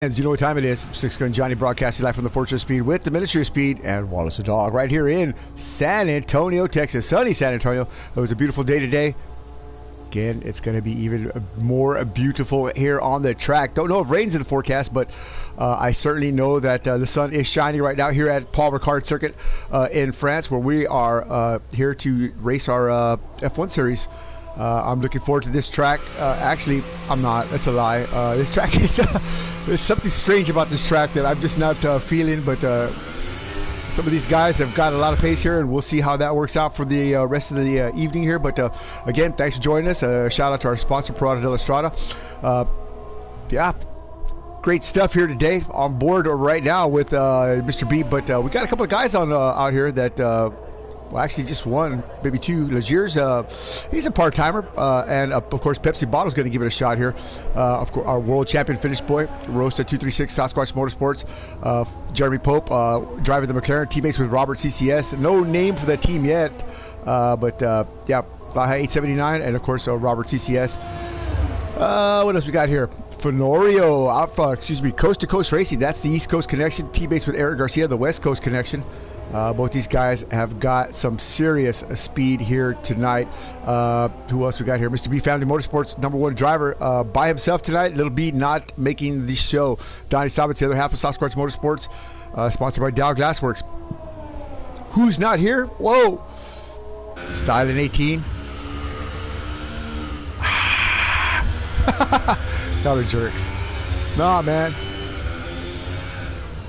As you know what time it is, Six Gun Johnny broadcasting live from the Fortress of Speed with the Ministry of Speed and Wallace the Dog right here in San Antonio, Texas. Sunny San Antonio. It was a beautiful day today. Again, it's going to be even more beautiful here on the track. Don't know if rain's in the forecast, but I certainly know that the sun is shining right now here at Paul Ricard Circuit in France, where we are here to race our F1 series. I'm looking forward to this track. Actually, I'm not. That's a lie. This track is there's something strange about this track that I'm just not feeling, but some of these guys have got a lot of pace here, and we'll see how that works out for the rest of the evening here. But again, thanks for joining us. Shout out to our sponsor, Parada de la Estrada. Yeah, great stuff here today on board right now with Mr. B. But we got a couple of guys on out here that well, actually just one, maybe two. Legier's, he's a part-timer, and of course Pepsi Bottle's going to give it a shot here. Of course, our world champion finish boy, Roast at 236 Sasquatch Motorsports. Jeremy Pope, driving the McLaren, teammates with Robert CCS. No name for that team yet, but yeah, Baja 879, and of course Robert CCS. What else we got here? Fenorio, Coast to Coast Racing. That's the East Coast connection. Teammates with Eric Garcia, the West Coast connection. Both these guys have got some serious speed here tonight. Who else we got here? Mr. B Family Motorsports, #1 driver by himself tonight. Little B not making the show. Donnie Stobbins, the other half of Sasquatch Motorsports, sponsored by Dow Glassworks. Who's not here? Whoa! Styling 18. Y'all are jerks. Nah, man.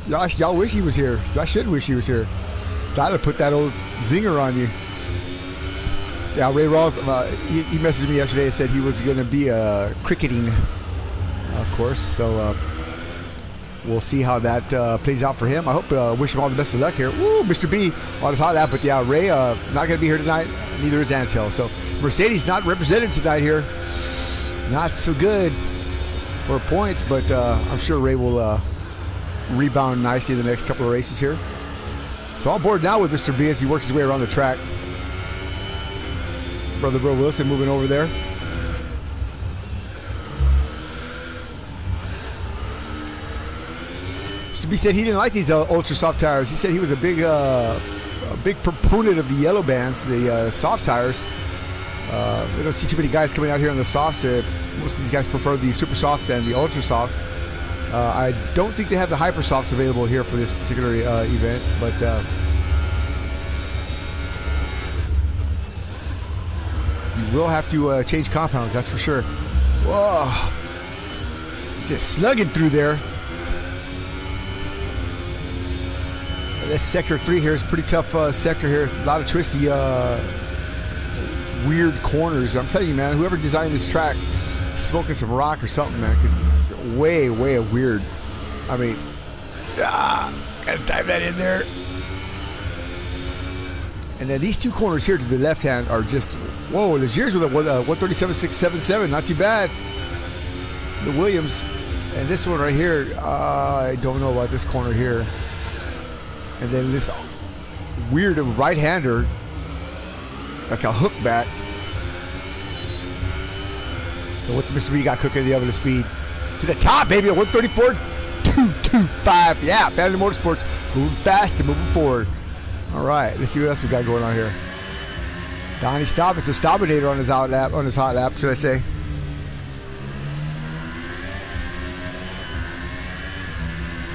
Y'all wish he was here. Y'all should wish he was here. Styler put that old zinger on you. Yeah, Ray Rawls, he messaged me yesterday and said he was going to be cricketing, of course. So we'll see how that plays out for him. I hope, wish him all the best of luck here. Woo, Mr. B on his hot lap. But yeah, Ray not going to be here tonight. Neither is Antel. So Mercedes not represented tonight here. Not so good for points, but I'm sure Ray will rebound nicely in the next couple of races here. So on board now with Mr. B as he works his way around the track. Brother Bro Wilson moving over there. Mr. B said he didn't like these ultra soft tires. He said he was a big proponent of the yellow bands, the soft tires. We don't see too many guys coming out here on the softs. Most of these guys prefer the super softs and the ultra softs. I don't think they have the hyper softs available here for this particular event, but you will have to change compounds, that's for sure. Whoa, just slugging through there. That sector 3 here is a pretty tough sector here. A lot of twisty, weird corners. I'm telling you, man, whoever designed this track smoking some rock or something, man, because it's way weird. I mean, gotta dive that in there. And then these two corners here to the left hand are just, whoa, Legier's with a 137.677, not too bad. The Williams, and this one right here, I don't know about this corner here. And then this weird right-hander, like a hook back. So what Mr. B got cooking the oven of speed to the top, baby, at 134.225. Yeah, Family Motorsports moving fast and moving forward. All right, let's see what else we got going on here. Donnie Stobbins, a Stobbinator on his hot lap, should I say?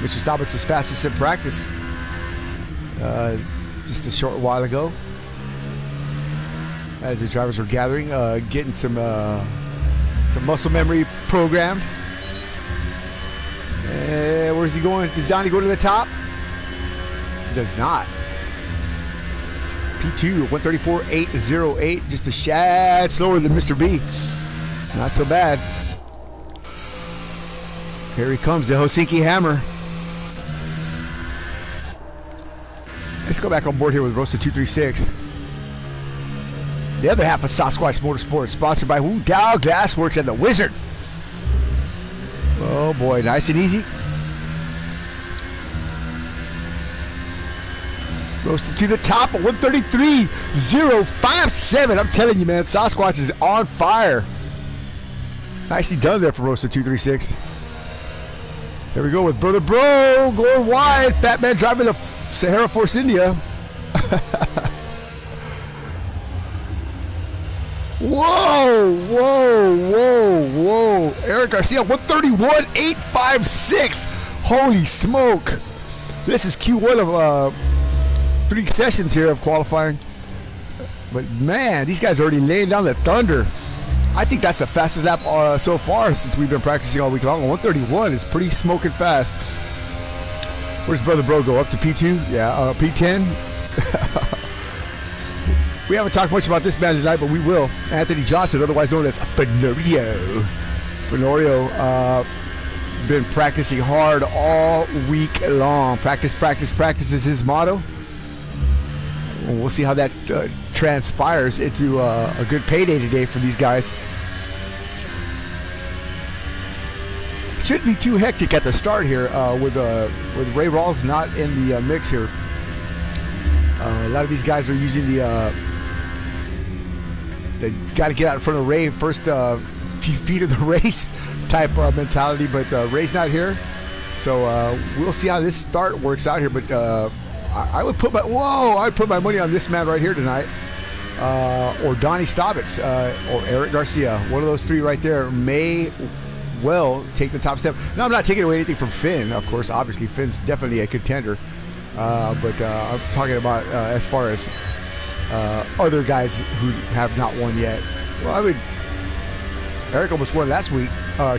Mr. Stobbins was fastest in practice just a short while ago, as the drivers were gathering, getting some muscle memory programmed. Where's he going? Does Donnie go to the top? He does not. P2, 134.808, just a shad slower than Mr. B. Not so bad. Here he comes, the Helsinki Hammer. Let's go back on board here with Roasted 236. The other half of Sasquatch Motorsports, sponsored by Dow Glassworks and the Wizard. Oh boy, nice and easy. Roasted to the top at 133.057. I'm telling you, man, Sasquatch is on fire. Nicely done there for Roasted 236. Here we go with Brother Bro going wide. Fat Man driving the Sahara Force India. Whoa, whoa, whoa, whoa. Eric Garcia, 131.856. Holy smoke. This is Q1 of 3 sessions here of qualifying. But man, these guys are already laying down the thunder. I think that's the fastest lap so far since we've been practicing all week long. 131 is pretty smoking fast. Where's Brother Bro go? Up to P2? Yeah, P10. We haven't talked much about this man tonight, but we will. Anthony Johnson, otherwise known as Fenorio. Fenorio, been practicing hard all week long. Practice, practice, practice is his motto. We'll see how that transpires into a good payday today for these guys. Shouldn't be too hectic at the start here with Ray Rawls not in the mix here. A lot of these guys are using they got to get out in front of Ray first few feet of the race type mentality, but Ray's not here, so we'll see how this start works out here. But I'd put my money on this man right here tonight, or Donnie Staubitz, or Eric Garcia. One of those three right there may well take the top step. Now, I'm not taking away anything from Finn, of course. Obviously, Finn's definitely a contender, but I'm talking about as far as other guys who have not won yet. Well, Eric almost won last week,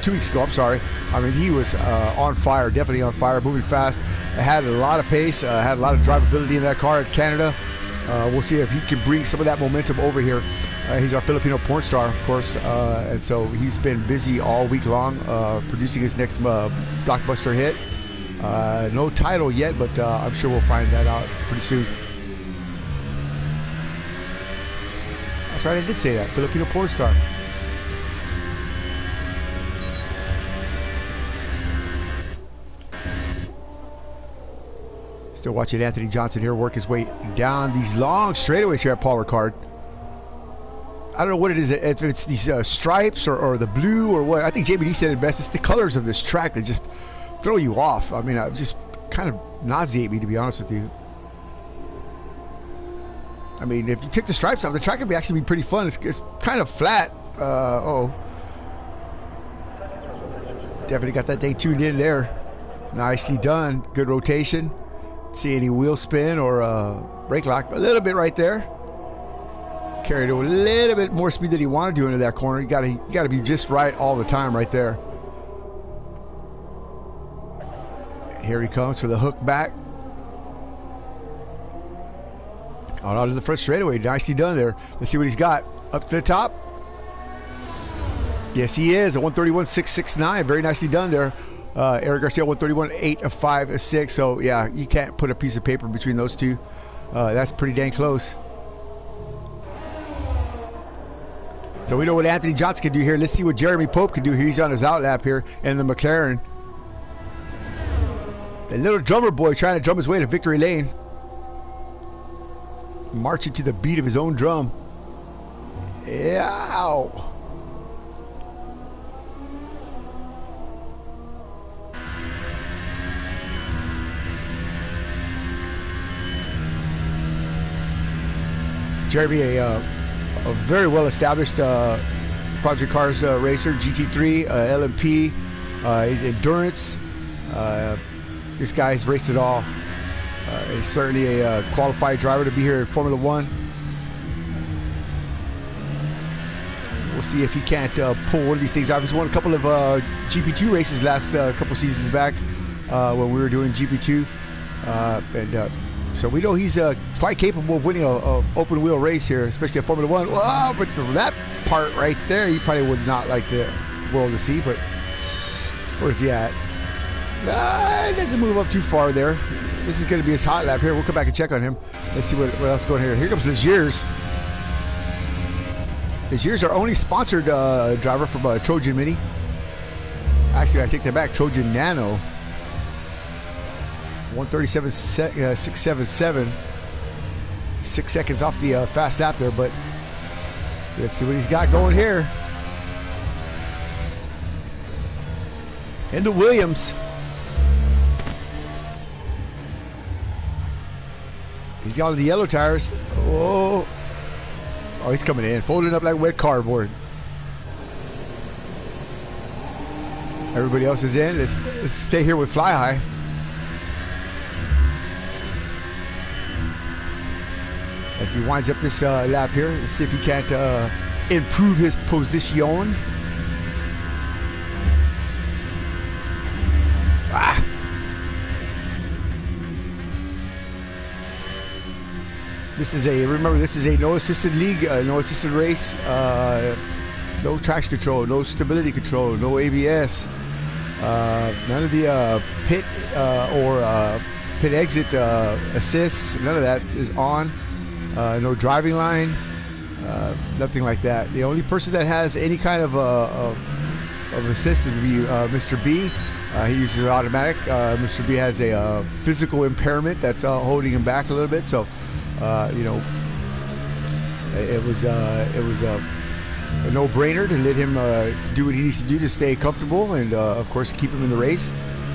2 weeks ago. I'm sorry. I mean, he was on fire, definitely on fire, moving fast. Had a lot of pace, had a lot of drivability in that car at Canada. We'll see if he can bring some of that momentum over here. He's our Filipino porn star, of course, and so he's been busy all week long producing his next blockbuster hit. No title yet, but I'm sure we'll find that out pretty soon. That's right, I did say that. Filipino porn star. Still watching Anthony Johnson here work his way down these long straightaways here at Paul Ricard. I don't know what it is, if it's these stripes or the blue or what. I think JBD said it best. It's the colors of this track that just throw you off. I mean, just kind of nauseate me, to be honest with you. I mean, if you took the stripes off, the track would actually be pretty fun. It's kind of flat. Definitely got that thing tuned in there. Nicely done. Good rotation. See any wheel spin or brake lock. A little bit right there. Carried a little bit more speed than he wanted to into that corner. You gotta be just right all the time right there. Here he comes for the hook back. On out to the front straightaway. Nicely done there. Let's see what he's got. Up to the top. Yes, he is. A 131.669. Very nicely done there. Eric Garcia, 131.856. So, yeah, you can't put a piece of paper between those two. That's pretty dang close. So we know what Anthony Johnson can do here. Let's see what Jeremy Pope can do here. He's on his outlap here in the McLaren. The little drummer boy trying to drum his way to victory lane. Marching to the beat of his own drum. Ow. Jeremy, a very well-established Project Cars racer, GT3, LMP, he's endurance. This guy's raced it all. He's certainly a qualified driver to be here in Formula One. We'll see if he can't pull one of these things off. He's won a couple of GP2 races last couple seasons back when we were doing GP2. So we know he's quite capable of winning a open wheel race here, especially a Formula One. Wow, but that part right there, he probably would not like the world to see, but where's he at? He doesn't move up too far there. This is going to be his hot lap here. We'll come back and check on him. Let's see what else is going here. Here comes Legiers. Legiers, our only sponsored driver from Trojan Mini. Actually, I take that back. Trojan Nano. 137.677. 6 seconds off the fast lap there, but let's see what he's got going here. Into Williams. He's on the yellow tires. Oh, he's coming in, folding up like wet cardboard. Everybody else is in. Let's stay here with Fly High. As he winds up this lap here, let's see if he can't improve his position. This is a, remember, this is a no assisted league, no assisted race, no traction control, no stability control, no ABS, none of the pit or pit exit assists, none of that is on, no driving line, nothing like that. The only person that has any kind of assist would be Mr. B. He uses an automatic. Mr. B has a physical impairment that's holding him back a little bit, so you know, it was a no-brainer to let him do what he needs to do to stay comfortable and of course keep him in the race.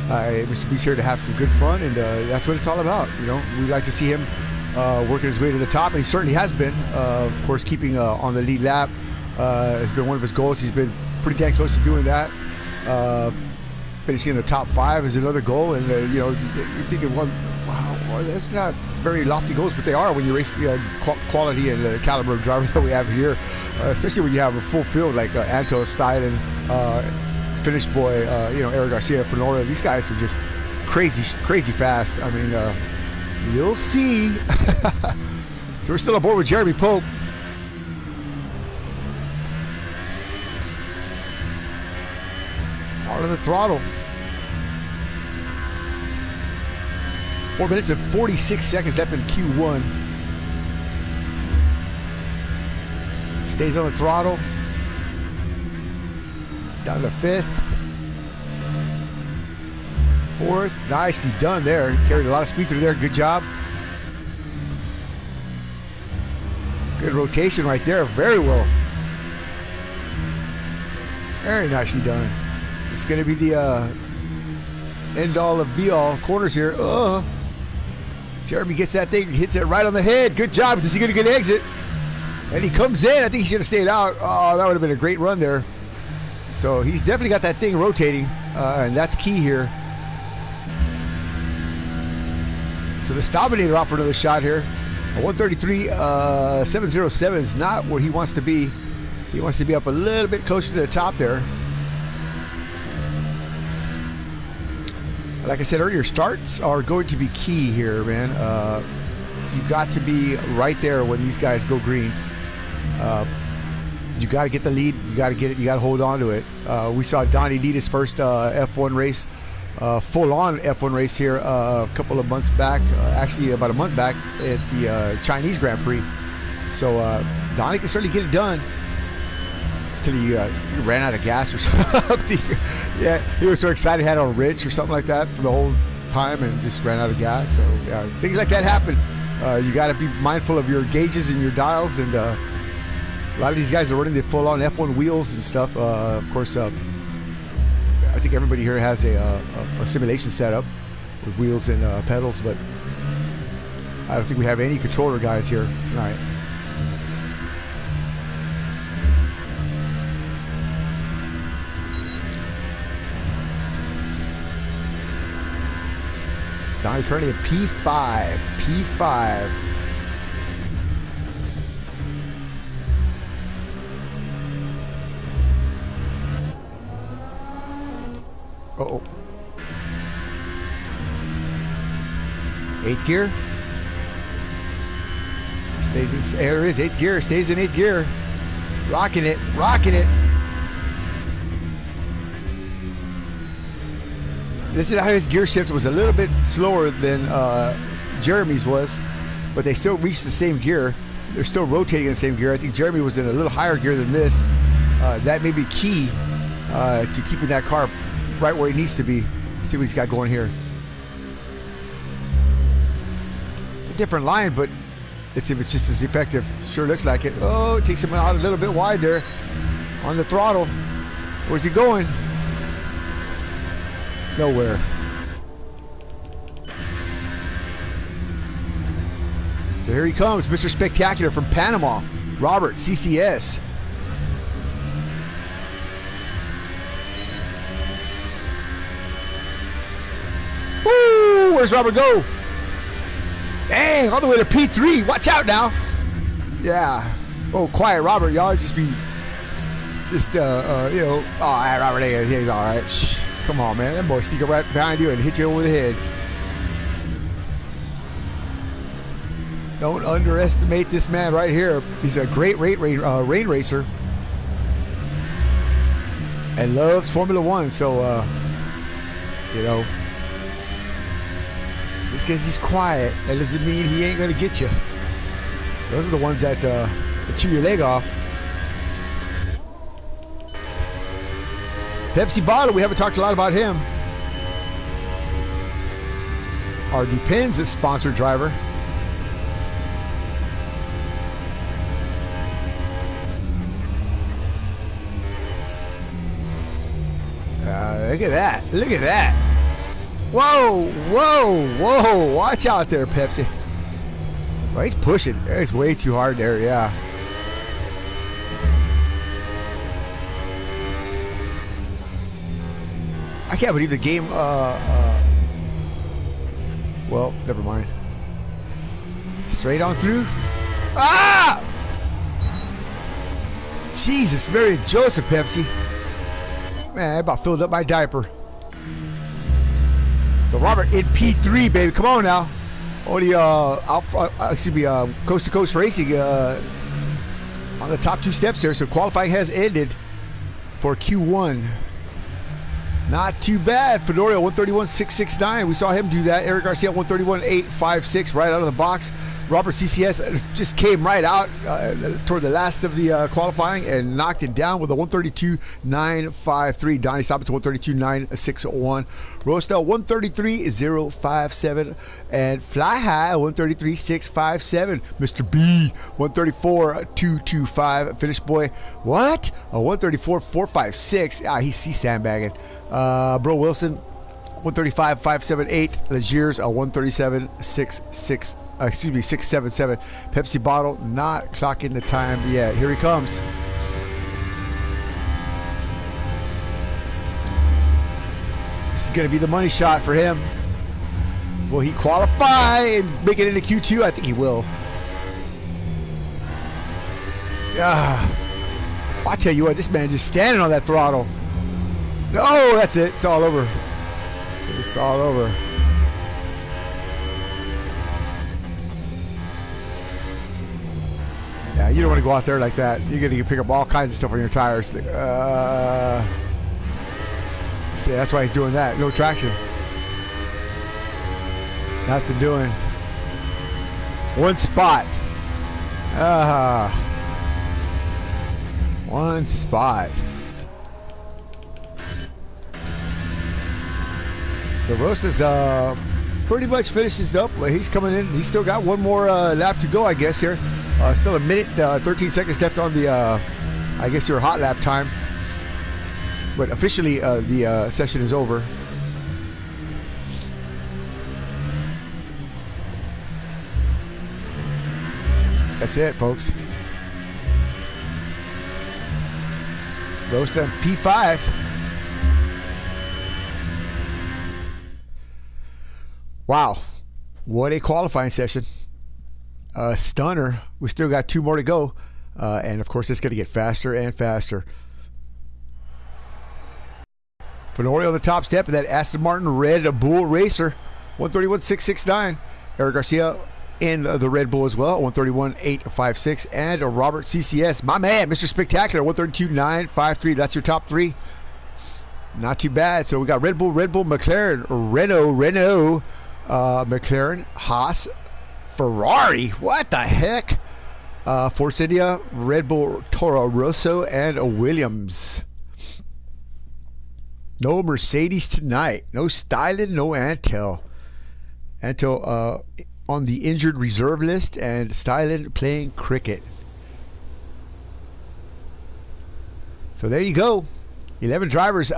Mr. B's here to have some good fun, and that's what it's all about. You know, we like to see him working his way to the top, and he certainly has been. Of course, keeping on the lead lap has been one of his goals. He's been pretty dang close to doing that. Finishing in the top 5 is another goal, and you know, you're thinking, wow, that's not very lofty goals, but they are when you race the quality and the caliber of driver that we have here, especially when you have a full field like Anto, Stylen, Finish Boy, you know, Eric Garcia, Fenora. These guys are just crazy fast. I mean, you'll see. So we're still aboard with Jeremy Pope. On the throttle. 4 minutes and 46 seconds left in Q1. Stays on the throttle. Down to 5th. 4th. Nicely done there. Carried a lot of speed through there. Good job. Good rotation right there. Very well. Very nicely done. It's going to be the end all of be all corners here. Jeremy gets that thing, hits it right on the head. Good job. Is he going to get an exit? And he comes in. I think he should have stayed out. Oh, that would have been a great run there. So he's definitely got that thing rotating, and that's key here. So the Staminator off for another shot here. A 133.707 is not where he wants to be. He wants to be up a little bit closer to the top there. Like I said earlier, starts are going to be key here, man. You got to be right there when these guys go green. You got to get the lead. You got to get it. You got to hold on to it. We saw Donnie lead his first F1 race, full-on F1 race here a couple of months back. Actually, about a month back at the Chinese Grand Prix. So Donnie can certainly get it done. Until he ran out of gas or something. Yeah, he was so excited, had a wrench or something like that for the whole time and just ran out of gas. So yeah, things like that happen. You got to be mindful of your gauges and your dials, and a lot of these guys are running the full-on F1 wheels and stuff. Of course, I think everybody here has a simulation setup with wheels and pedals, but I don't think we have any controller guys here tonight. Donnie currently at P5. P5. Uh-oh. 8th gear. Stays in, there it is, 8th gear. Stays in 8th gear. Rocking it. Rocking it. This is how his gear shift was a little bit slower than Jeremy's was, but they still reached the same gear. They're still rotating in the same gear. I think Jeremy was in a little higher gear than this. That may be key to keeping that car right where it needs to be. Let's see what he's got going here. A different line, but let's see if it's just as effective. Sure looks like it. Oh, it takes him out a little bit wide there on the throttle. Where's he going? Nowhere. So here he comes, Mr. Spectacular from Panama, Robert CCS. Woo! Where's Robert go? Dang, all the way to P3. Watch out now. Yeah. Oh, quiet, Robert. Y'all just be, you know. Oh, all right, Robert. He's all right. Shh. Come on, man. That boy sneak up right behind you and hit you over the head. Don't underestimate this man right here. He's a great rain racer and loves Formula One. So, you know, just because he's quiet, that doesn't mean he ain't going to get you. Those are the ones that chew your leg off. Pepsi Bottle, we haven't talked a lot about him. Our Depends is sponsored driver. Look at that. Look at that. Whoa, whoa, whoa. Watch out there, Pepsi. Well, he's pushing. It's way too hard there, yeah. I can't believe the game, well, never mind. Straight on through. Ah! Jesus, Mary and Joseph, Pepsi. Man, I about filled up my diaper. So Robert in P3, baby. Come on now. Only coast to coast racing on the top two steps there. So qualifying has ended for Q1. Not too bad. Fedorio 131.669. We saw him do that. Eric Garcia 131.856 right out of the box. Robert CCS just came right out toward the last of the qualifying and knocked it down with a 132.953. Donnie Stoppins 132.961. Rostel 133.057. And Fly High 133.657. Mr. B 134.225. Finish Boy, what? A 134.456. Ah, he's sandbagging. Bro Wilson 135.578. Legiers a 137.677. Pepsi Bottle not clocking the time yet. Here he comes. This is going to be the money shot for him. Will he qualify and make it into Q2? I think he will. I tell you what, this man just standing on that throttle. No, that's it. It's all over. It's all over. Yeah, you don't want to go out there like that. You're going to pick up all kinds of stuff on your tires. See, that's why he's doing that. No traction. Nothing doing. One spot. One spot. So Rosas pretty much finishes up. He's coming in. He's still got one more lap to go, I guess, here. Still a minute, 13 seconds left on the, I guess, your hot lap time. But officially, the session is over. That's it, folks. Rosta P5. Wow, what a qualifying session. Stunner. We still got two more to go. And of course, it's going to get faster and faster. Fenorio on the top step of that Aston Martin Red Bull Racer. 131.669. Eric Garcia in the Red Bull as well. 131.856. And Robert CCS, my man, Mr. Spectacular. 132.953. That's your top three. Not too bad. So we got Red Bull, McLaren, Renault, McLaren, Haas, Ferrari. What the heck? Force India, Red Bull, Toro Rosso, and a Williams. No Mercedes tonight. No styling, no Antel. Antel on the injured reserve list, and styling playing cricket. So there you go. 11 drivers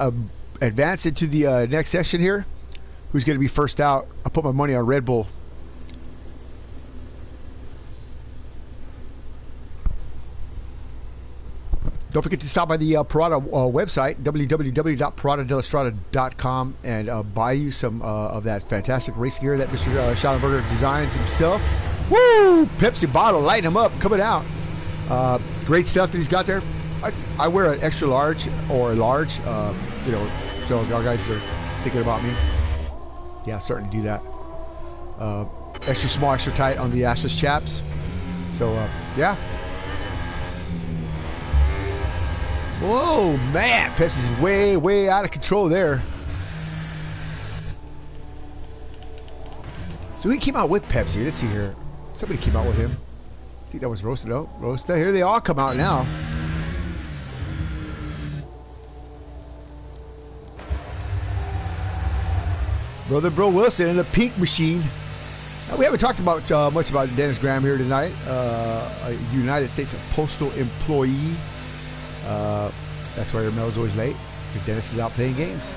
advance into the next session here. Who's going to be first out? I'll put my money on Red Bull. Don't forget to stop by the Parada website, www.paradadelastrada.com, and buy you some of that fantastic race gear that Mr. Schallenberger designs himself. Woo! Pepsi bottle, lighting him up, coming out. Great stuff that he's got there. I wear an extra large or a large, you know, so if y'all guys are thinking about me, yeah, starting to do that. Extra small, extra tight on the assless chaps. So, yeah. Whoa, man, Pepsi's way, way out of control there. So he came out with Pepsi. Let's see here. Somebody came out with him. I think that was Rosta. No, Rosta. Here they all come out now. Brother Bro Wilson and the Pink Machine. Now, we haven't talked about much about Dennis Graham here tonight. A United States Postal employee. That's why your mail's always late, because Dennis is out playing games.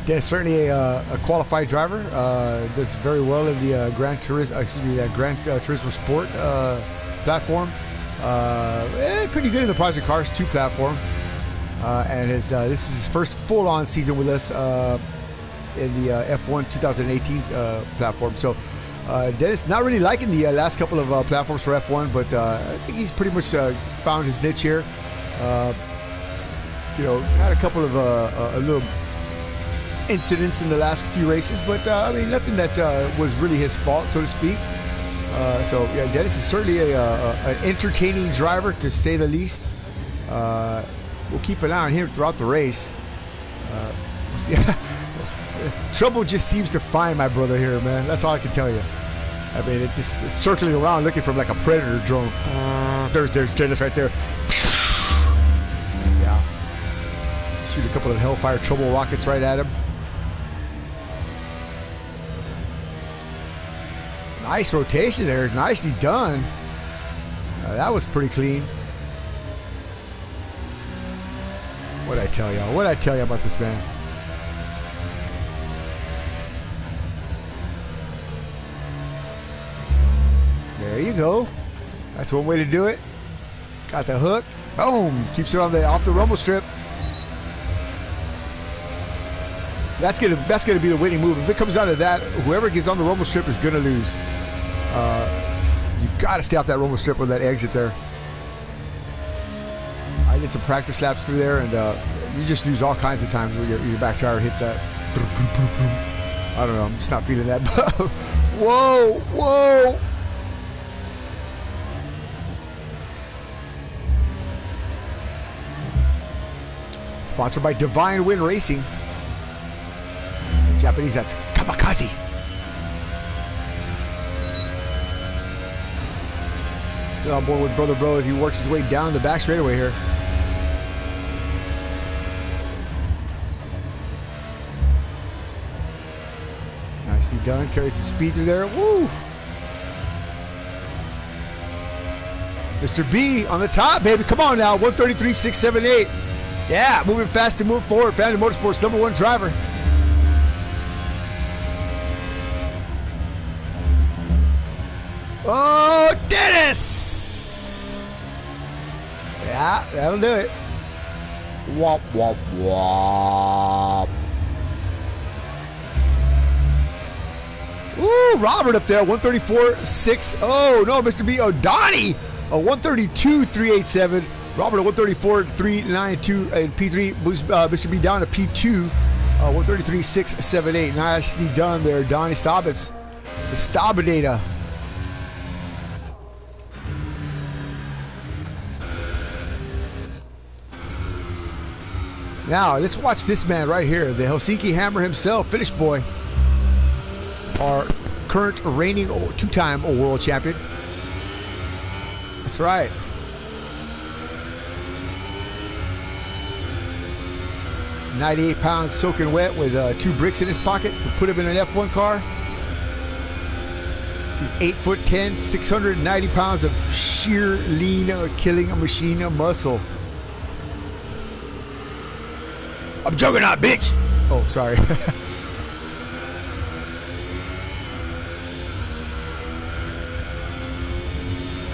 Dennis certainly a qualified driver. Does very well in the Gran Turismo Sport platform. Pretty good in the Project Cars 2 platform. And this is his first full-on season with us in the F1 2018 platform. So Dennis not really liking the last couple of platforms for F1, but I think he's pretty much found his niche here. You know, had a couple of little incidents in the last few races, but I mean, nothing that was really his fault, so to speak. So yeah, Dennis is certainly an entertaining driver, to say the least. We'll keep an eye on him throughout the race. Trouble just seems to find my brother here, man. That's all I can tell you. I mean, it's circling around looking for like a predator drone. There's Dennis right there. Yeah. Shoot a couple of Hellfire Trouble rockets right at him. Nice rotation there. Nicely done. That was pretty clean. What'd I tell y'all? What'd I tell you about this man? There you go. That's one way to do it. Got the hook. Boom. Keeps it off the rumble strip. That's gonna be the winning move. If it comes out of that, whoever gets on the rumble strip is gonna lose. You gotta stay off that rumble strip with that exit there. I did some practice laps through there, and you just lose all kinds of times when your back tire hits that. I don't know. I'm just not feeling that. Whoa, whoa. Sponsored by Divine Wind Racing. Japanese, that's kamikaze. Still on board with Brother Bro as he works his way down the back straightaway here. Nicely done. Carry some speed through there. Woo! Mr. B on the top, baby. Come on now. 133.678. Yeah, moving fast and moving forward. Family Motorsports #1 driver. Oh, Dennis! Yeah, that'll do it. Wop, wop, wop. Ooh, Robert up there, 134.6. Oh, no, Mr. B. Oh, Donnie, a 132.387. Robert, a 134.392. And P3, Mr. B down to P2, 133.678. Nicely done there, Donnie Staubitz. The Staubidata. Now, let's watch this man right here, the Helsinki Hammer himself, Finnish boy. Our current reigning two-time world champion. That's right. .98 pounds soaking wet with 2 bricks in his pocket to put him in an F1 car. He's 8'10", 690 pounds of sheer lean killing machine muscle. I'm juggernaut, bitch! Oh, sorry.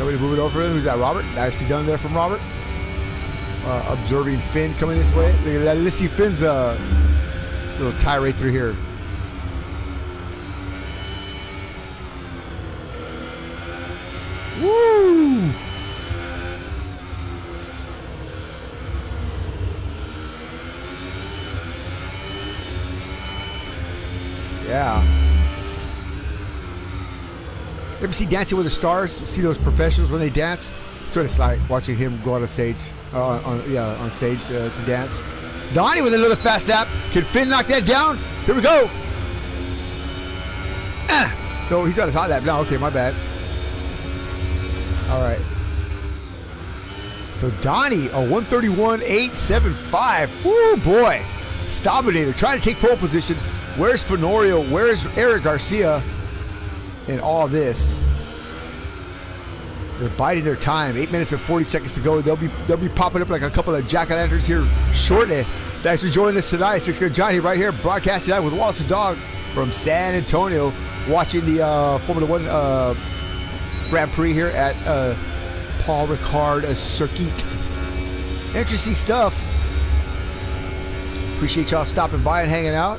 Somebody move it over. Who's that? Robert? Nicely done there from Robert. Observing Finn coming this way. Look at that. Let's see Finn's little tirade through here. Woo! Yeah. Ever see Dancing with the Stars? See those professionals when they dance? Sort of like watching him go on stage, on stage to dance. Donnie with another fast lap. Can Finn knock that down? Here we go. No, he's on his hot lap now. Okay, my bad. All right. So Donnie, a 131.875. Woo, boy. Dominator trying to take pole position. Where's Fenorio? Where's Eric Garcia in all this? They're biding their time. 8 minutes and 40 seconds to go. They'll be popping up like a couple of jack-o'-lanterns here shortly. Thanks for joining us tonight. 6 Gun Johnny right here, broadcasting tonight with Wallace the Dog from San Antonio, watching the Formula One Grand Prix here at Paul Ricard Circuit. Interesting stuff. Appreciate y'all stopping by and hanging out.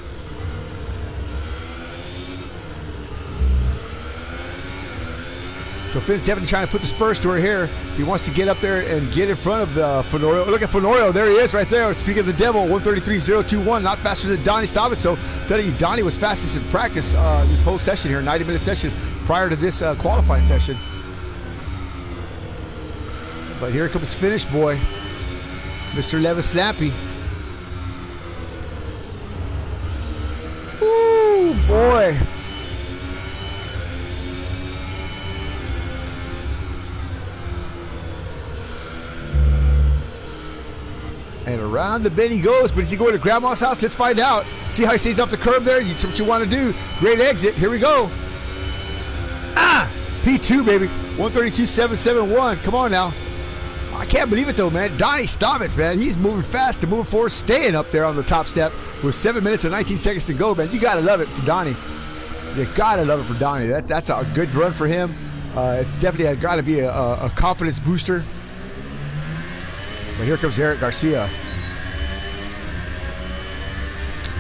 So Finn's definitely trying to put the spurs to her here. He wants to get up there and get in front of the Fenorio. Look at Fenorio. There he is right there. Speaking of the devil, 133.021. Not faster than Donnie Stobbins. So telling you, Donnie was fastest in practice this whole session here, 90-minute session prior to this qualifying session. But here comes Finish Boy, Mr. Levis Slappy. Ooh, boy. And around the bend he goes, but is he going to Grandma's house? Let's find out. See how he stays off the curb there? That's what you want to do. Great exit. Here we go. P2, baby. 132.771. Come on now. I can't believe it, though, man. Donnie Stobbins, man. He's moving fast and moving forward, staying up there on the top step with 7 minutes and 19 seconds to go, man. You got to love it for Donnie. You got to love it for Donnie. That's a good run for him. It's definitely got to be a confidence booster. But here comes Eric Garcia.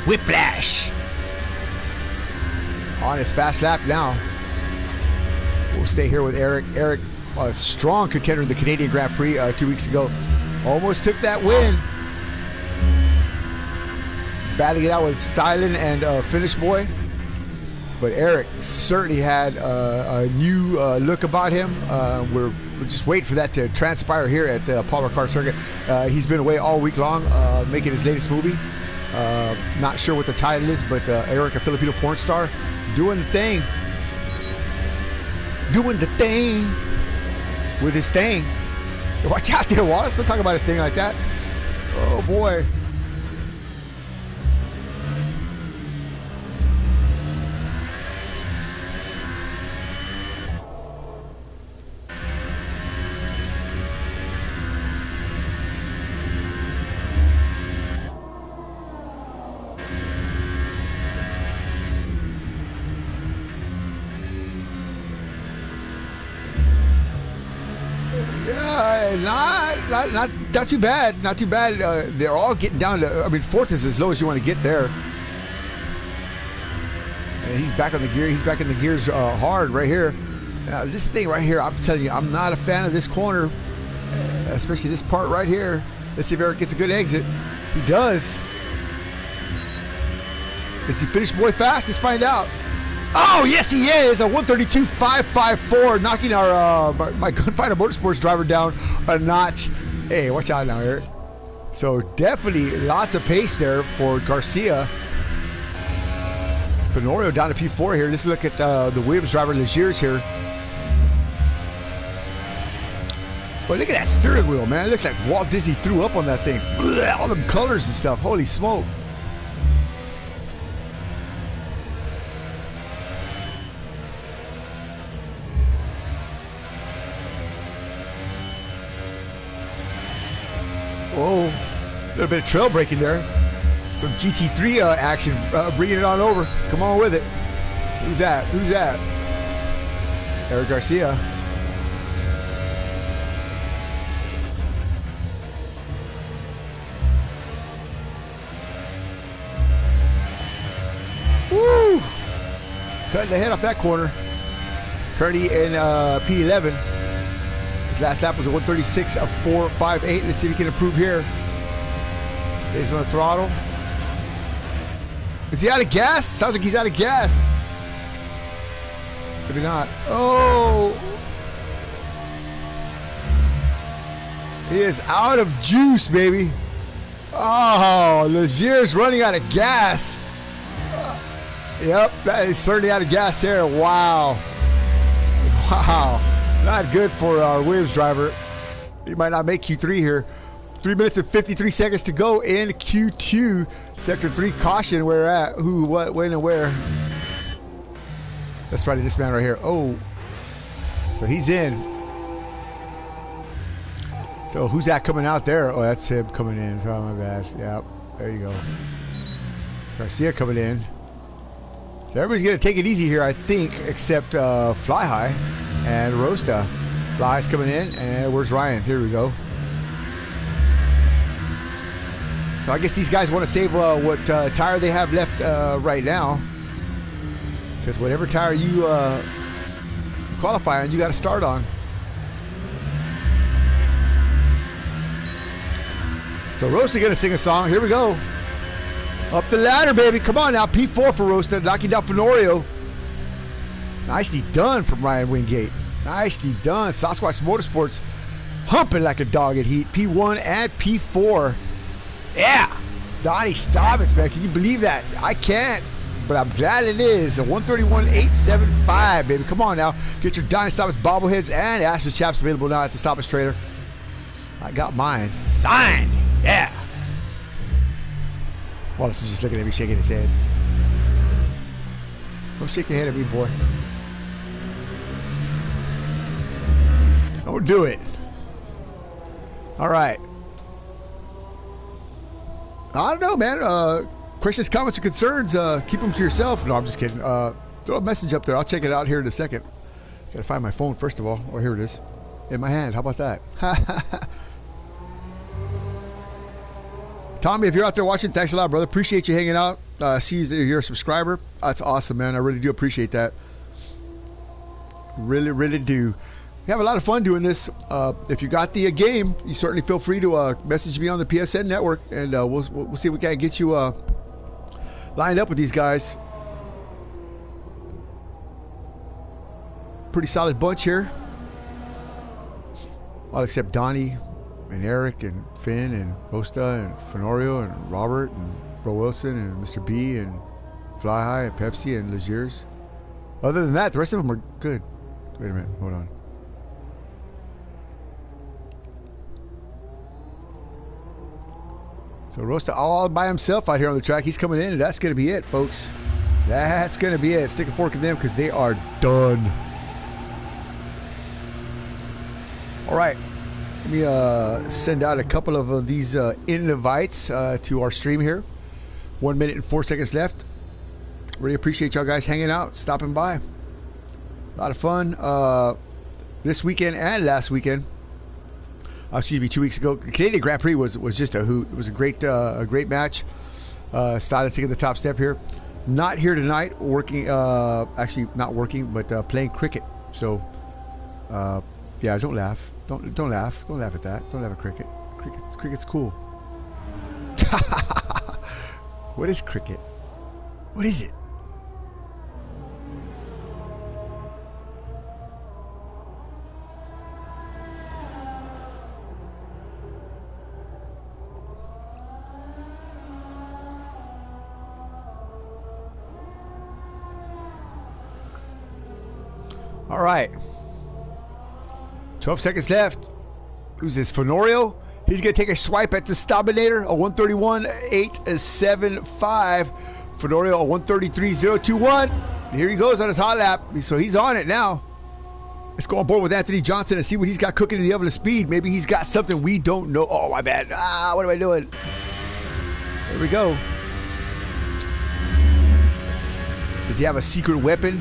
Whiplash. On his fast lap now. We'll stay here with Eric. Eric, a strong contender in the Canadian Grand Prix 2 weeks ago. Almost took that win. Battling it out with Stylen and Finish Boy. But Eric certainly had a new look about him. We're just waiting for that to transpire here at Paul Ricard Circuit. He's been away all week long making his latest movie. Not sure what the title is, but Eric, a Filipino porn star, doing the thing. Doing the thing with his thing. Watch out there, Wallace. Don't talk about his thing like that. Oh, boy. Not too bad. Not too bad. They're all getting down to, I mean, fourth is as low as you want to get there. And he's back on the gear. He's back in the gears hard right here. This thing right here, I'm telling you, I'm not a fan of this corner, especially this part right here. Let's see if Eric gets a good exit. He does. Does he finish Boy fast? Let's find out. Oh, yes, he is. A 132.554, knocking our my Gunfighter Motorsports driver down a notch. Hey, watch out now, Eric. So definitely lots of pace there for Garcia. Fenorio down to P4 here. Let's look at the Williams driver, Legier's here. But look at that steering wheel, man. It looks like Walt Disney threw up on that thing. Blah, all them colors and stuff. Holy smoke. Whoa, a little bit of trail braking there. Some GT3 action, bringing it on over. Come on with it. Who's that? Who's that? Eric Garcia. Cutting the head off that corner. Kearney in P11. His last lap was a 136.458. Let's see if he can improve here. Stays on the throttle. Is he out of gas? Sounds like he's out of gas. Maybe not. Oh! He is out of juice, baby. Oh, Legier's running out of gas. Yep, that is certainly out of gas there. Wow. Wow. Not good for our Williams driver. He might not make Q3 here. 3 minutes and 53 seconds to go in Q2. Sector 3 caution. Where at? Who, what, when, and where? That's probably this man right here. Oh. So he's in. So who's that coming out there? Oh, that's him coming in. Oh, my bad. Yep. There you go. Garcia coming in. So everybody's going to take it easy here, I think, except Fly High and Rosta. Fly's coming in, and where's Ryan? Here we go. So I guess these guys want to save what tire they have left right now. Because whatever tire you qualify on, you got to start on. So Rosta going to sing a song. Here we go. Up the ladder, baby. Come on now. P4 for Rosta. Knocking down Fenorio. Nicely done from Ryan Wingate. Nicely done. Sasquatch Motorsports humping like a dog at heat. P1 and P4. Yeah. Donnie Stobbins, man. Can you believe that? I can't, but I'm glad it is. A 131.875, baby. Come on now. Get your Donnie Stobbins bobbleheads and Ashes Chaps available now at the Stobbins Trailer. I got mine. Signed. Yeah. Wallace is just looking at me, shaking his head. Don't shake your head at me, boy. Don't do it. All right. I don't know, man. Questions, comments, or concerns, keep them to yourself. No, I'm just kidding. Throw a message up there. I'll check it out here in a second. Gotta find my phone first of all. Oh, here it is. In my hand. How about that? Tommy, if you're out there watching, thanks a lot, brother. Appreciate you hanging out. See you're a subscriber. That's awesome, man. I really do appreciate that. Really, really do. We have a lot of fun doing this. If you got the game, you certainly feel free to message me on the PSN network, and we'll see if we can get you lined up with these guys. Pretty solid bunch here. All except Donnie and Eric and Finn and Costa and Fenorio and Robert and Bro Wilson and Mr. B and Fly High and Pepsi and Legiers. Other than that, the rest of them are good. Wait a minute, hold on. So Rosta all by himself out here on the track. He's coming in, and that's going to be it, folks. That's going to be it. Stick a fork in them because they are done. All right. Let me send out a couple of these invites to our stream here. 1 minute and 4 seconds left. Really appreciate y'all guys hanging out, stopping by. A lot of fun this weekend and last weekend. Excuse me, 2 weeks ago. The Canadian Grand Prix was just a hoot. It was a great match. Started taking the top step here. Not here tonight, working. Actually, not working, but playing cricket. So, yeah, don't laugh. Don't laugh. Don't laugh at that. Don't laugh at cricket. Cricket's cool. What is cricket? What is it? All right. 12 seconds left. Who's this? Fenorio? He's going to take a swipe at the Stobbinator. A 131.875. Fenorio, a 133.021. And here he goes on his hot lap. So he's on it now. Let's go on board with Anthony Johnson and see what he's got cooking in the oven of speed. Maybe he's got something we don't know. Oh, my bad. What am I doing? There we go. Does he have a secret weapon?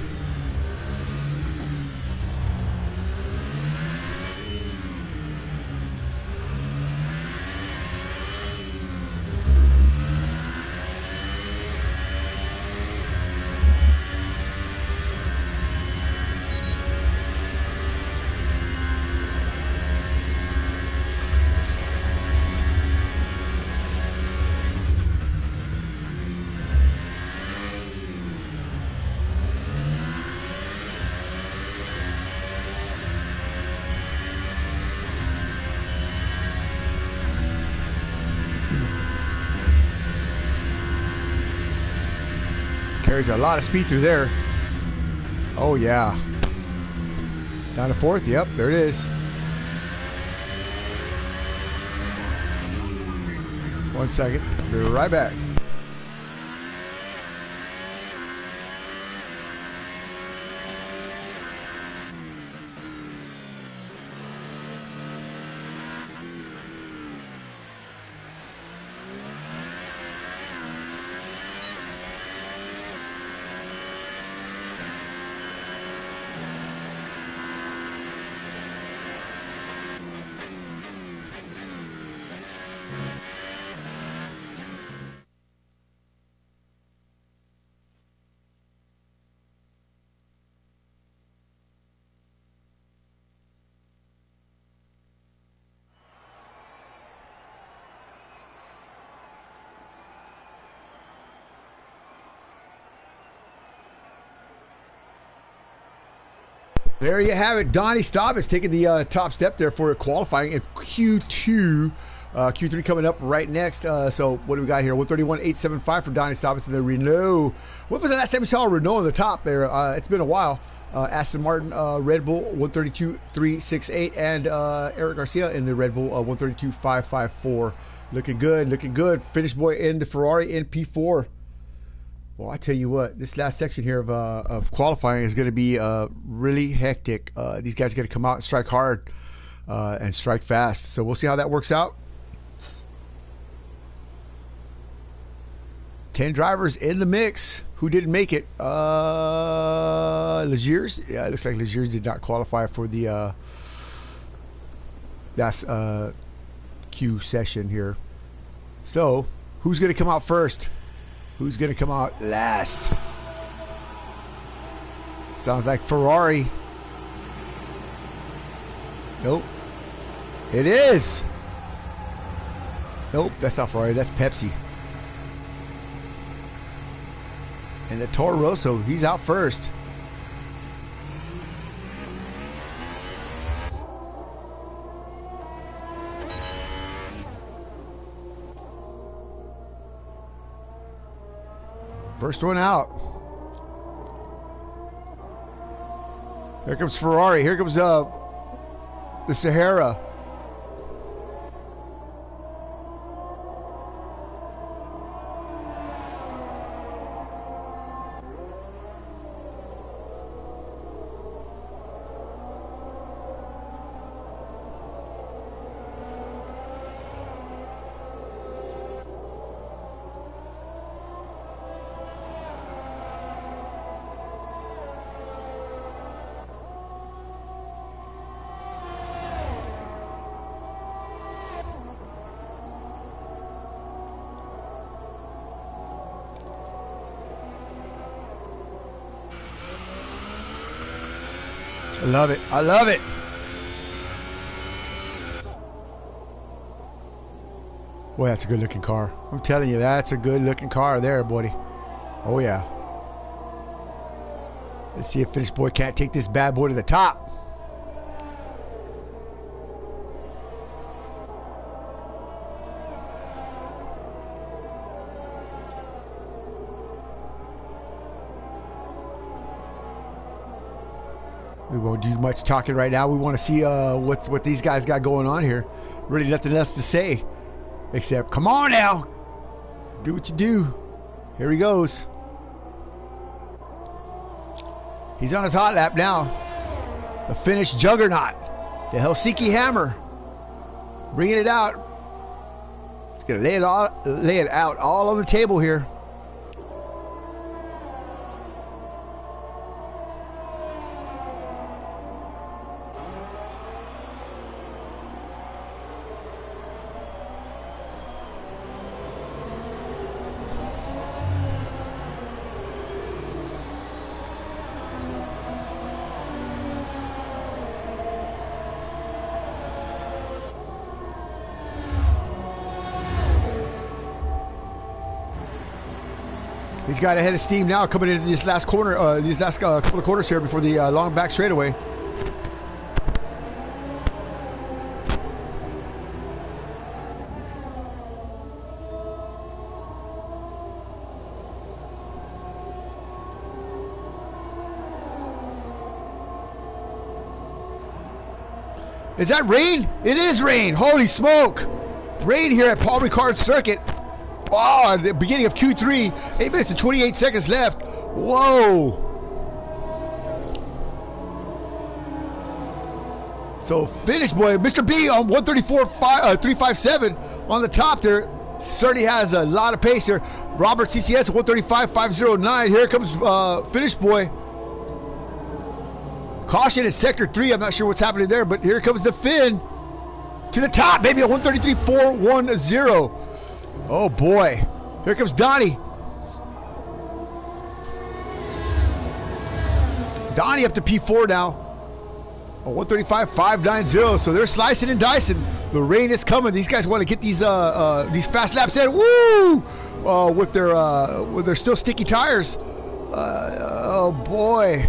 Carries a lot of speed through there. Oh, yeah. Down to fourth. Yep, there it is. 1 second. Be right back. There you have it. Donnie Staubitz taking the top step there for qualifying in Q2. Q3 coming up right next. So what do we got here? 131.875 for Donnie Staubitz and the Renault. What was the last time we saw a Renault on the top there? It's been a while. Aston Martin, Red Bull 132.368, and Eric Garcia in the Red Bull 132.554. Looking good, looking good. Finish boy in the Ferrari in P4. Well, I tell you what, this last section here of qualifying is going to be really hectic. These guys are going to come out and strike hard and strike fast. So we'll see how that works out. 10 drivers in the mix. Who didn't make it? Legiers? Yeah, it looks like Legiers did not qualify for the last Q session here. So, who's going to come out first? Who's going to come out last? Sounds like Ferrari. Nope. It is. Nope, that's not Ferrari. That's Pepsi. And the Toro Rosso, he's out first. First one out. Here comes Ferrari. Here comes the Sahara. I love it. I love it. Boy, that's a good looking car. I'm telling you, that's a good looking car there, buddy. Oh, yeah. Let's see if Finish Boy can't take this bad boy to the top. We won't do much talking right now. We want to see what these guys got going on here. Really nothing else to say except, come on now. Do what you do. Here he goes. He's on his hot lap now. The Finnish juggernaut. The Helsinki Hammer. Bringing it out. He's going to lay it out all on the table here. He's got a head of steam now coming into this last corner, these last couple of quarters here before the long back straightaway. Is that rain? It is rain. Holy smoke. Rain here at Paul Ricard Circuit. Oh, at the beginning of Q3. 8 minutes and 28 seconds left. Whoa. So finish boy, Mr. B on 134.357 on the top there. Certainly has a lot of pace here. Robert CCS 135.509. Here comes finish boy. Caution in sector 3. I'm not sure what's happening there, but here comes the Finn to the top, baby, at 133.410. Oh boy. Here comes Donnie. Donnie up to P4 now. 135.590. So they're slicing and dicing. The rain is coming. These guys want to get these fast laps in. Woo! With their still sticky tires. Oh boy.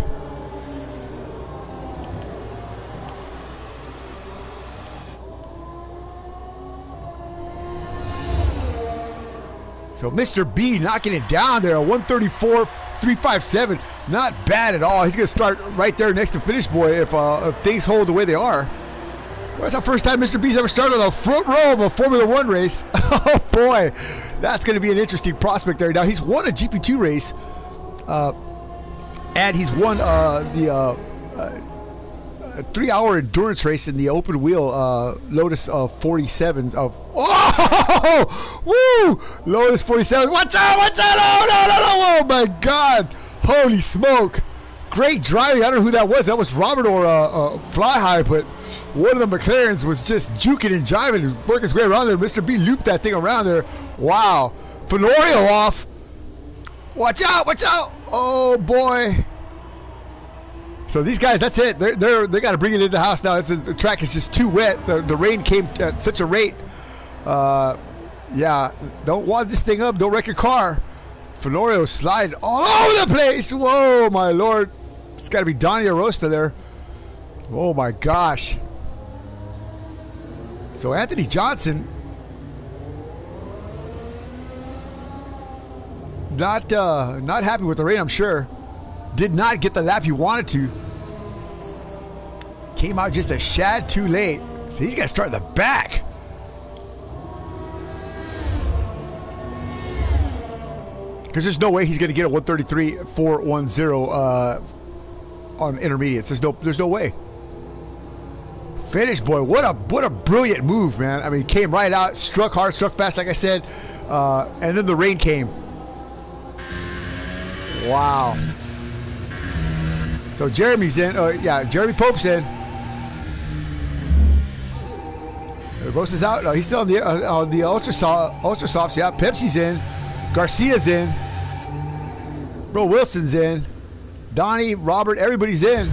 So Mr. B knocking it down there at 134.357. Not bad at all. He's going to start right there next to Finish Boy if things hold the way they are. Well, that's the first time Mr. B's ever started on the front row of a Formula One race. Oh boy, that's going to be an interesting prospect there. Now he's won a GP2 race, and he's won the 3-hour endurance race in the open wheel Lotus 47s of. Oh, woo! Lotus 47. Watch out! Watch out! Oh no! Oh my God! Holy smoke! Great driving. I don't know who that was. That was Robert or Fly High, but one of the McLarens was just juking and jiving and working his way around there. Mr. B looped that thing around there. Wow! Fenorio off. Watch out! Watch out! Oh boy! So these guys, that's it. They got to bring it into the house now. The track is just too wet. The rain came at such a rate. Yeah, don't wad this thing up. Don't wreck your car. Fenorio sliding all over the place. Whoa, my lord. It's got to be Donnie Arosta there. Oh my gosh. So Anthony Johnson, not happy with the rain, I'm sure. Did not get the lap he wanted to. Came out just a shad too late. So he's got to start in the back. Because there's no way he's going to get a 133.410 on intermediates. There's no way. Finish boy, what a brilliant move, man. I mean, he came right out, struck hard, struck fast, like I said, and then the rain came. Wow. So Jeremy's in. Yeah, Jeremy Pope's in. Rosa's out. No, he's still on the ultra softs. Yeah, Pepsi's in. Garcia's in. Bro Wilson's in. Donnie, Robert, everybody's in,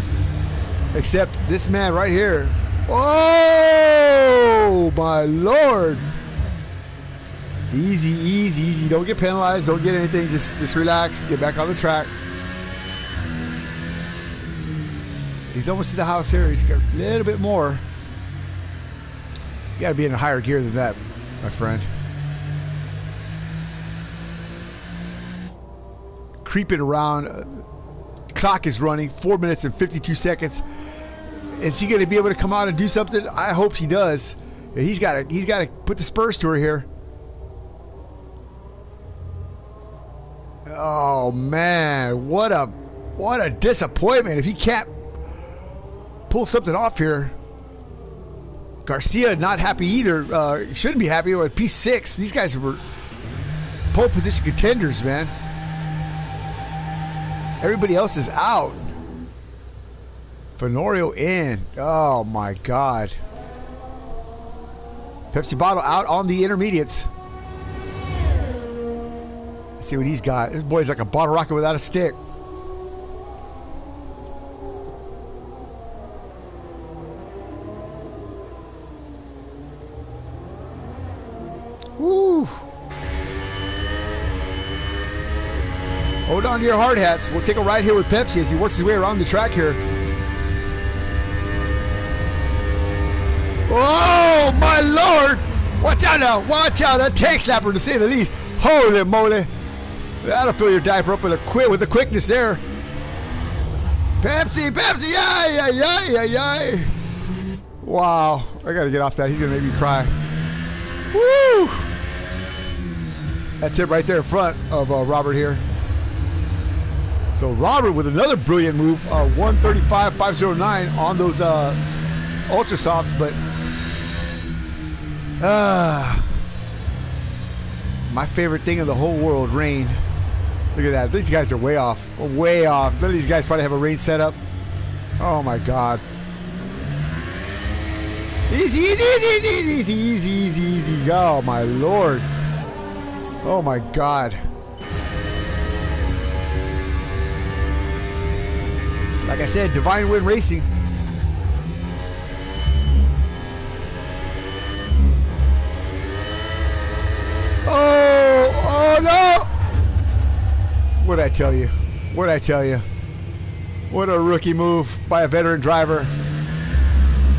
except this man right here. Oh my lord! Easy, easy, easy. Don't get penalized. Don't get anything. Just relax. Get back on the track. He's almost to the house here. He's got a little bit more. You got to be in a higher gear than that, my friend. Creeping around. Clock is running. 4 minutes and 52 seconds. Is he going to be able to come out and do something? I hope he does. He's got to put the spurs to her here. Oh man, what a disappointment if he can't pull something off here. Garcia not happy either. Shouldn't be happy with P6. These guys were pole position contenders, man. Everybody else is out. Fenorio in. Oh my God. Pepsi bottle out on the intermediates. Let's see what he's got. This boy's like a bottle rocket without a stick. Woo! Hold on to your hard hats. We'll take a ride here with Pepsi as he works his way around the track here. Oh my lord! Watch out now! Watch out! That tank slapper, to say the least. Holy moly! That'll fill your diaper up with the quickness there. Pepsi, Pepsi! Yay, yay, yay, yay, yay! Wow. I got to get off that. He's going to make me cry. Woo! That's it right there in front of Robert here. So Robert with another brilliant move, 135.509 on those Ultra Softs, but my favorite thing in the whole world, rain. Look at that. These guys are way off. Way off. None of these guys probably have a rain setup. Oh my God. Easy, easy, easy, easy, easy, easy, easy. Oh my Lord. Oh my God. Like I said, Divine Win Racing. Oh no! What'd I tell you? What'd I tell you? What a rookie move by a veteran driver.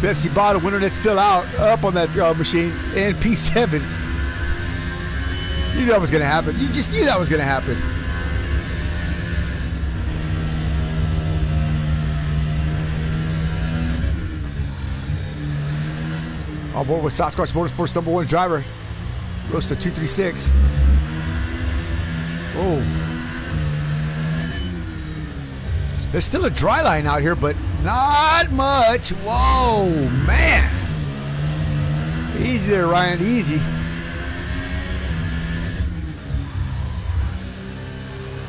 Pepsi bottle, winner that's still out, up on that machine, and P7. You knew that was going to happen. You just knew that was going to happen. On board with Sasquatch Motorsports #1 driver. Goes to 236. Oh. There's still a dry line out here, but not much. Whoa, man. Easy there, Ryan. Easy.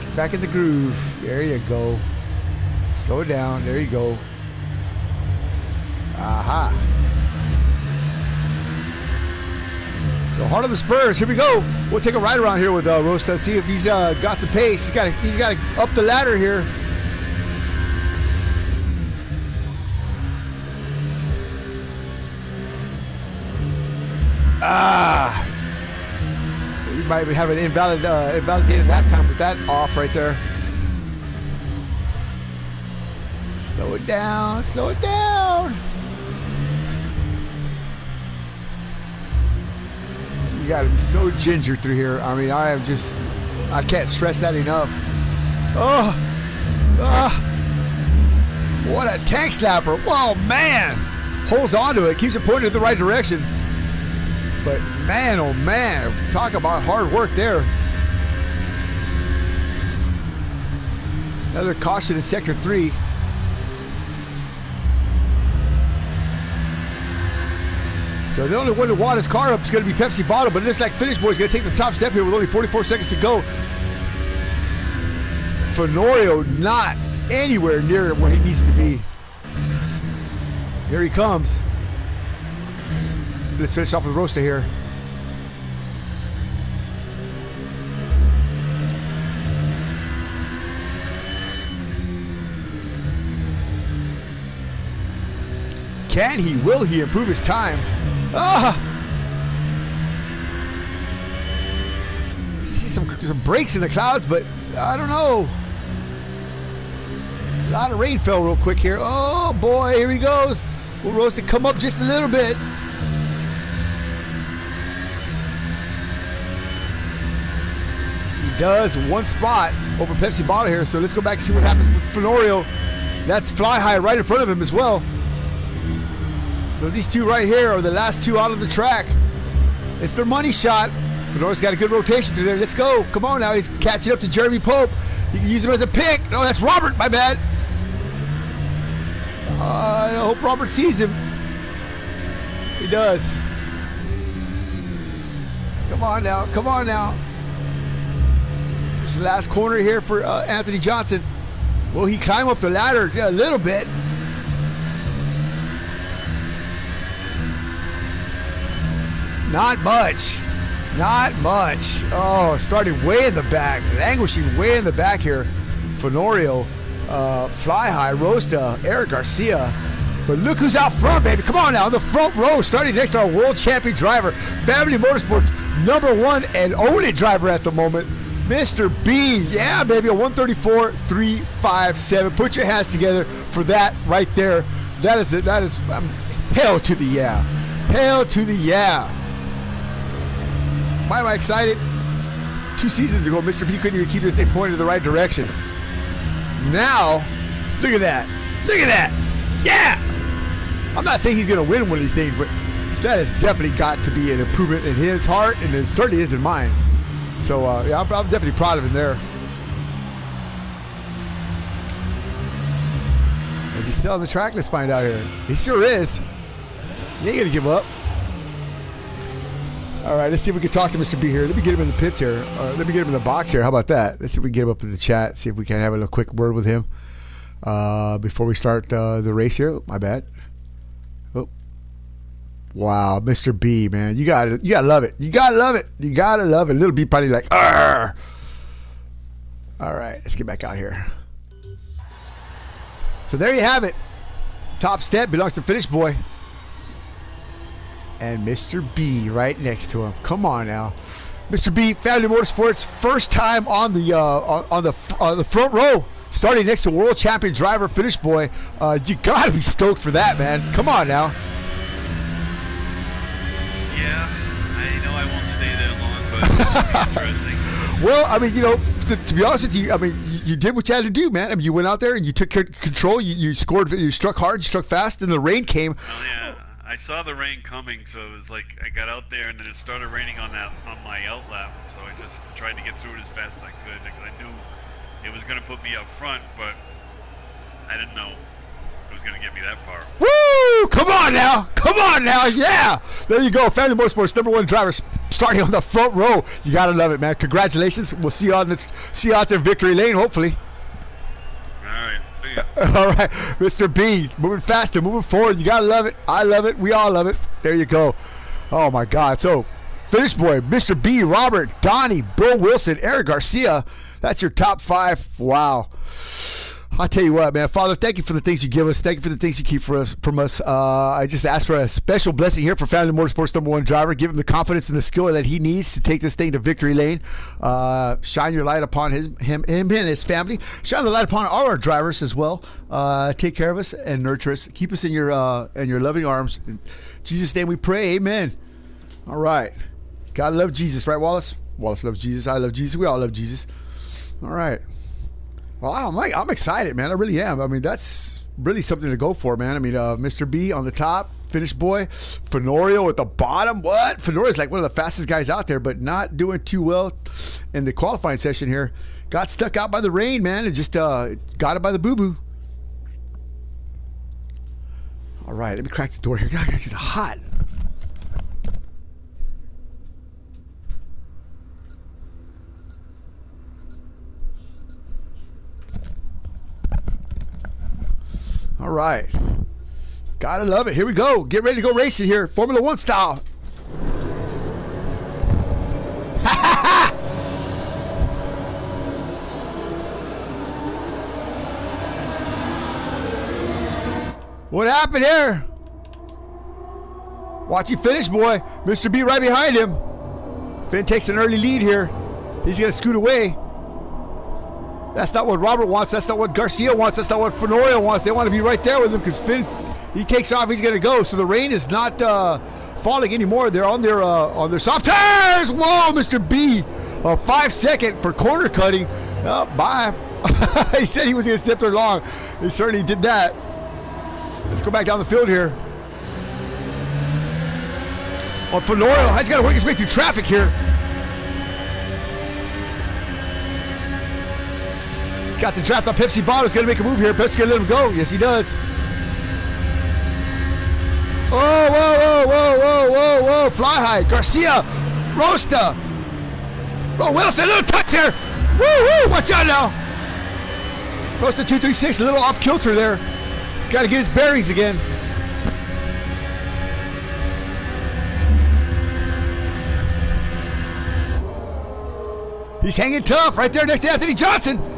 Get back in the groove. There you go. Slow it down. There you go. Aha. So Heart of the Spurs, here we go. We'll take a ride around here with Rosta, see if he's got some pace. He's got to up the ladder here. Ah, you might have an invalidated that time with that off right there. Slow it down. Slow it down. You gotta be so ginger through here. I mean, I can't stress that enough. Oh, what a tank slapper. Whoa, man. Holds on to it, keeps it pointed in the right direction. But man, oh man, talk about hard work there. Another caution in Sector 3. So the only one to wad his car up is going to be Pepsi Bottle, but it looks like Finish Boy is going to take the top step here with only 44 seconds to go. Fenorio not anywhere near where he needs to be. Here he comes. Let's finish off with Rosta here. Can he? Will he improve his time? Ah! See some breaks in the clouds, but I don't know. A lot of rain fell real quick here. Oh boy, here he goes. Will Rosta come up just a little bit? He does one spot over Pepsi Bottle here, so let's go back and see what happens with Fenorio. That's Fly High right in front of him as well. So these two right here are the last two out of the track. It's their money shot. Fenorio's got a good rotation today. Let's go. Come on now. He's catching up to Jeremy Pope. You can use him as a pick. No, that's Robert. My bad. I hope Robert sees him. He does. Come on now. Come on now. This is the last corner here for Anthony Johnson. Will he climb up the ladder? Yeah, a little bit. Not much. Not much. Oh, starting way in the back. Languishing way in the back here. Fenorio, Fly High, Rosta, Eric Garcia. But look who's out front, baby. Come on now. The front row starting next to our world champion driver. Family Motorsports #1 and only driver at the moment. Mr. B. Yeah, baby. A 134.357. Put your hands together for that right there. That is it. That is hell to the yeah. Hell to the yeah. Why am I excited? 2 seasons ago, Mr. B couldn't even keep this thing pointed in the right direction. Now, look at that. Look at that. Yeah! I'm not saying he's going to win one of these things, but that has definitely got to be an improvement in his heart, and it certainly is in mine. So, yeah, I'm definitely proud of him there. Is he still on the track? Let's find out here. He sure is. He ain't going to give up. All right, let's see if we can talk to Mr. B here. Let me get him in the pits here. Let me get him in the box here. How about that? Let's see if we can get him up in the chat. See if we can have a little quick word with him before we start the race here. Oh, my bad. Oh, wow, Mr. B, man, you gotta love it. You gotta love it. You gotta love it. Little B probably like, arr. All right, let's get back out here. So there you have it. Top step belongs to Finish Boy. And Mr. B right next to him. Come on now, Mr. B, Family Motorsports, first time on the front row, starting next to world champion driver Finish Boy. You gotta be stoked for that, man. Come on now. Yeah, I know I won't stay that long, but it's interesting. Well, I mean, you know, to be honest with you, I mean, you did what you had to do, man. I mean, you went out there and you took control. You scored. You struck hard. You struck fast, and the rain came. Oh yeah. I saw the rain coming, so it was like I got out there and then it started raining on my out lap. So I just tried to get through it as fast as I could because I knew it was going to put me up front, but I didn't know it was going to get me that far. Woo! Come on now! Come on now! Yeah! There you go. Family Motorsports #1 driver starting on the front row. You gotta love it, man. Congratulations. We'll see you out there in victory lane, hopefully. All right, Mr. B, moving faster, moving forward. You gotta love it. I love it. We all love it. There you go. Oh my God. So, Finish Boy, Mr. B, Robert, Donnie, Bill Wilson, Eric Garcia. That's your top 5. Wow. I'll tell you what, man. Father, thank you for the things you give us. Thank you for the things you keep from us. I just ask for a special blessing here for Family Motorsports #1 driver. Give him the confidence and the skill that he needs to take this thing to victory lane. Shine your light upon him and his family. Shine the light upon all our drivers as well. Take care of us and nurture us. Keep us in your loving arms. In Jesus' name we pray. Amen. All right. Gotta love Jesus, right, Wallace? Wallace loves Jesus. I love Jesus. We all love Jesus. All right. Well, I'm excited, man. I really am. I mean, that's really something to go for, man. I mean, Mr. B on the top, Finish Boy, Fenorio at the bottom. What? Fenorio's like one of the fastest guys out there, but not doing too well in the qualifying session here. Got stuck out by the rain, man, and just got it by the boo-boo. All right, let me crack the door here. God, it's hot. All right. Gotta love it. Here we go. Get ready to go racing here. Formula 1 style. What happened there? Watch you finish, boy. Mr. B right behind him. Finn takes an early lead here. He's going to scoot away. That's not what Robert wants. That's not what Garcia wants. That's not what Fenorio wants. They want to be right there with him because Finn, he takes off. He's going to go. So the rain is not falling anymore. They're on their soft tires. Whoa, Mr. B. A 5-second for corner cutting. Oh, bye. He said he was going to step there long. He certainly did that. Let's go back down the field here. On Fenorio, he's got to work his way through traffic here. Got the draft on Pepsi bottle. He's going to make a move here. Pepsi's going to let him go. Yes, he does. Oh, whoa, whoa, whoa, whoa, whoa, whoa. Fly high. Garcia. Rosta. Oh, Wilson. A little touch here. Woo, woo. Watch out now. Rosta 236. A little off kilter there. Got to get his bearings again. He's hanging tough right there next to Anthony Johnson.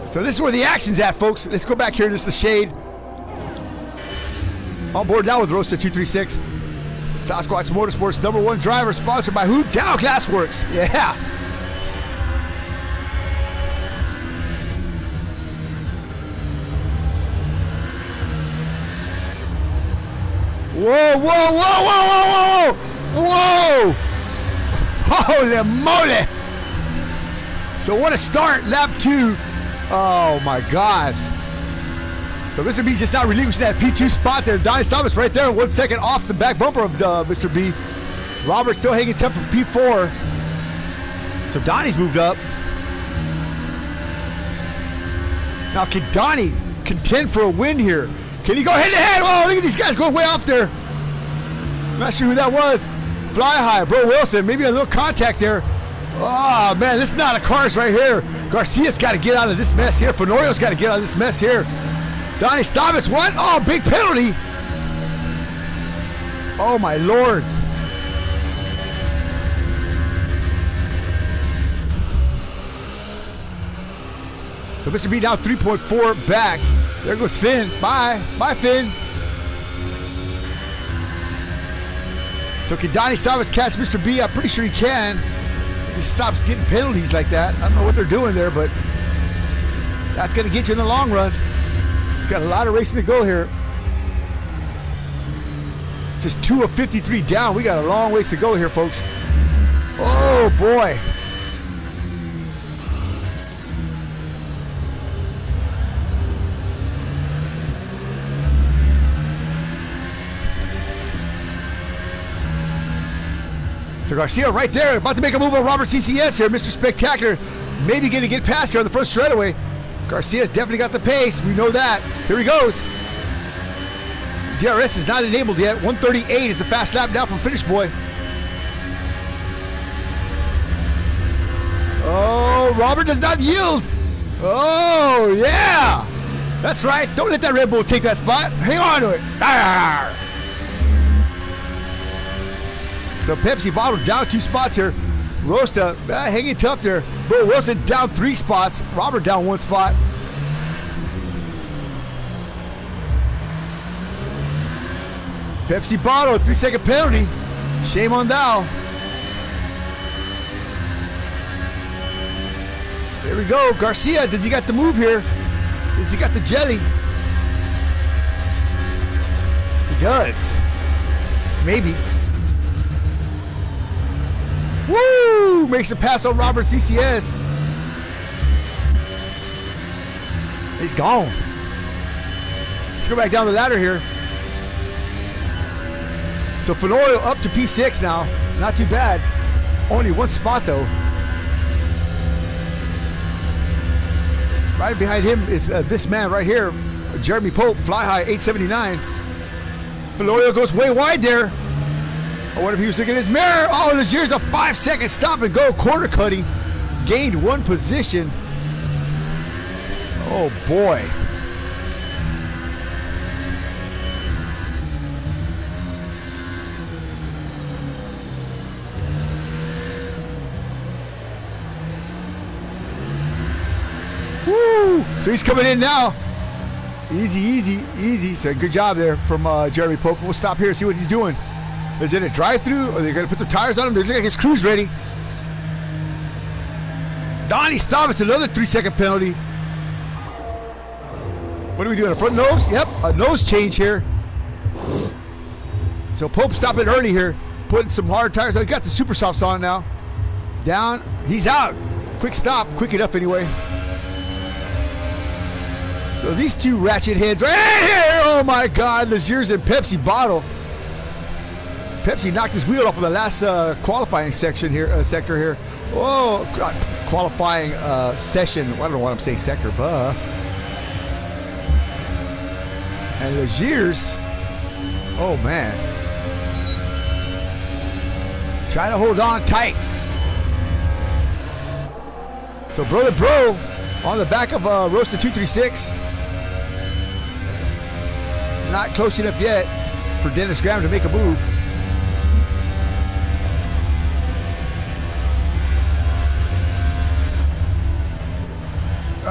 So this is where the action's at, folks. Let's go back here. This is the shade. On board now with Rosta 236. Sasquatch Motorsports #1 driver, sponsored by who? Dow Glassworks. Yeah. Whoa, whoa, whoa, whoa, whoa, whoa, whoa. Holy moly. So what a start, lap 2. Oh my God. So Mr. B just now relinquishing that P2 spot there. Donnie Thomas right there, 1 second off the back bumper of Mr. B. Robert still hanging tough for P4. So Donnie's moved up. Now can Donnie contend for a win here? Can he go head to head? Oh, look at these guys going way off there. Not sure who that was. Fly high, Bro Wilson. Maybe a little contact there. Oh, man, this is not a cars right here. Garcia's got to get out of this mess here. Fenorio's got to get out of this mess here. Donnie Stobbits, what? Oh, big penalty. Oh, my Lord. So Mr. B down 3.4 back. There goes Finn. Bye. Bye, Finn. So can Donnie Stobbits catch Mr. B? I'm pretty sure he can. If he stops getting penalties like that. I don't know what they're doing there, but that's going to get you in the long run. Got a lot of racing to go here. Just 2 of 53 down. We got a long ways to go here, folks. Oh, boy. So Garcia right there, about to make a move on Robert CCS here. Mr. Spectacular maybe going to get past here on the front straightaway. Garcia's definitely got the pace. We know that. Here he goes. DRS is not enabled yet. 138 is the fast lap now from Finish Boy. Oh, Robert does not yield. Oh, yeah. That's right. Don't let that Red Bull take that spot. Hang on to it. Arr. So Pepsi Bottle down 2 spots here. Rosta hanging tough there. Bro Wilson down 3 spots. Robert down 1 spot. Pepsi Bottle, 3-second penalty. Shame on thou. There we go. Garcia, does he got the move here? Does he got the jelly? He does. Maybe. Woo! Makes a pass on Robert CCS. He's gone. Let's go back down the ladder here. So Fenorio up to P6 now. Not too bad. Only 1 spot though. Right behind him is this man right here, Jeremy Pope, fly high 879. Fenorio goes way wide there. I wonder if he was looking at his mirror. Oh, this here's a 5-second stop and go corner cutting. Gained 1 position. Oh boy. Woo! So he's coming in now. Easy, easy, easy. So good job there from Jeremy Pope. We'll stop here and see what he's doing. Is it a drive-through? Are they going to put some tires on him? They're looking like his crew's ready. Donnie Stobbits, another 3-second penalty. What are we doing? A front nose? Yep, a nose change here. So Pope stopping early here, putting some hard tires on. He got the super softs on now. Down. He's out. Quick stop. Quick enough anyway. So these 2 ratchet heads right here. Oh my God, Lazier's in Pepsi Bottle. Pepsi knocked his wheel off of the last qualifying section here, sector here. Oh, God, qualifying session. I don't know what I'm saying, sector, but. And Legier's, oh man. Trying to hold on tight. So Brother Bro on the back of Roaster 236. Not close enough yet for Dennis Graham to make a move.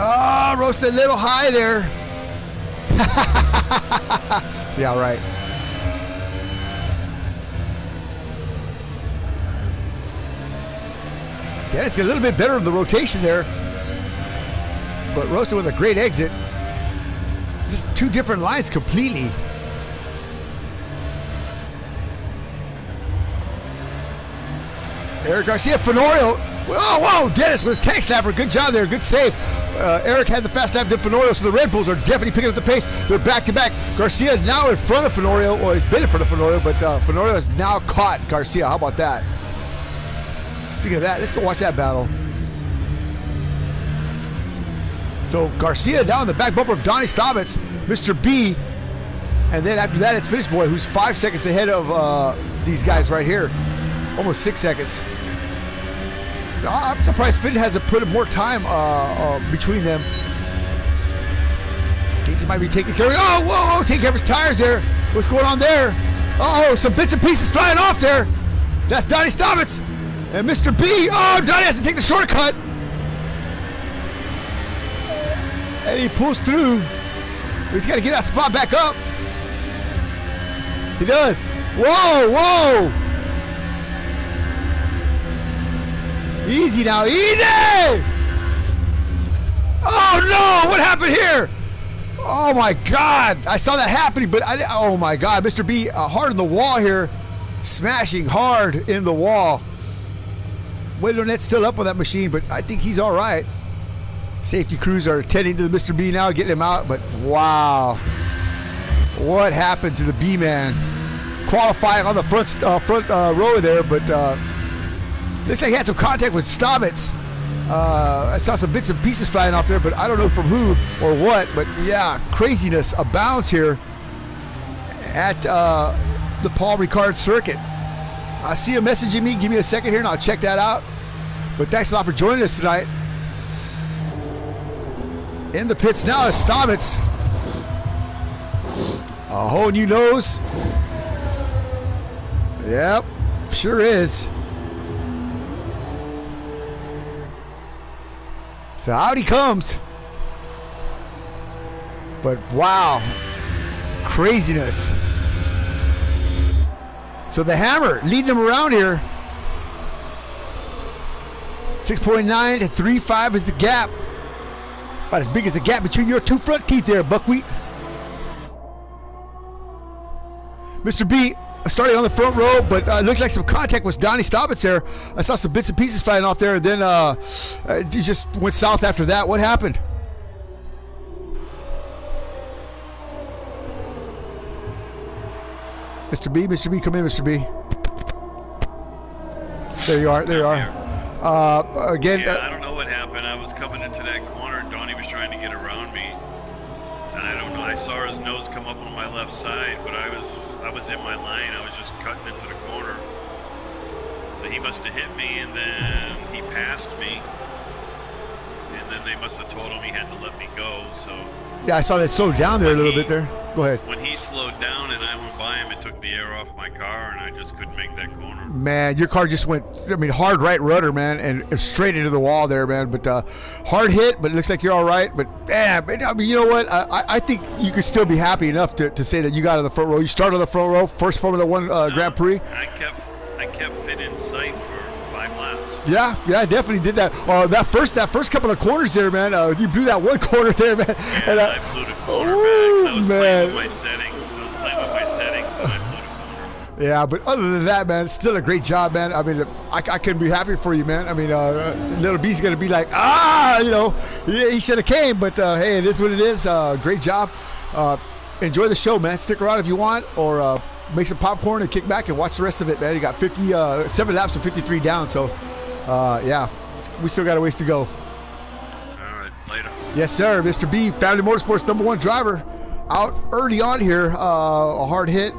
Oh, roasted a little high there. Yeah, right. Yeah, it's a little bit better of the rotation there. But roasted with a great exit. Just 2 different lines completely. Eric Garcia, Fenorio Oh, whoa, Dennis with his tank snapper. Good job there. Good save. Eric had the fast lap to Fenorio, so the Red Bulls are definitely picking up the pace. They're back to back. Garcia now in front of Fenorio, or he's been in front of Fenorio, but Fenorio has now caught Garcia. How about that? Speaking of that, let's go watch that battle. So Garcia down the back bumper of Donnie Staubitz, Mr. B, and then after that it's Finish Boy, who's 5 seconds ahead of these guys right here. Almost 6 seconds. So I'm surprised Finn hasn't put more time between them. Casey might be taking care of. Oh, whoa, taking care of his tires there. What's going on there? Oh, some bits and pieces flying off there. That's Donnie Staubitz and Mr. B. Oh, Donnie has to take the shortcut. And he pulls through. He's got to get that spot back up. He does. Whoa, whoa. Easy now, easy! Oh no, what happened here? Oh my God, I saw that happening, but oh my God, Mr. B hard in the wall here, smashing hard in the wall. Net's still up on that machine, but I think he's all right. Safety crews are tending to the Mr. B now, getting him out, but wow. What happened to the B-man? Qualifying on the front row there, but looks like he had some contact with Staubitz. I saw some bits and pieces flying off there, but I don't know from who or what. But yeah, craziness abounds here at the Paul Ricard circuit. I see a messaging me. Give me a second here and I'll check that out. But thanks a lot for joining us tonight. In the pits now is Staubitz. A whole new nose. Yep, sure is. So out he comes. But wow, craziness. So the Hammer leading him around here. 6.9 to 3.5 is the gap. About as big as the gap between your two front teeth there, Buckwheat. Mr. B starting on the front row, but it looked like some contact with Donnie Staubitz there. I saw some bits and pieces flying off there, and then he just went south after that. What happened? Mr. B, come in, Mr. B. There you are, there you are. Again, yeah, I don't know what happened. I was coming into that corner, and Donnie was trying to get around me. And I don't know, I saw his nose come up on my left side, but I was in my line. I was just cutting into the corner. So he must have hit me, and then he passed me. And then they must have told him he had to let me go, so. Yeah, I saw that slowed down there a little bit there. Go ahead. When he slowed down and I went by him, it took the air off my car, and I just couldn't make that corner. Man, your car just went, I mean, hard right rudder, man, and straight into the wall there, man. But hard hit, but it looks like you're all right. But damn, I mean, you know what? I think you could still be happy enough to say that you got on the front row. You started on the front row, first Formula One Grand Prix. I kept fit in sight for 5 laps. Yeah, I definitely did that. That first couple of corners there, man. You blew that one corner there, man. Yeah, and I blew the corner back. I was playing with my settings. And I blew the corner. Yeah, but other than that, man, it's still a great job, man. I mean, I couldn't be happier for you, man. I mean, Little B's going to be like, you know, yeah, he should have came. But, hey, it is what it is. Great job. Enjoy the show, man. Stick around if you want, or make some popcorn and kick back and watch the rest of it, man. You got 7 laps and 53 down. So, yeah, we still got a ways to go. All right, later. Yes, sir. Mr. B, Family Motorsports #1 driver, out early on here. A hard hit.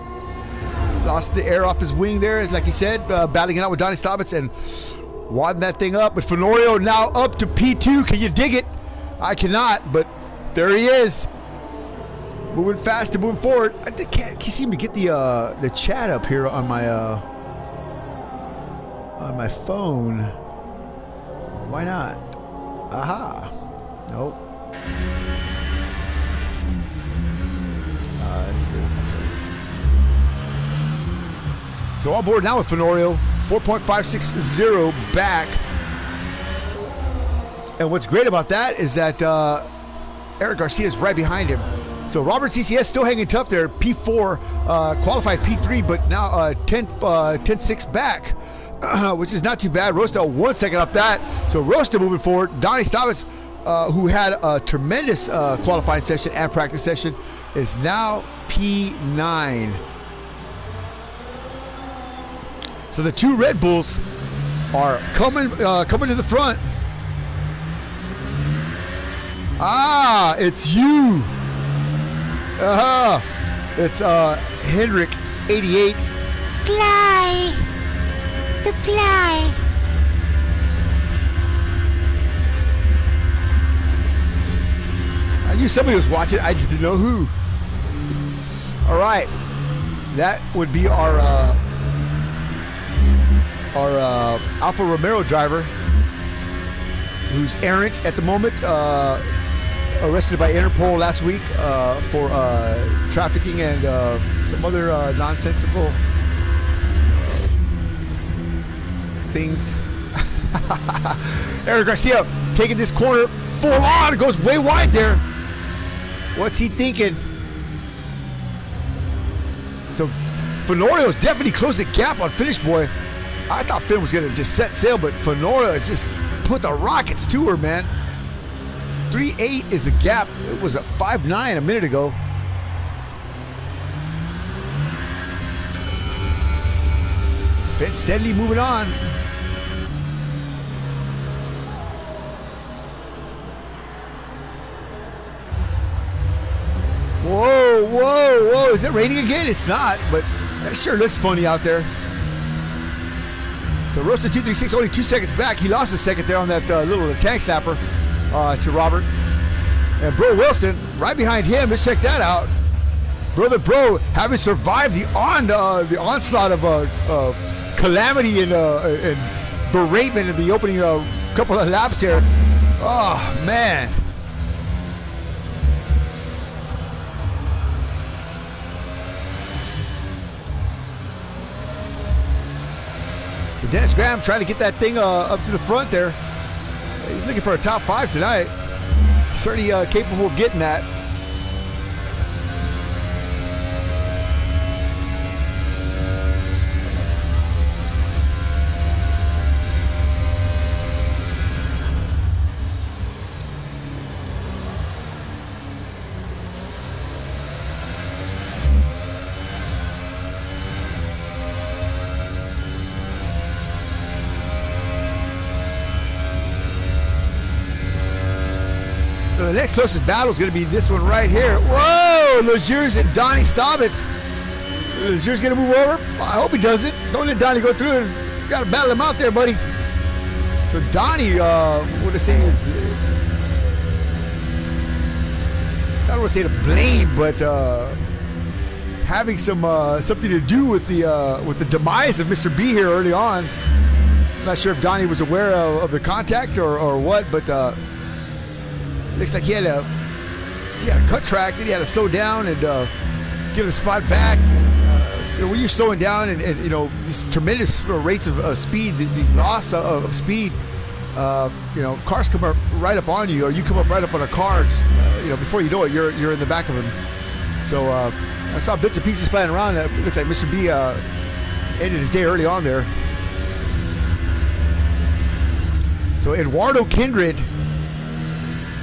Lost the air off his wing there, like he said, battling it out with Donnie Staubitz and wadding that thing up. But Fenorio now up to P2. Can you dig it? I cannot, but there he is. Moving fast and moving forward. I can't seem to get the chat up here on my phone. Why not? Aha. Nope. Let's see. This way. So on board now with Fenorio, 4.560 back. And what's great about that is that Eric Garcia is right behind him. So Robert CCS still hanging tough there. P4, qualified P3, but now 10-6 back. which is not too bad. Rosta 1 second off that. So Rosta moving forward. Donnie Stavis, who had a tremendous qualifying session and practice session, is now P9. So the two Red Bulls are coming to the front. Ah, it's you. It's Hendrick 88. Fly. The fly. I knew somebody was watching. I just didn't know who. All right, that would be our Alfa Romero driver, who's errant at the moment. Arrested by Interpol last week for trafficking and some other nonsensical things. Eric Garcia taking this corner full on, goes way wide there. What's he thinking? So Fenorio's definitely closed the gap on Finish Boy. I thought Finn was going to just set sail, but Fenorio has just put the rockets to her, man. 3.8 is the gap. It was a 5.9 a minute ago. Finn steadily moving on. Whoa, whoa, whoa. Is it raining again? It's not, but that sure looks funny out there. So Rosta 236 only 2 seconds back. He lost a second there on that little tank snapper to Robert. And Bro Wilson right behind him. Let's check that out. Brother Bro having survived the onslaught of calamity and beratement in the opening couple of laps here. Oh, man. So Dennis Graham trying to get that thing up to the front there. He's looking for a top 5 tonight. Certainly capable of getting that. So the next closest battle is going to be this one right here. Whoa! Legier's and Donnie Staubitz. Legier's going to move over. I hope he doesn't. Don't let Donnie go through and got to battle him out there, buddy. So Donnie, what I say is, I don't want to say to blame, but having some something to do with the demise of Mr. B here early on. I'm not sure if Donnie was aware of the contact or what, but. Looks like he had a cut track, then he had to slow down and give the spot back. When you're slowing down and these tremendous rates of speed, these loss of speed, cars come up right up on you, or you come up right up on a car. Just, before you know it, you're in the back of him. So I saw bits and pieces flying around. It looked like Mr. B ended his day early on there. So Eduardo Kindred,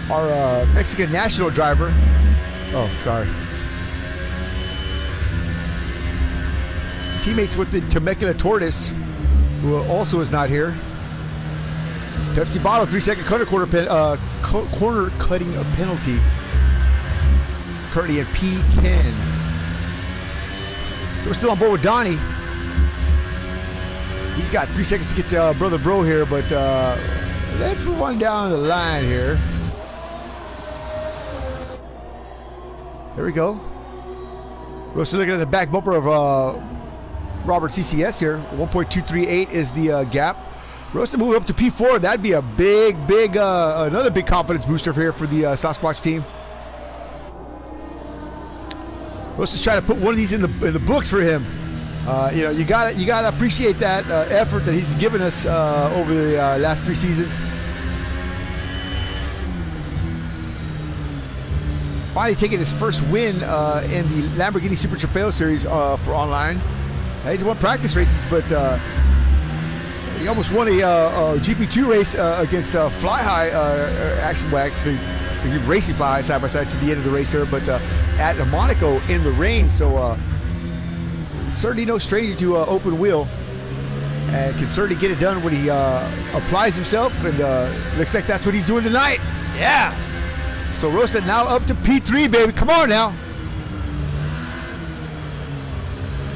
our Mexican national driver. Oh, sorry. Teammates with the Temecula Tortoise, who also is not here. Pepsi bottle, 3 second corner cutting a penalty. Currently at P10. So we're still on board with Donnie. He's got 3 seconds to get to Brother Bro here, but let's move on down the line here. There we go. We're still looking at the back bumper of Robert CCS here. 1.238 is the gap. Rosta moving up to P4. That'd be a big, another big confidence booster here for the Sasquatch team. Rosta's trying to put one of these in the books for him. You gotta appreciate that effort that he's given us over the last 3 seasons. Finally taking his first win in the Lamborghini Super Trofeo Series for online. He's won practice races, but He almost won a GP2 race against Fly High Action. Well, actually, he was racing Fly High side by side to the end of the race there, but at Monaco in the rain. So certainly no stranger to open wheel, and can certainly get it done when he applies himself. And looks like that's what he's doing tonight. Yeah. So Rosta now up to P3, baby. Come on now.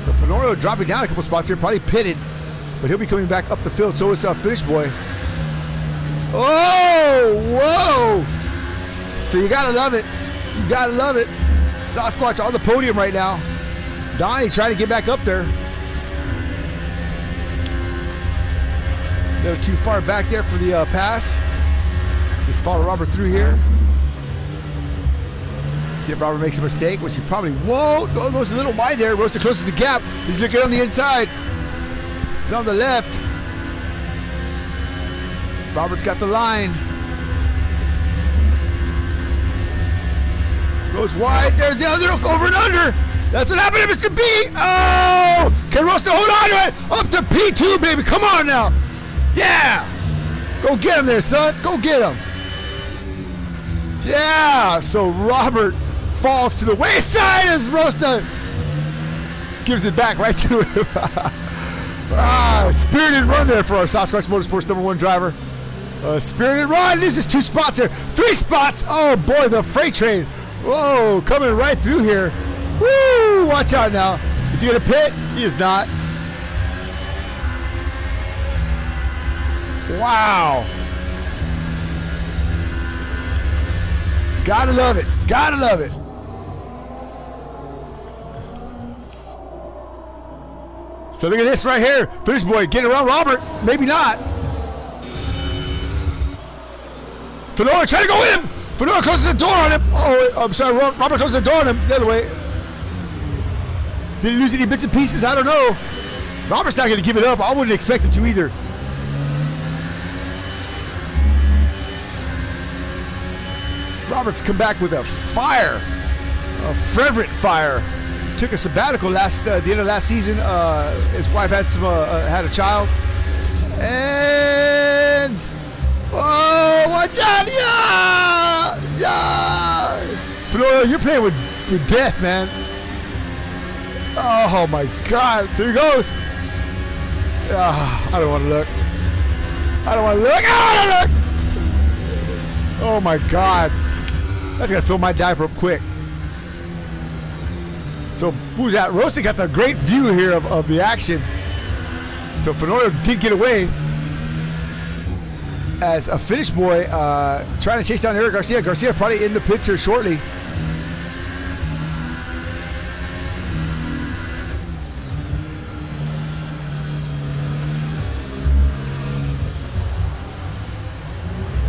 So Fenorio dropping down a couple spots here, probably pitted, but he'll be coming back up the field. So is Finish Boy. Oh, whoa! So you gotta love it. You gotta love it. Sasquatch on the podium right now. Donnie trying to get back up there. A little too far back there for the pass. Just follow Robert through here. See if Robert makes a mistake, which he probably won't. Goes a little wide there. Rosta closes the gap. He's looking on the inside. He's on the left. Robert's got the line. Goes wide. There's the other over and under. That's what happened to Mr. B. Oh! Can Rosta hold on to it? Up to P2, baby. Come on now. Yeah. Go get him there, son. Go get him. Yeah. So Robert falls to the wayside as Rosta gives it back right to him. Spirited run there for our Sasquatch Motorsports #1 driver. Spirited run. This is 2 spots here. 3 spots. Oh boy, the freight train. Whoa, coming right through here. Woo! Watch out now. Is he gonna pit? He is not. Wow. Gotta love it. Gotta love it. So look at this right here. Finish Boy getting around Robert. Maybe not. Fenora trying to go in. Fenora closes the door on him. Oh, I'm sorry. Robert closes the door on him. The other way. Did he lose any bits and pieces? I don't know. Robert's not going to give it up. I wouldn't expect him to either. Robert's come back with a fire. A fervent fire. Took a sabbatical the end of last season. His wife had had a child, and oh, watch out! Yeah. Florida, you're playing with death, man. Oh my God! So he goes. I don't want to look. I don't want to look. I don't want to look. Oh my God! That's gonna fill my diaper up quick. So who's that? Rosta got the great view here of the action. So Fenorio did get away as a Finish Boy trying to chase down Eric Garcia. Garcia probably in the pits here shortly.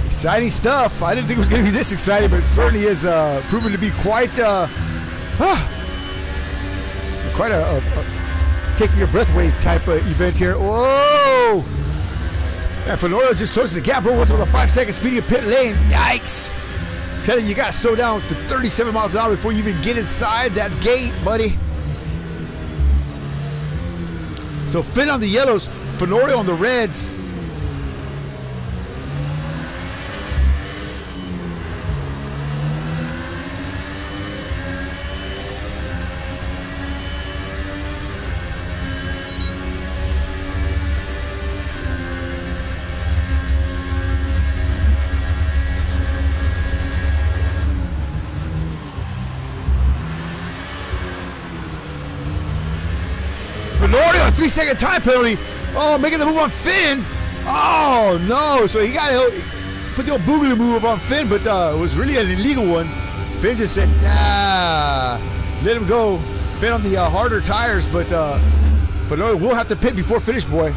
Exciting stuff. I didn't think it was going to be this exciting, but it certainly is proven to be quite a taking your breath away type of event here. Whoa! And Fenorio just closes the gap. Bro, with a 5-second speeding of pit lane. Yikes! I'm telling you, you got to slow down to 37 miles an hour before you even get inside that gate, buddy. So Finn on the yellows, Fenorio on the reds. Fenorio, a 3-second time penalty. Oh, making the move on Finn. Oh, no. So he got to put the old boogaloo move on Finn, but it was really an illegal one. Finn just said, nah, let him go. Finn on the harder tires, but Fenorio will have to pit before Finish Boy.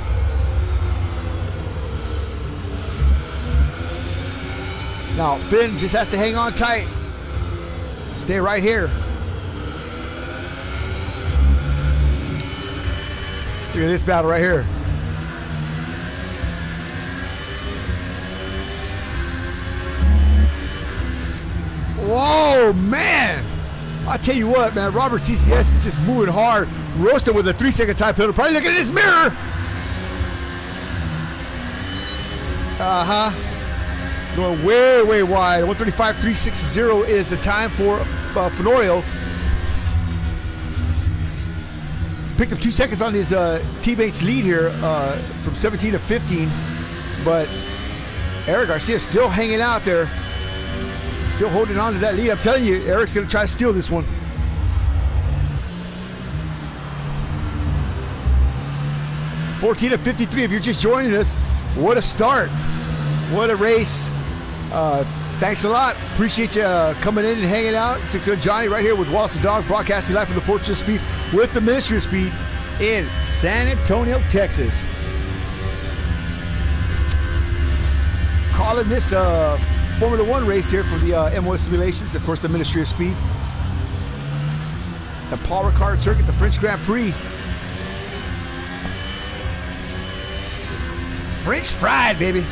Now, Finn just has to hang on tight. Stay right here. Look at this battle right here. Whoa, man. I tell you what, man, Robert CCS is just moving hard. Rosta with a 3-second time penalty. Probably looking at his mirror. Going way, way wide. 135.360 is the time for Fenorio. Picked up 2 seconds on his teammates' lead here from 17 to 15. But Eric Garcia still hanging out there. Still holding on to that lead. I'm telling you, Eric's going to try to steal this one. $14 to 53. If you're just joining us, what a start. What a race. Thanks a lot. Appreciate you coming in and hanging out. 600 Johnny right here with Wallace the Dog, broadcasting live from the Fortress of Speed with the Ministry of Speed in San Antonio, Texas. Calling this Formula One race here for the MOS simulations. Of course, the Ministry of Speed. The Paul Ricard circuit, the French Grand Prix. French fried, baby.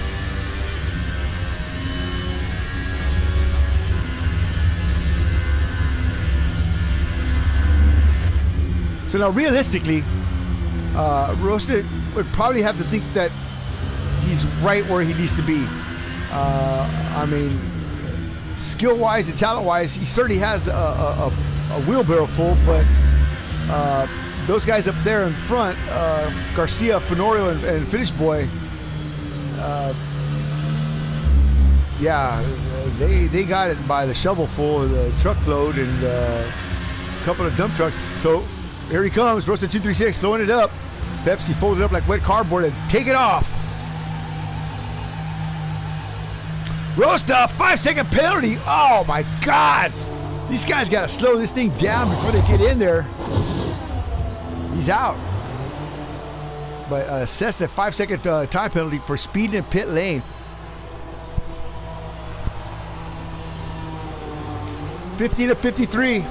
So now, realistically, Rosta would probably have to think that he's right where he needs to be. I mean, skill-wise and talent-wise, he certainly has a wheelbarrow full, but those guys up there in front, Garcia, Fenorio, and Finish Boy, yeah, they got it by the shovelful, the truckload, and a couple of dump trucks. So here he comes, Rosta 236, slowing it up. Pepsi folded up like wet cardboard and take it off. Rosta, 5-second penalty. Oh my God. These guys got to slow this thing down before they get in there. He's out. But assessed a 5-second time penalty for speeding in pit lane. 15 to 53.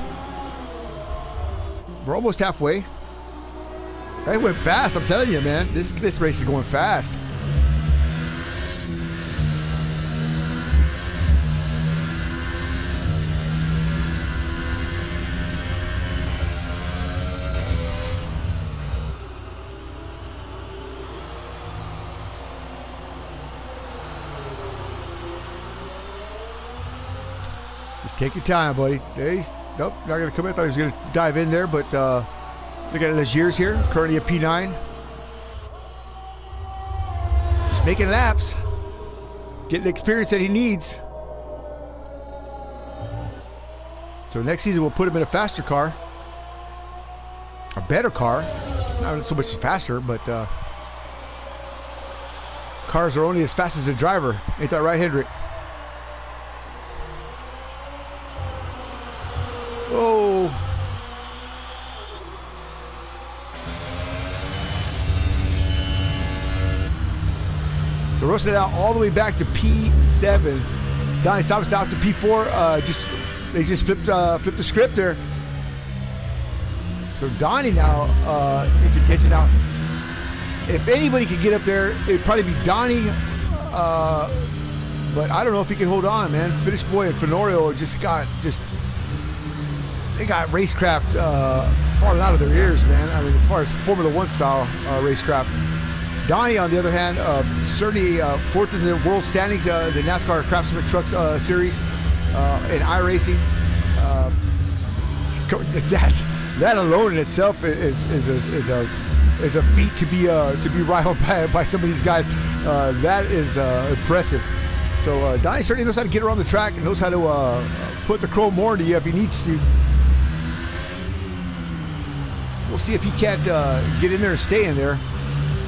We're almost halfway. That went fast, I'm telling you, man. This race is going fast. Just take your time, buddy. Nope, not going to come in. I thought he was going to dive in there, but look at Legier's here, currently a P9. Just making laps. Getting the experience that he needs. So next season we'll put him in a faster car. A better car. Not so much faster, but cars are only as fast as the driver. Ain't that right, Hendrick? Oh. So roasted out all the way back to P7. Donnie stops down to P4. They just flipped the script there. So Donnie now in contention. Now, if anybody could get up there, it'd probably be Donnie. But I don't know if he can hold on, man. Finish Boy and Fenorio they got racecraft falling out of their ears, man. I mean, as far as Formula One style racecraft. Donnie, on the other hand, certainly fourth in the world standings, the NASCAR Craftsman Trucks Series in iRacing. That alone in itself is a feat to be rivaled by some of these guys. That is impressive. So Donnie certainly knows how to get around the track and knows how to put the chrome more into you if he needs to. We'll see if he can't get in there and stay in there.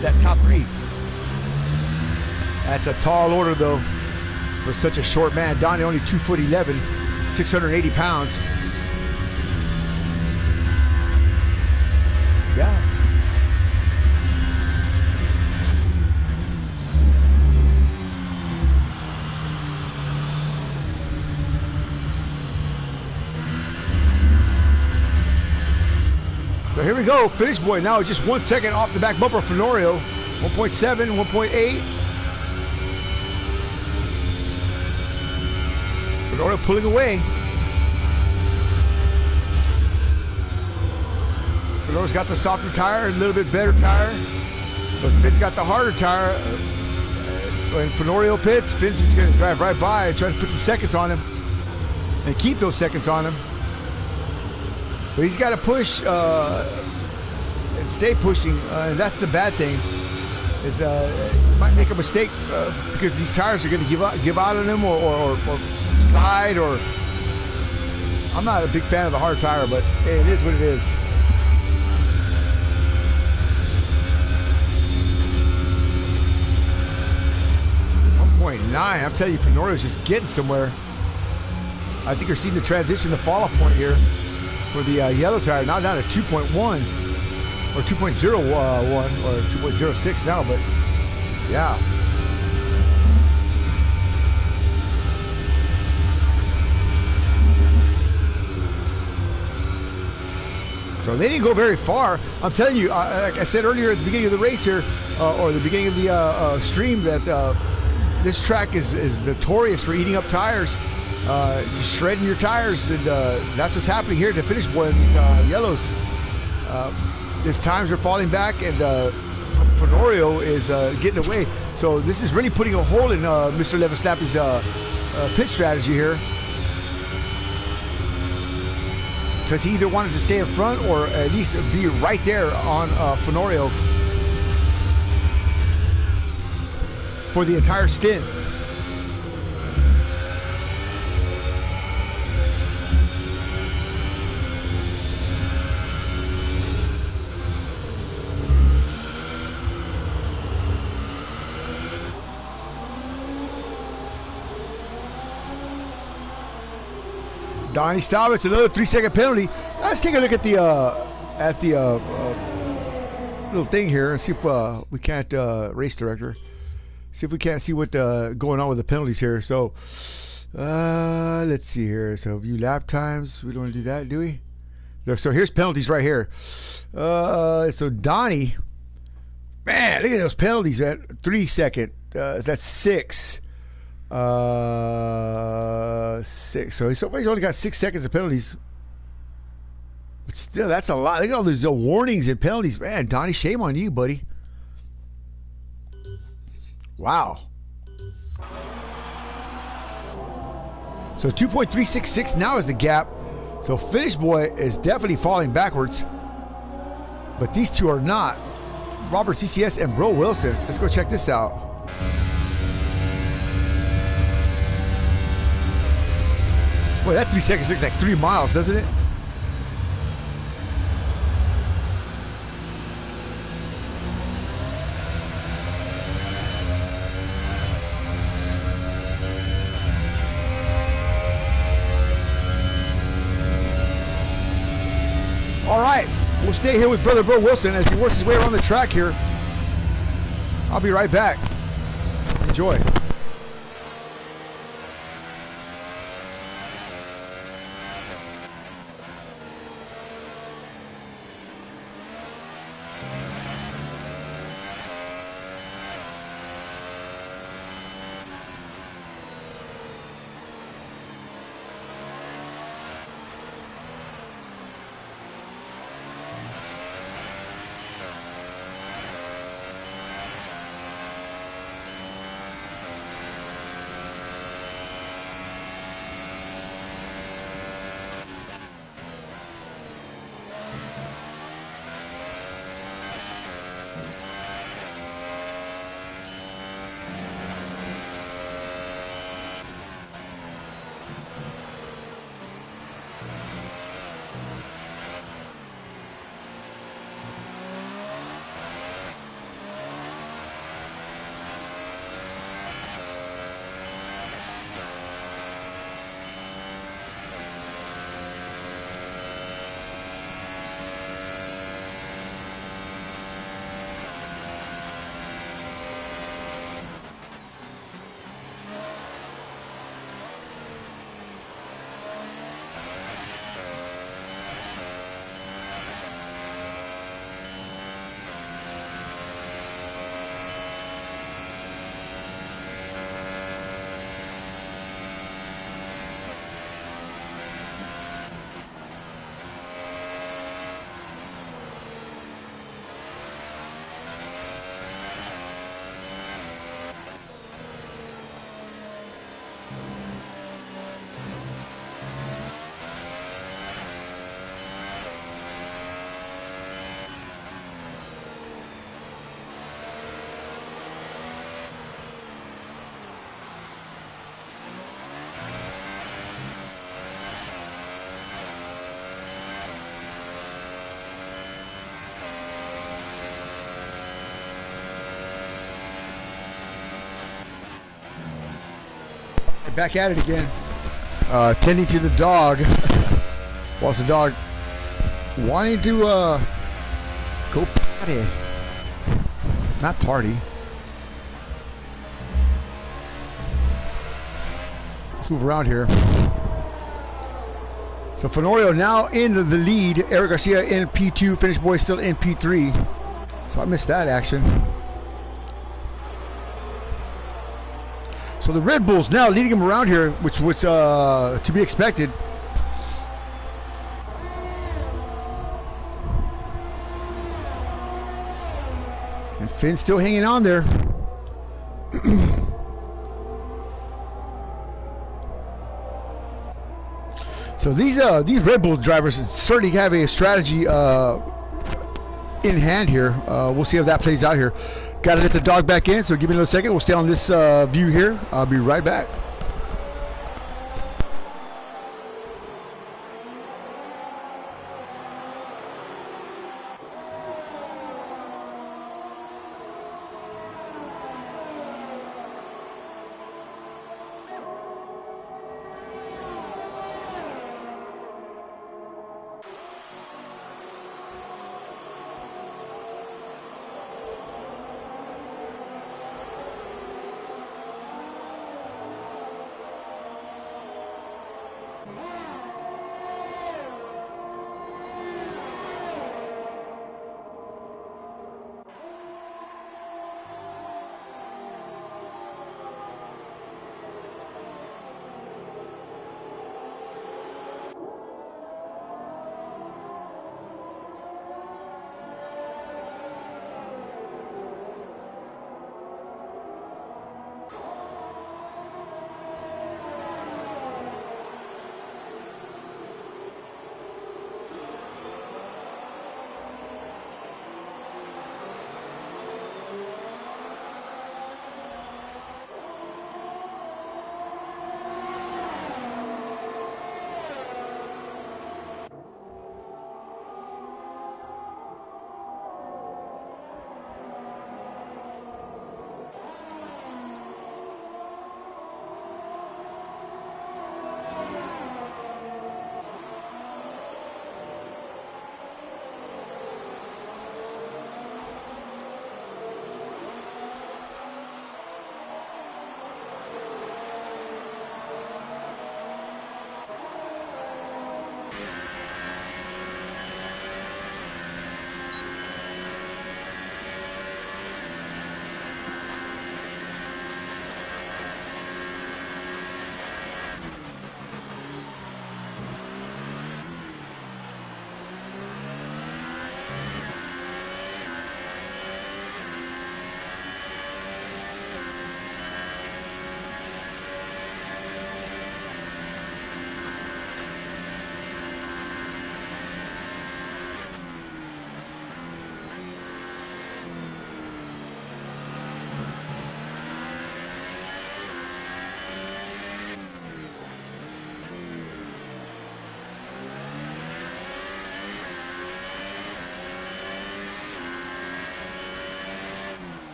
That top three. That's a tall order, though, for such a short man. Donnie only 2'11", 680 pounds. Yeah. So here we go. Finish Boy now just 1 second off the back bumper of Fenorio. 1.7, 1.8. Fenorio pulling away. Fenorio's got the softer tire, a little bit better tire. But Fitt's got the harder tire. when Fenorio pits, Finn's just going to drive right by and try to put some seconds on him and keep those seconds on him. But he's got to push and stay pushing, and that's the bad thing. Is he might make a mistake because these tires are going to give out on him or slide. Or I'm not a big fan of the hard tire, but hey, it is what it is. 1.9. I'm telling you, Fenorio's just getting somewhere. I think you're seeing the transition, the fall-off point here for the yellow tire. Now down to 2.1 or 2.01 or 2.06 now, but yeah. So they didn't go very far. I'm telling you, like I said earlier at the beginning of the race here, or the beginning of the stream, that this track is notorious for eating up tires, shredding your tires, and that's what's happening here to finish boy in these yellows. His times are falling back, and Fenorio is getting away. So this is really putting a hole in Mr. Levisnappy's pit strategy here, because he either wanted to stay in front or at least be right there on Fenorio for the entire stint. Donnie Staubitz, another 3-second penalty. Let's take a look at the little thing here and see if we can't, race director, see if we can't see what going on with the penalties here. So let's see here. So view lap times. We don't want to do that, do we? So here's penalties right here. So Donnie, man, look at those penalties at 3 second. That's 6. 6. So he's only got 6 seconds of penalties. But still, that's a lot. Look at all these warnings and penalties. Man, Donnie, shame on you, buddy. Wow. So 2.366 now is the gap. So Finish Boy is definitely falling backwards. But these two are not. Robert CCS and Bro Wilson. Let's go check this out. Boy, that 3 seconds looks like 3 miles, doesn't it? All right, we'll stay here with Brother Bro Wilson as he works his way around the track here. I'll be right back. Enjoy. Back at it again. Tending to the dog. Whilst the dog wanting to go party. Not party. Let's move around here. So Fenorio now in the lead. Eric Garcia in P2. Finish Boy still in P3. So I missed that action. So the Red Bulls now leading him around here, which was to be expected. And Finn's still hanging on there. So these Red Bull drivers certainly have a strategy in hand here. We'll see how that plays out here. Got to let the dog back in, so give me another second. We'll stay on this view here. I'll be right back.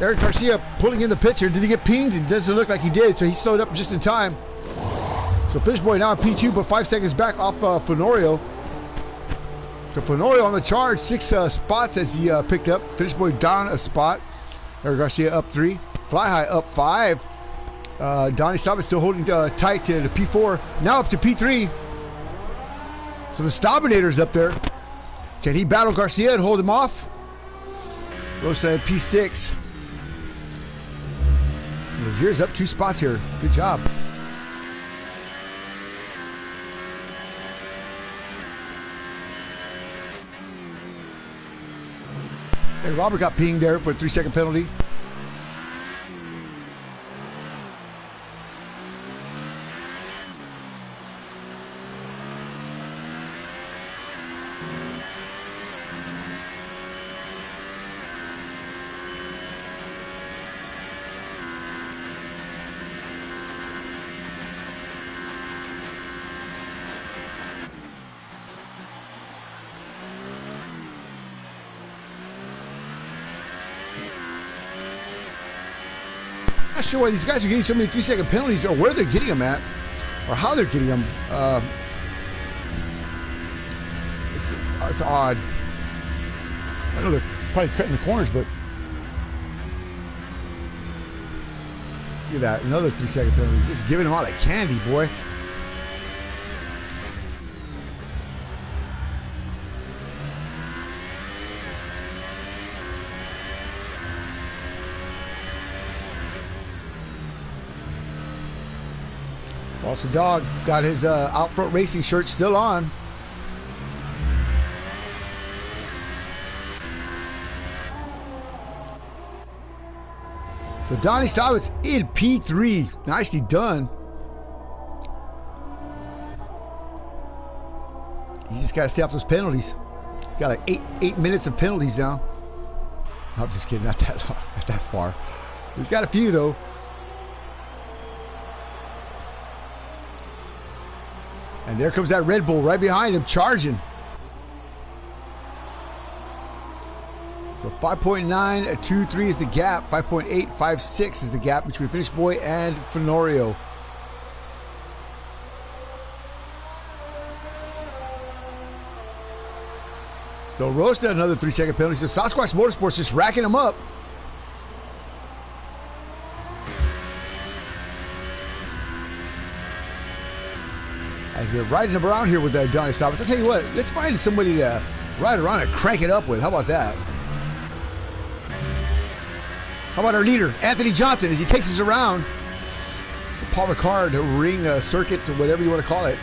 Eric Garcia pulling in the picture. Did he get pinged? It doesn't look like he did, so he slowed up just in time. So Fish Boy now in P2, but 5 seconds back off Fenorio. So Fenorio on the charge, 6 spots as he picked up. Fish Boy down a spot. Eric Garcia up 3. Fly High up 5. Donnie Staubach still holding tight to the P4. Now up to P3. So the Staubinator's up there. Can he battle Garcia and hold him off? Rosa at P6. Lazier's up 2 spots here. Good job. And Robert got pinged there for a 3-second penalty. not sure why these guys are getting so many 3-second penalties or where they're getting them at or how they're getting them. It's odd. I know they're probably cutting the corners, but look at that. Another 3-second penalty. Just giving them out like candy, boy. Also, Dog got his Out Front Racing shirt still on. So Donnie Stobbs in P3. Nicely done. He's just got to stay off those penalties. Got like eight minutes of penalties now. I'm just kidding, not that long, not that far. He's got a few though. And there comes that Red Bull right behind him, charging. So 5.923 is the gap. 5.856 is the gap between Finish Boy and Fenorio. So Rosta another 3-second penalty. So Sasquatch Motorsports just racking them up. As we're riding around here with Donnie Stobbs. I'll tell you what, let's find somebody to ride around and crank it up with. How about that? How about our leader, Anthony Johnson, as he takes us around the Paul Ricard ring circuit, or whatever you want to call it.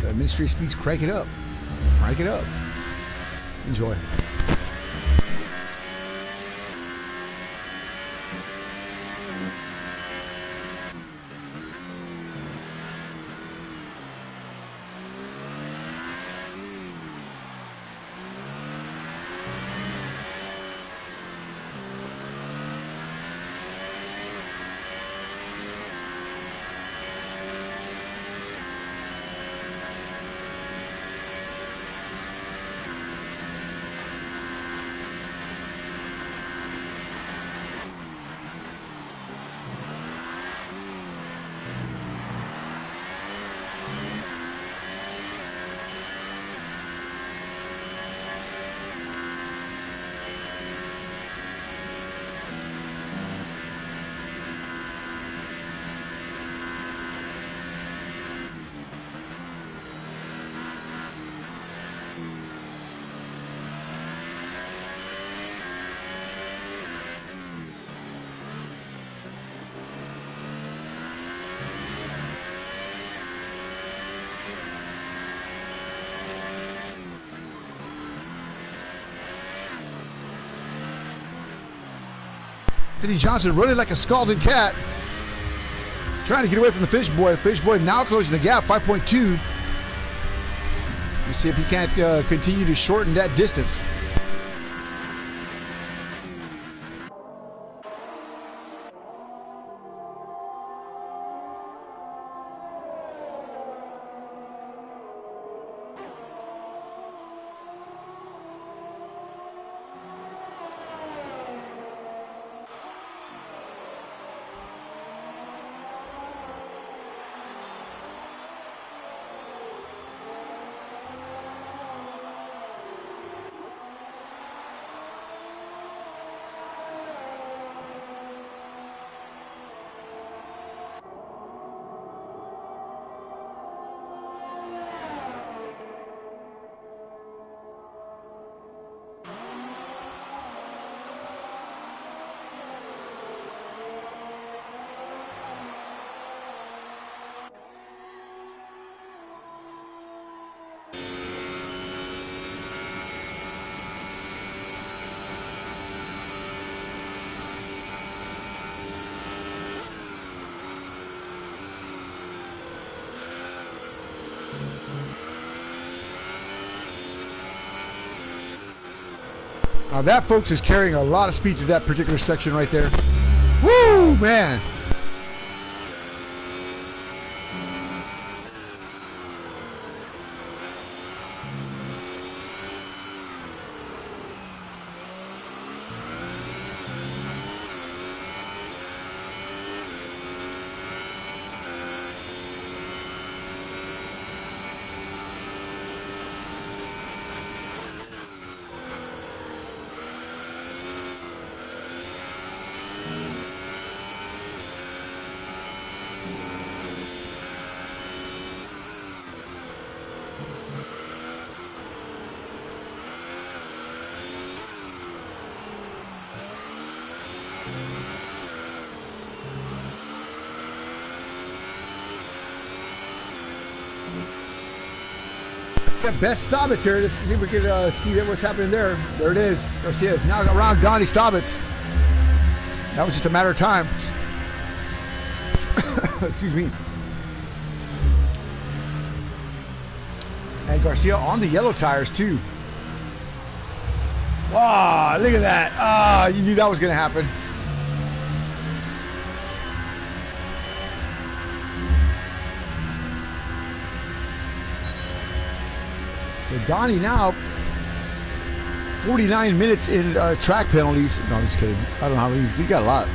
The Ministry of Speed's crank it up. Crank it up. Enjoy. Anthony Johnson running like a scalded cat, trying to get away from the Fish Boy. Fish Boy now closing the gap, 5.2. Let's see if he can't continue to shorten that distance. Now that, folks, is carrying a lot of speed through that particular section right there. Woo, man. Got best Staubitz here. Let's see if we can see what's happening there. There it is. Garcia is now around Donnie Staubitz. That was just a matter of time. Excuse me. And Garcia on the yellow tires too. Wow, look at that. Ah, you knew that was going to happen. So Donnie now 49 minutes in track penalties. No, I'm just kidding. I don't know how many. He got a lot.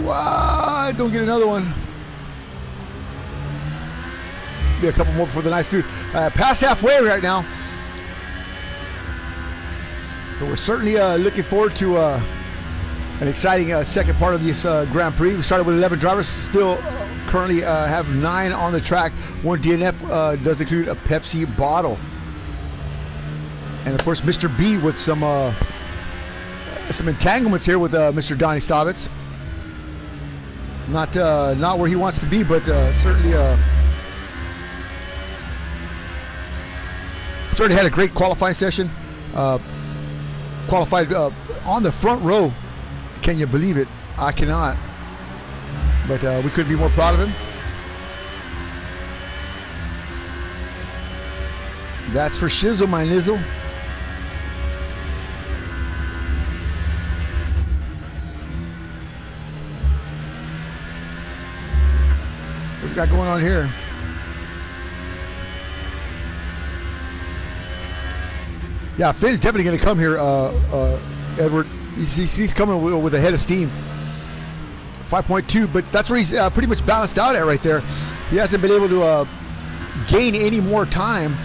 Wow, don't get another one. Be a couple more before the night's through. Past halfway right now. So we're certainly looking forward to an exciting second part of this Grand Prix. We started with 11 drivers. Still currently have 9 on the track. One DNF does include a Pepsi bottle. And of course, Mr. B with some entanglements here with Mr. Donnie Staubitz. Not where he wants to be, but certainly had a great qualifying session. Qualified on the front row. Can you believe it? I cannot. But we couldn't be more proud of him. That's for shizzle, my nizzle. What we got going on here? Yeah, Finn's definitely going to come here, Edward. He's coming with a head of steam. 5.2, but that's where he's pretty much balanced out at right there. He hasn't been able to gain any more time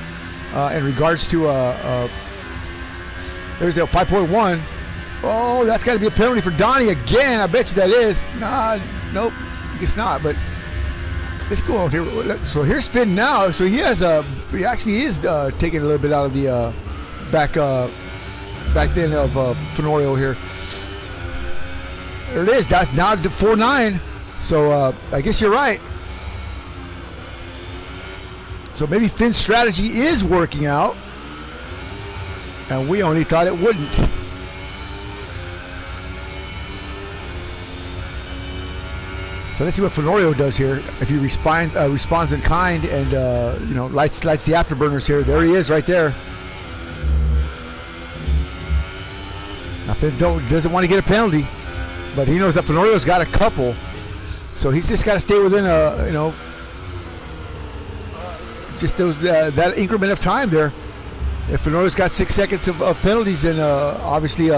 in regards to there's the 5.1. Oh, that's got to be a penalty for Donnie again. I bet you that is. Nah, nope, it's not. But let's go on here. So here's Finn now. So he has he actually is taking a little bit out of the back then of Fenorio here. There it is. That's now to 4.9. So I guess you're right. So maybe Finn's strategy is working out, and we only thought it wouldn't. So let's see what Fenorio does here. If he responds in kind and lights the afterburners here. There he is, right there. Now Finn doesn't want to get a penalty, but he knows that Fenorio's got a couple, so he's just got to stay within just those that increment of time there. If Fenorio's got 6 seconds of penalties, then obviously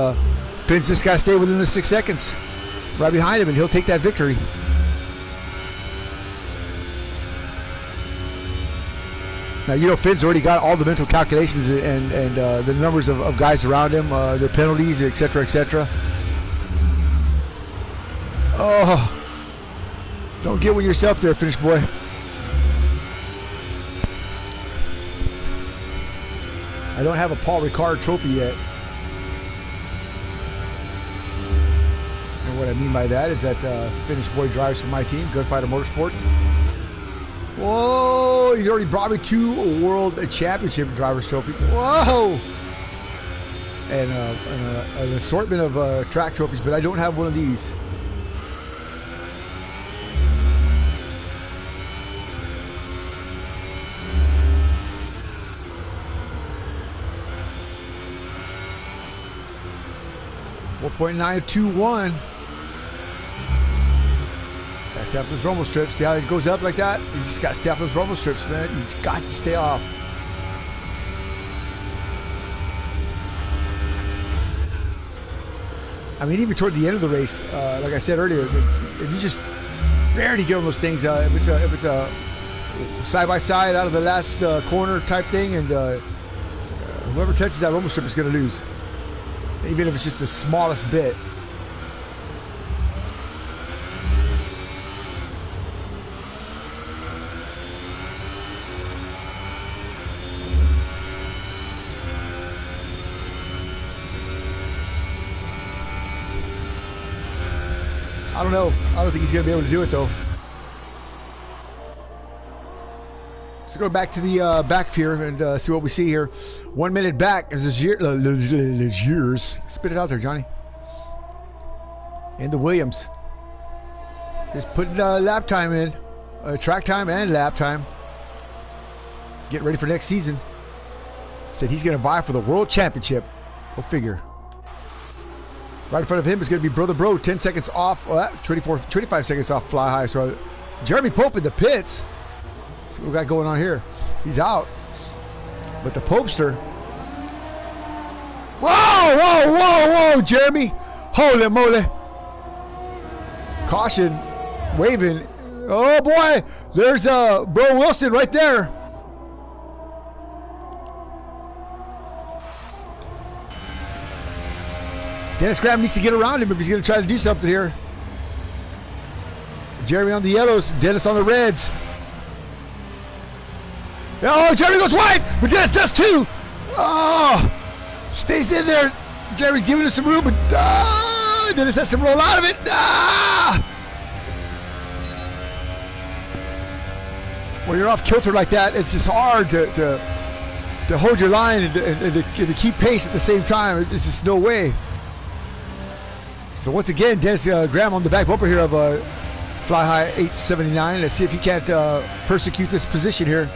Finn's just got to stay within the 6 seconds right behind him, and he'll take that victory. Now, Finn's already got all the mental calculations and the numbers of guys around him, their penalties, etc., etc. Oh, don't get with yourself there, Finnish boy. I don't have a Paul Ricard trophy yet. And what I mean by that is that Finnish boy drives for my team, Gunfighter Motorsports. Whoa, he's already brought me 2 World Championship Drivers Trophies. Whoa! And an assortment of track trophies, but I don't have one of these. .921. Got to stay off those rumble strips. See how it goes up like that? You just got to stay off those rumble strips, man. You just got to stay off. I mean, even toward the end of the race, like I said earlier, if you just barely get on those things, if it's a side by side out of the last corner type thing, and whoever touches that rumble strip is going to lose, even if it's just the smallest bit. I don't know. I don't think he's going to be able to do it, though. Let's go back to the back here and see what we see here. 1 minute back as years. Spit it out there, Johnny. And the Williams. Just putting lap time in. Track time and lap time. Getting ready for next season. Said he's going to vie for the World Championship. Go figure. Right in front of him is going to be Brother Bro. 10 seconds off. 25 seconds off Fly High. So Jeremy Pope in the pits. See what we got going on here. He's out. But the Popester. Whoa, Jeremy. Holy moly. Caution. Waving. Oh, boy. There's Bro Wilson right there. Dennis Graham needs to get around him if he's going to try to do something here. Jeremy on the yellows. Dennis on the reds. Oh, Jeremy goes wide, but Dennis does too. Oh, stays in there. Jeremy's giving us some room, but Dennis has to roll out of it. When you're off kilter like that, it's just hard to hold your line and to keep pace at the same time. It's just no way. So once again, Dennis Graham on the back bumper here of Fly High 879. Let's see if he can't persecute this position here.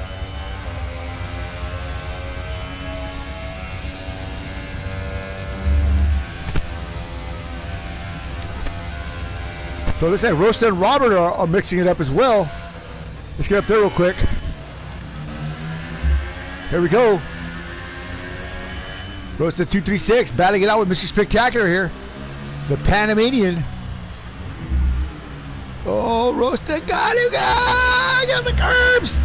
So looks like Rosta and Robert are mixing it up as well. Let's get up there real quick. Here we go. Rosta 236 battling it out with Mr. Spectacular here. The Panamanian. Oh, Rosta got him. Get on the curbs.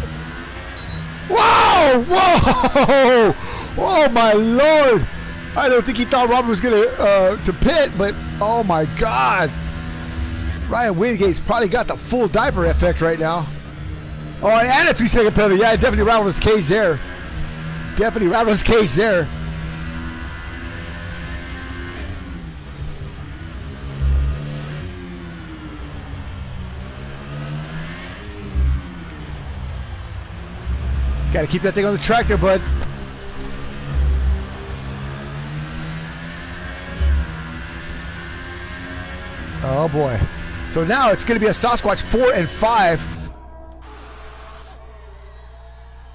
Whoa. Oh, my Lord. I don't think he thought Robert was going to pit, but oh, my God. Ryan Wingate's probably got the full diaper effect right now. Oh, and a 3-second penalty. Yeah, definitely rattled his cage there. Got to keep that thing on the tractor, bud. Oh, boy. So now it's going to be a Sasquatch 4 and 5.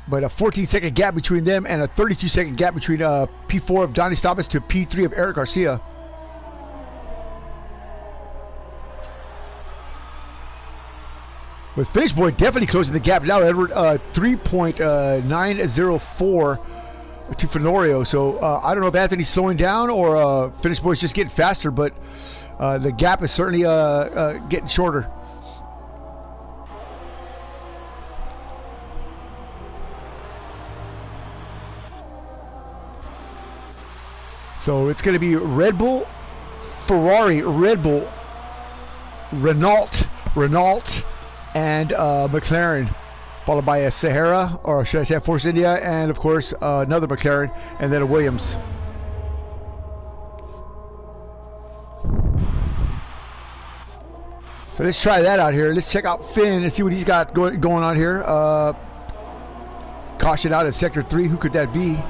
But a 14-second gap between them and a 32-second gap between P4 of Donnie Stoppis to P3 of Eric Garcia. With Finish Boy definitely closing the gap now, Edward, 3.904 to Fenorio. So I don't know if Anthony's slowing down or Finish Boy's just getting faster, but the gap is certainly getting shorter. So it's going to be Red Bull, Ferrari, Red Bull, Renault, and McLaren, followed by a Sahara, or should I say a Force India, and of course another McLaren, and then a Williams. So let's try that out here. Let's check out Finn and see what he's got going on here. Caution out at Sector 3. Who could that be?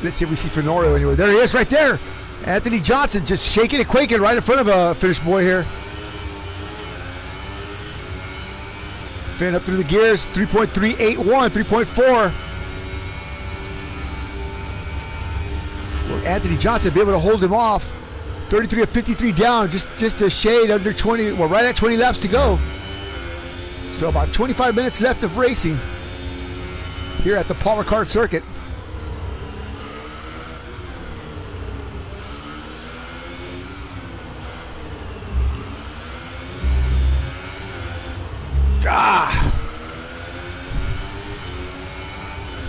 Let's see if we see Fenorio anywhere. There he is right there. Anthony Johnson just shaking and quaking right in front of a Finish Boy here. Finn up through the gears. 3.381, 3.4. Will Anthony Johnson be able to hold him off? 33 of 53 down, just a shade under 20, well, right at 20 laps to go. So about 25 minutes left of racing here at the Paul Ricard circuit.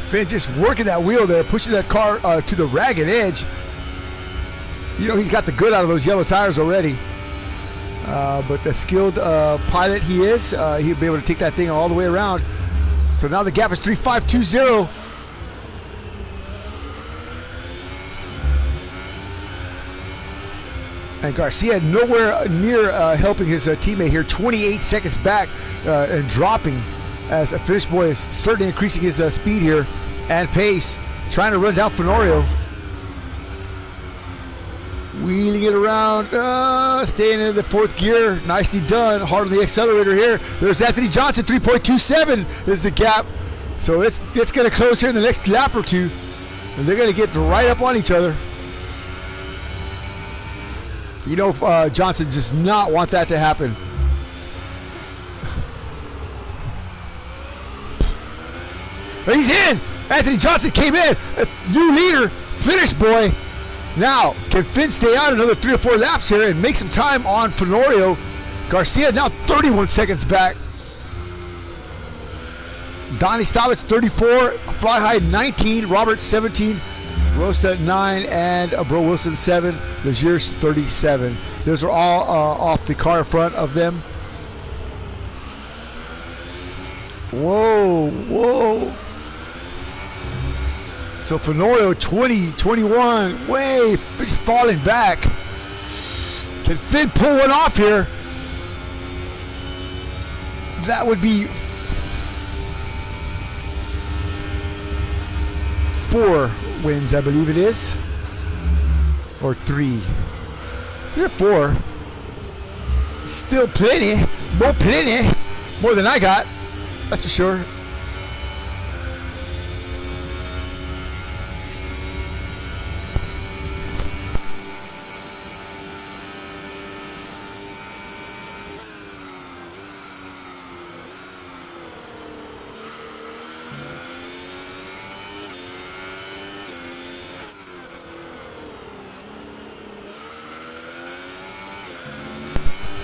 Finn just working that wheel there, pushing that car to the ragged edge. You know he's got the good out of those yellow tires already. But the skilled pilot he is, he'll be able to take that thing all the way around. So now the gap is 3.520. And Garcia nowhere near helping his teammate here. 28 seconds back and dropping as a Finish Boy is certainly increasing his speed here and pace, trying to run down Fenorio. Wheeling it around, staying in the 4th gear. Nicely done. Hard on the accelerator here. There's Anthony Johnson. 3.27 is the gap. So it's going to close here in the next lap or two. And they're going to get right up on each other. You know, Johnson does not want that to happen. He's in. Anthony Johnson came in. A new leader, Finish Boy. Now, can Finn stay out another 3 or 4 laps here and make some time on Fenorio? Garcia now 31 seconds back. Donnie Stobbits 34, Fly High 19, Robert 17, Rosta 9, and Bro Wilson 7, Legiers 37. Those are all off the car in front of them. Whoa, whoa. So Fenorio 20, 21, way just falling back. Can Finn pull one off here? That would be 4 wins, I believe it is. Or 3. 3 or 4. Still plenty. More than I got. That's for sure.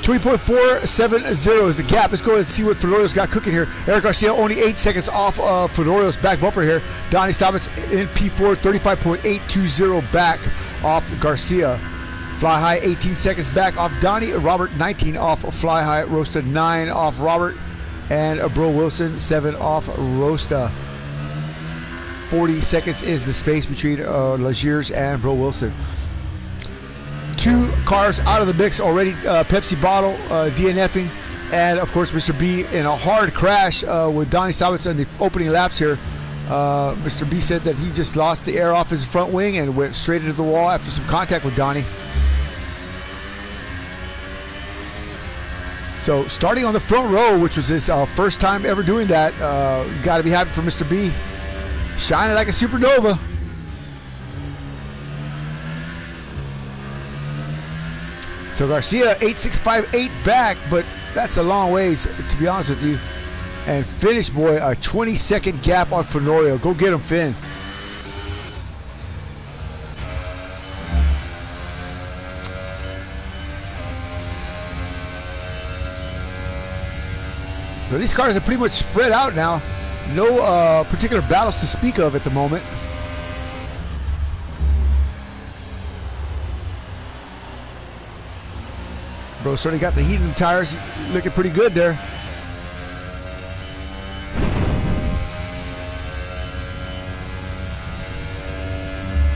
20.470 is the gap. Let's go ahead and see what Fenorio's got cooking here. Eric Garcia only 8 seconds off of Fenorio's back bumper here. Donnie Stobbits in P4, 35.820 back off Garcia. Fly High 18 seconds back off Donnie. Robert 19 off Fly High. Rosta 9 off Robert. And Bro Wilson 7 off Rosta. 40 seconds is the space between Legiers and Bro Wilson. 2 cars out of the mix already. Pepsi bottle DNFing, and of course Mr. B in a hard crash with Donnie Stobbits in the opening laps here. Mr. B said that he just lost the air off his front wing and went straight into the wall after some contact with Donnie. So starting on the front row, which was his first time ever doing that, got to be happy for Mr. B, shining like a supernova. So Garcia 8658 back, but that's a long ways, to be honest with you. And Finish Boy, a 20-second gap on Fenorio. Go get him, Finn. So these cars are pretty much spread out now. No particular battles to speak of at the moment. Bro certainly got the heat in the tires, looking pretty good there.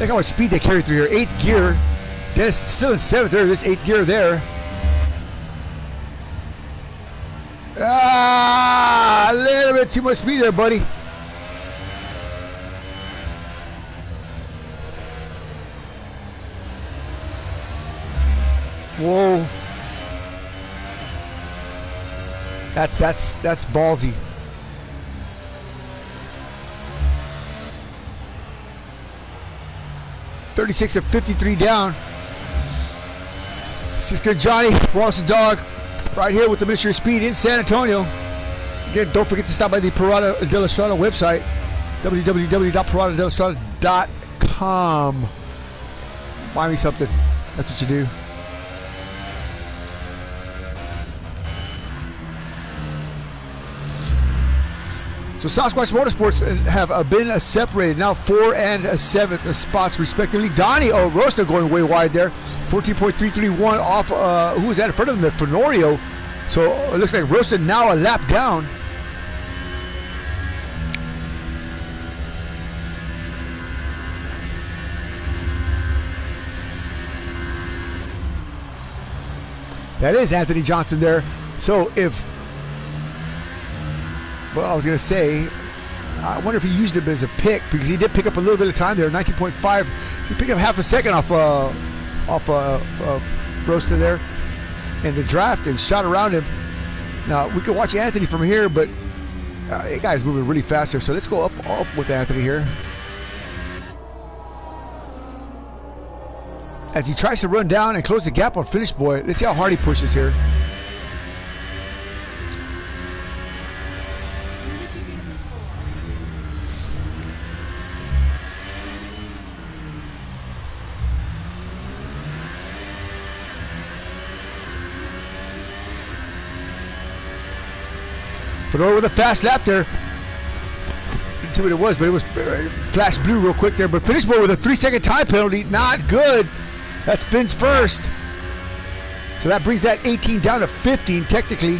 Look how much speed they carry through here. 8th gear. Dennis still in 7th. There it is, 8th gear there. Ah, a little bit too much speed there, buddy. Whoa. That's ballsy. .36 of 53 down. Sister Johnny, Wallace the Dog, right here with the Ministry of Speed in San Antonio. Again, don't forget to stop by the Parada de la Estrada website, www.paradadelastrada.com. Buy me something. That's what you do. So Sasquatch Motorsports have been separated now, 4th and 7th spots respectively. Donnie Rosta going way wide there, 14.331 off. Who was that in front of him? The Fenorio. So it looks like Rosta now a lap down. That is Anthony Johnson there. So if, well, I was going to say, I wonder if he used it as a pick, because he did pick up a little bit of time there, 19.5. He picked up half a second off Rosta there in the draft and shot around him. Now, we can watch Anthony from here, but that guy's moving really fast there. So let's go up with Anthony here. As he tries to run down and close the gap on Finish Boy. Let's see how hard he pushes here. Fedora with a fast lap there. Didn't see what it was, but it was flash blue real quick there. But Finish Boy with a 3-second time penalty. Not good. That's Finn's first. So that brings that 18 down to 15 technically.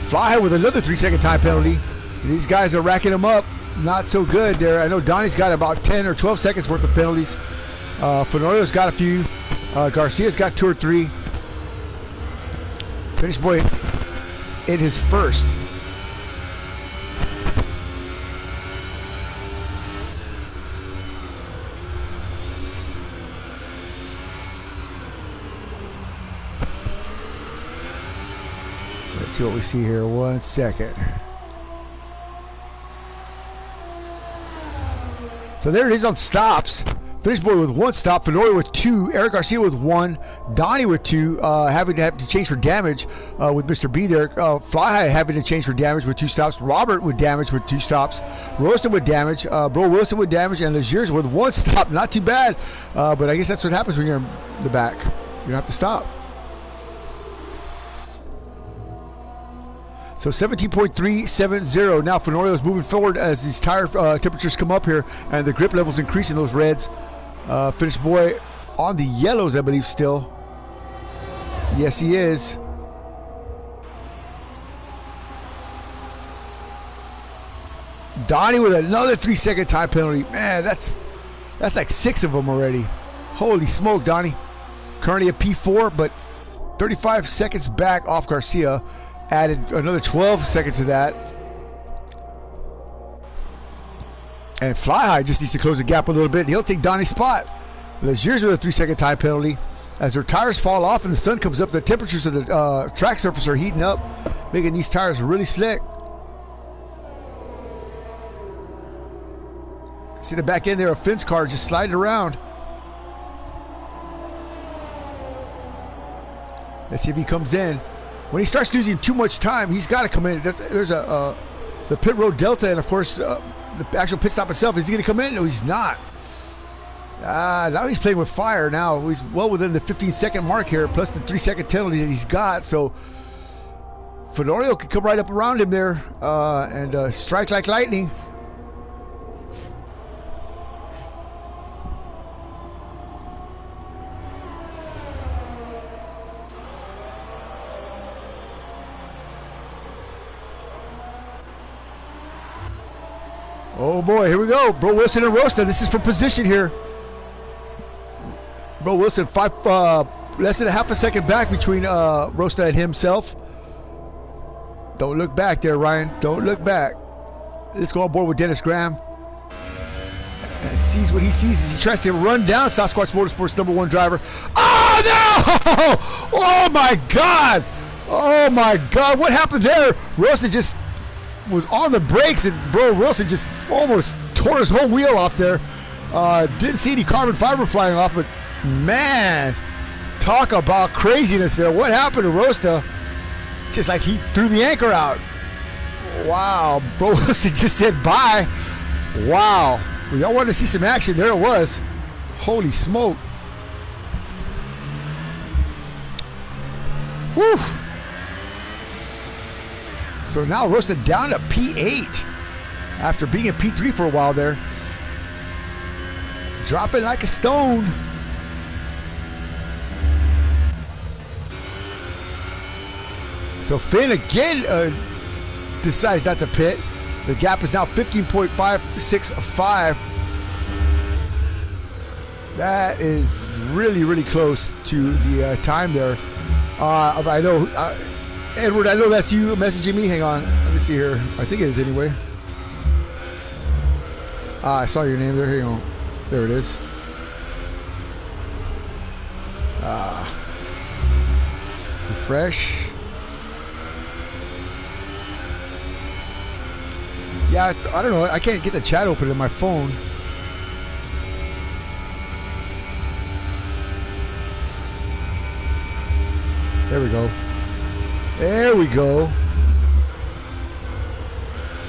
Fly with another 3-second time penalty. These guys are racking them up. Not so good there. I know Donnie's got about 10 or 12 seconds worth of penalties. Fenorio's got a few. Garcia's got 2 or 3. Finish Boy in his first. See what we see here. 1 second. So there it is on stops. Finish Boy with 1 stop. Fenoria with 2. Eric Garcia with 1. Donnie with 2. Having to have to change for damage with Mr. B there. Fly High having to change for damage with 2 stops. Robert with damage with 2 stops. Roasted with damage. Bro Wilson with damage. And Legiers with 1 stop. Not too bad. But I guess that's what happens when you're in the back. You don't have to stop. So 17.370. Now Fenorio is moving forward as these tire temperatures come up here and the grip levels increase in those reds. Finish Boy on the yellows, I believe, still. Yes, he is. Donnie with another 3-second time penalty. Man, that's like 6 of them already. Holy smoke, Donnie. Currently a P4, but 35 seconds back off Garcia. Added another 12 seconds to that. And Fly High just needs to close the gap a little bit. He'll take Donnie's spot. Legiers with a 3-second time penalty. As their tires fall off and the sun comes up, the temperatures of the track surface are heating up, making these tires really slick. See the back end there of Finn's car just sliding around. Let's see if he comes in. When he starts losing too much time, he's got to come in. There's the pit road delta, and of course the actual pit stop itself. Is he going to come in? No, he's not. Now he's playing with fire. Now he's well within the 15-second mark here, plus the 3-second penalty that he's got. So Fenorio could come right up around him there and strike like lightning. Oh boy, here we go. Bro Wilson and Rosta. This is for position here. Bro Wilson, less than a half a second back between Rosta and himself. Don't look back there, Ryan. Don't look back. Let's go on board with Dennis Graham. And sees what he sees as he tries to run down Sasquatch Motorsports #1 driver. Oh no! Oh my God! Oh my God! What happened there? Rosta just was on the brakes and Bro Wilson just almost tore his whole wheel off there. Didn't see any carbon fiber flying off, but man, talk about craziness there. What happened to Rosta? Just like he threw the anchor out. Wow, Bro Wilson just said bye. Wow, well, y'all wanted to see some action. There it was. Holy smoke. Woo. So now Rosta down to P8 after being in P3 for a while there. Dropping like a stone. So Finn again decides not to pit. The gap is now 15.565. That is really, really close to the time there. I know, Edward, I know that's you messaging me. Hang on. Let me see here. I think it is anyway. I saw your name there. Hang on. There it is. Refresh. Yeah, I don't know. I can't get the chat open on my phone. There we go. There we go.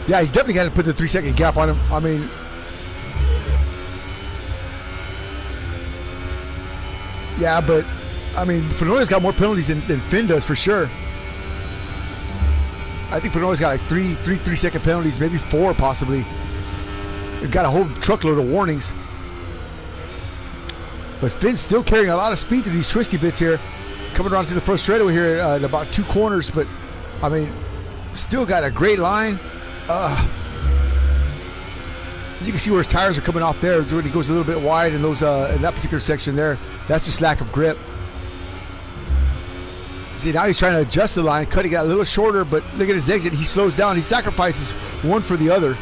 Yeah, he's definitely got to put the 3-second gap on him. I mean, yeah, but I mean, Fenoya's got more penalties than Finn does for sure. I think Fenoya's got like three second penalties, maybe 4 possibly. They've got a whole truckload of warnings. But Finn's still carrying a lot of speed through these twisty bits here. Coming around to the first straightaway here at about 2 corners, but I mean, still got a great line. You can see where his tires are coming off there when he goes a little bit wide in those in that particular section there. That's just lack of grip. See, now he's trying to adjust the line, cutting it a little shorter, but look at his exit. He slows down. He sacrifices one for the other.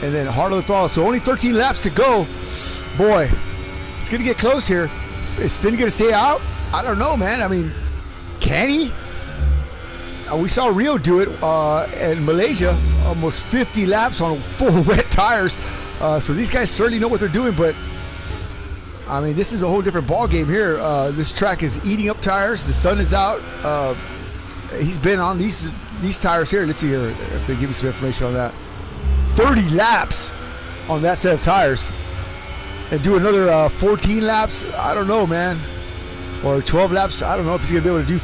And then hard on the throttle. So only 13 laps to go. Boy, it's going to get close here. Is Finn going to stay out? I don't know, man. I mean, can he? We saw Rio do it in Malaysia, almost 50 laps on full wet tires. So these guys certainly know what they're doing, but I mean, this is a whole different ball game here. This track is eating up tires. The sun is out. He's been on these tires here. Let's see here if they give me some information on that. 30 laps on that set of tires, and do another 14 laps. I don't know, man, or 12 laps. I don't know if he's gonna be able to do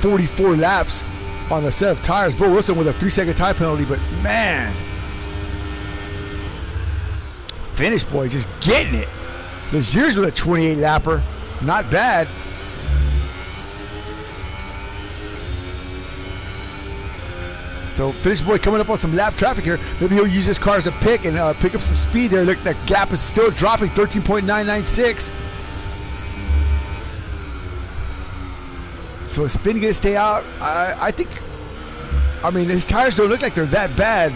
44 laps on a set of tires. Bo Wilson with a 3-second time penalty, but man, finish boy, just getting it. Lazier's with a 28 lapper, not bad. So finish boy coming up on some lap traffic here. Maybe he'll use this car as a pick and pick up some speed there. Look, that gap is still dropping, 13.996. So is Finn gonna stay out? I think, I mean, his tires don't look like they're that bad.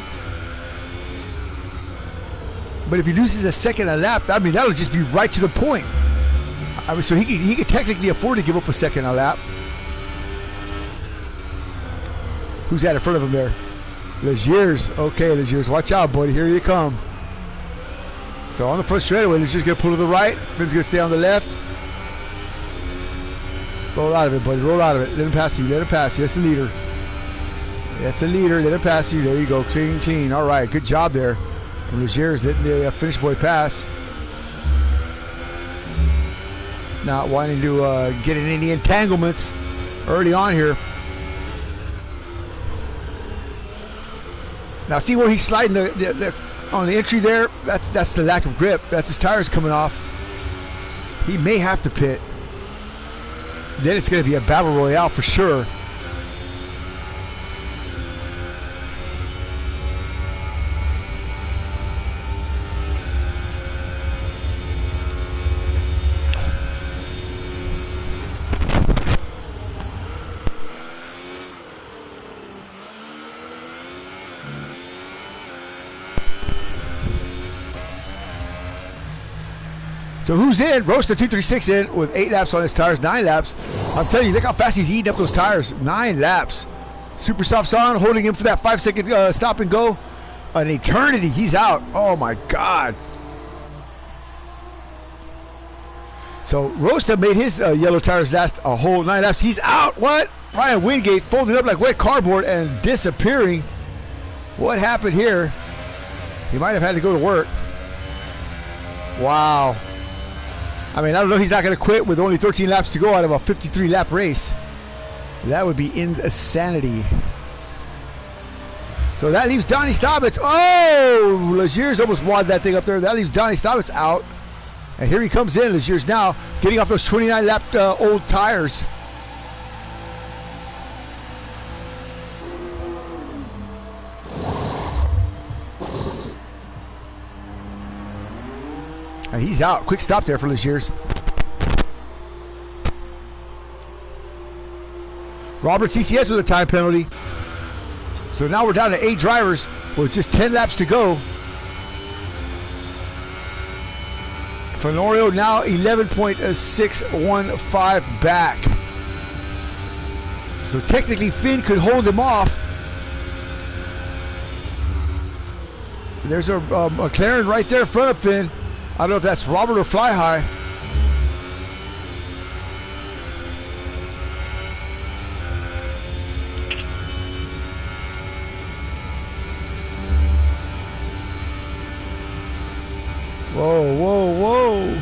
But if he loses a second a lap, I mean, that'll just be right to the point. I mean, so he could technically afford to give up a second a lap. Who's that in front of him there? Lazier's. Okay, Lazier's. Watch out, buddy. Here you come. So on the front straightaway, Lazier's going to pull to the right. Finn's going to stay on the left. Roll out of it, buddy. Roll out of it. Let him pass you. Let him pass you. That's the leader. That's a leader. Let him pass you. There you go. Clean, clean. All right. Good job there from Lazier's letting the finish boy pass. Not wanting to get in any entanglements early on here. Now see where he's sliding on the entry there? That's the lack of grip. That's his tires coming off. He may have to pit. Then it's going to be a battle royale for sure. So who's in? Roaster 236 in with 8 laps on his tires, 9 laps. I'm telling you, look how fast he's eating up those tires. 9 laps. Super Soft's on, holding him for that 5-second stop and go. An eternity, he's out. Oh my God. So Roaster made his yellow tires last a whole 9 laps. He's out. What? Ryan Wingate folded up like wet cardboard and disappearing. What happened here? He might have had to go to work. Wow. I mean, I don't know. He's not going to quit with only 13 laps to go out of a 53-lap race. That would be insanity. So that leaves Donnie Stobbits. Oh, Legier's almost wadded that thing up there. That leaves Donnie Stobbits out. And here he comes in. Legier's now getting off those 29 lap old tires. And he's out. Quick stop there for Legier's. Robert CCS with a time penalty. So now we're down to 8 drivers with just 10 laps to go. Fenorio now 11.615 back. So technically Finn could hold him off. There's a McLaren right there in front of Finn. I don't know if that's Robert or Fly High. Whoa, whoa, whoa.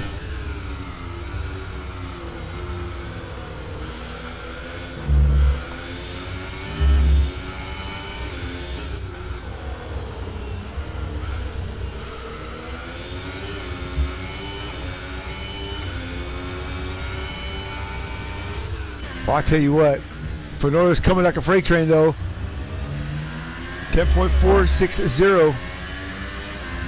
Well, I tell you what, Fenoria's coming like a freight train though. 10.460.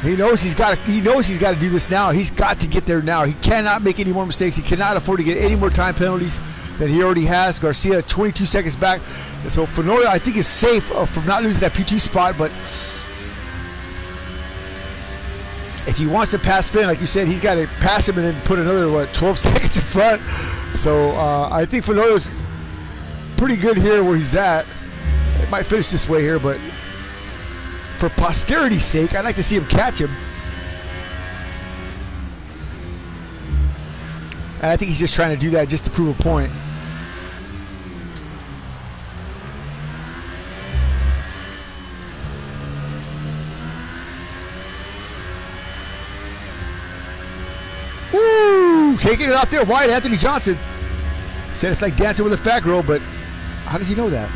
He knows he's got to do this now. He's got to get there now. He cannot make any more mistakes. He cannot afford to get any more time penalties than he already has. Garcia 22 seconds back. And so Fenorio, I think, is safe from not losing that P2 spot, but if he wants to pass Finn, like you said, he's got to pass him and then put another 12 seconds in front. So I think Fenorio's pretty good here where he's at. It might finish this way here, but for posterity's sake, I'd like to see him catch him. And I think he's just trying to do that just to prove a point. Woo! Taking it out there wide, Anthony Johnson. Said it's like dancing with a fat girl, but how does he know that?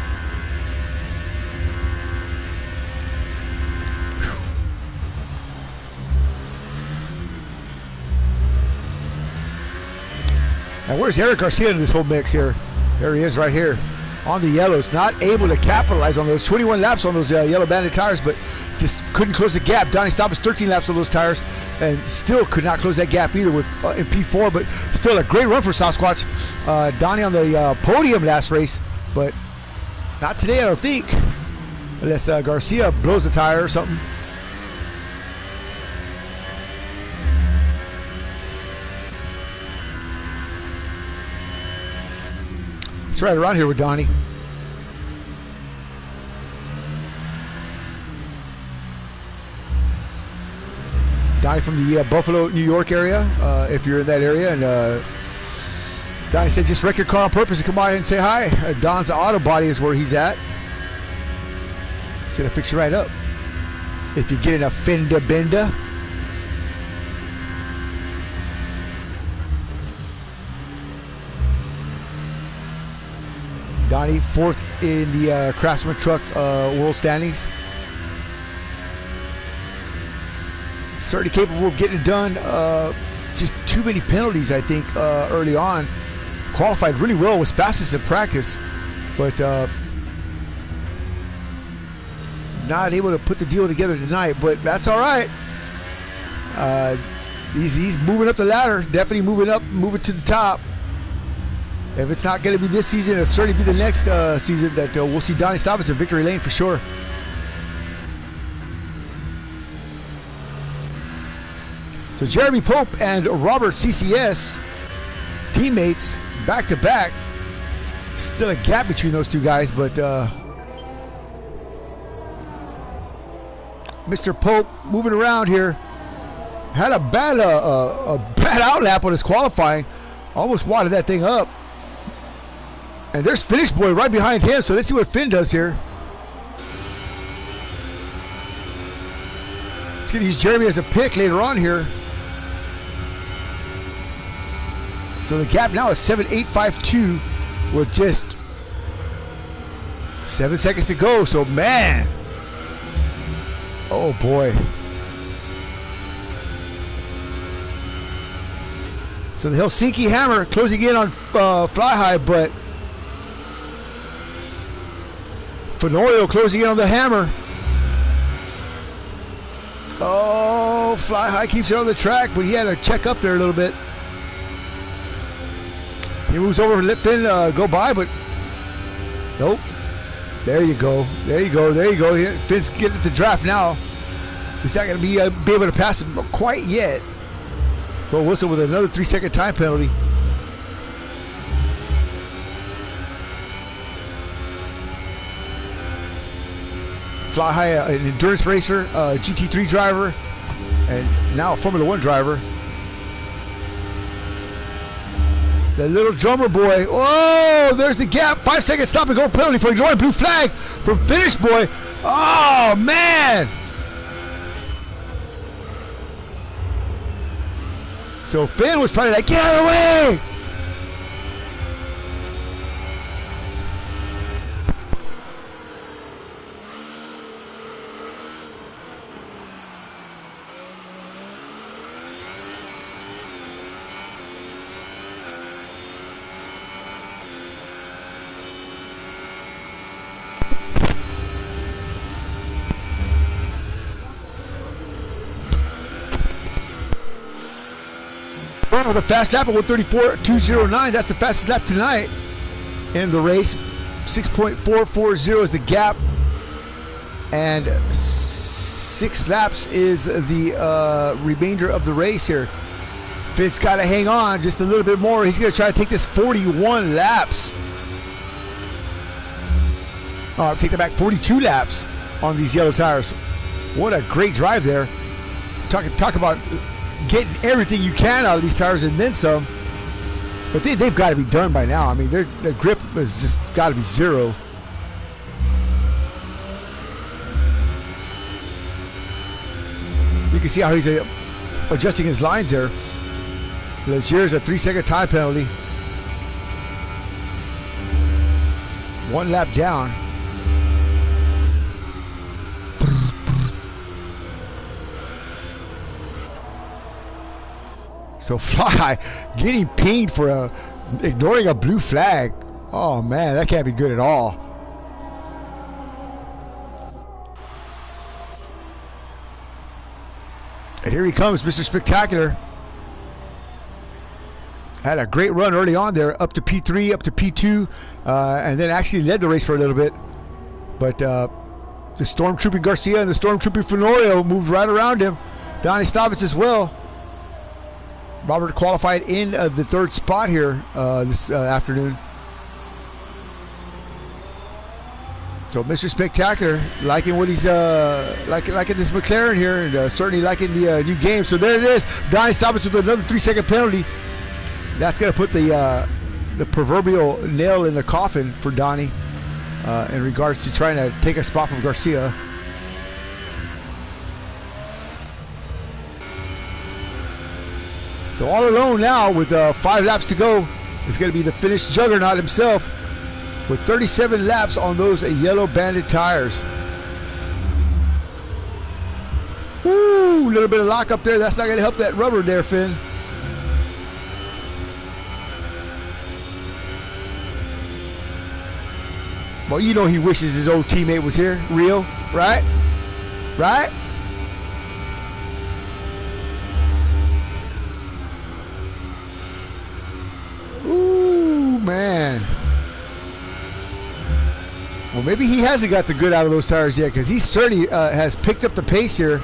And where's Eric Garcia in this whole mix here? There he is right here on the yellows. Not able to capitalize on those 21 laps on those yellow banded tires, but just couldn't close the gap. Donnie Stobbits 13 laps on those tires and still could not close that gap either with in P4, but still a great run for Sasquatch. Donnie on the podium last race, but not today, I don't think, unless Garcia blows a tire or something. It's right around here with Donnie. Donnie from the Buffalo, New York area, if you're in that area. And Donnie said just wreck your car on purpose to come by and say hi. Don's Auto Body is where he's at. He said I'll fix you right up if you get in a fender bender. Donnie, 4th in the Craftsman Truck World Standings. Certainly capable of getting it done. Just too many penalties, I think, early on. Qualified really well, was fastest in practice, but not able to put the deal together tonight. But that's all right. He's moving up the ladder, definitely moving to the top. If it's not going to be this season, it'll certainly be the next season that we'll see Donnie Stobbits in victory lane for sure. So Jeremy Pope and Robert CCS, teammates, back to back. Still a gap between those two guys, but Mr. Pope moving around here. Had a bad outlap on his qualifying. Almost wadded that thing up. And there's Finish Boy right behind him, so let's see what Finn does here. He's going to use Jeremy as a pick later on here. So the gap now is 7.852 with just 7 seconds to go. So, man, Oh boy. So the Helsinki Hammer closing in on Fly High, but Fenorio closing in on the Hammer. Oh, Fly High keeps it on the track, but he had to check up there a little bit. He moves over, let Finn go by, but nope. There you go. There you go. There you go. Finn's getting the draft now. He's not going to be able to pass him quite yet. But Wilson with another 3-second time penalty. Fly High, an endurance racer, GT3 driver, and now a Formula 1 driver. The little drummer boy. Oh, there's the gap. 5-second stop and go penalty for ignoring blue flag from Finish Boy. Oh, man. So Finn was probably like, get out of the way. With a fast lap of 134.209. That's the fastest lap tonight in the race. 6.440 is the gap, and 6 laps is the remainder of the race here. Finn's got to hang on just a little bit more. He's going to try to take this 41 laps. Oh, take that back, 42 laps on these yellow tires. What a great drive there. Talk about getting everything you can out of these tires and then some. But they've got to be done by now. I mean, their grip has just got to be zero. You can see how he's adjusting his lines there. Here's a 3-second time penalty. 1 lap down. So Fly getting pinged for ignoring a blue flag. Oh man, that can't be good at all. And here he comes, Mr. Spectacular. Had a great run early on there, up to P3, up to P2, and then actually led the race for a little bit. But the Stormtrooping Garcia and the Stormtrooping Fenorio moved right around him. Donnie Stobbins as well. Robert qualified in the 3rd spot here this afternoon. So Mr. Spectacular liking what he's liking this McLaren here, and certainly liking the new game. So there it is. Donnie Stobbins with another 3-second penalty. That's going to put the proverbial nail in the coffin for Donnie in regards to trying to take a spot from Garcia. So all alone now with 5 laps to go is going to be the Finnish juggernaut himself with 37 laps on those yellow banded tires. Woo, a little bit of lock up there. That's not going to help that rubber there, Finn. Well, you know he wishes his old teammate was here, Rio, right? Right? Man. Well, maybe he hasn't got the good out of those tires yet, because he certainly has picked up the pace here.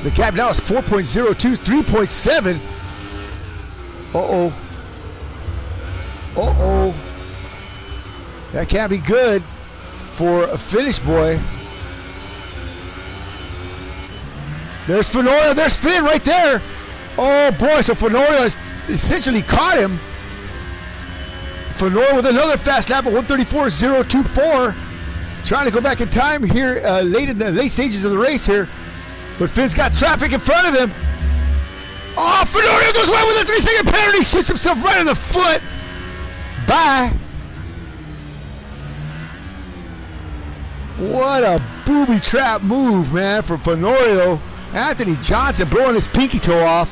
The gap now is 4.02, 3.7. Uh-oh. Uh-oh. That can't be good for a Finnish boy. There's Fenorio. There's Finn right there. Oh, boy. So Fenorio has essentially caught him. Fenorio with another fast lap of 134.024. Trying to go back in time here late in the late stages of the race here. But Finn's got traffic in front of him. Oh, Fenorio goes away with a 3-second penalty. Shoots himself right in the foot. Bye. What a booby trap move, man, from Fenorio. Anthony Johnson blowing his pinky toe off.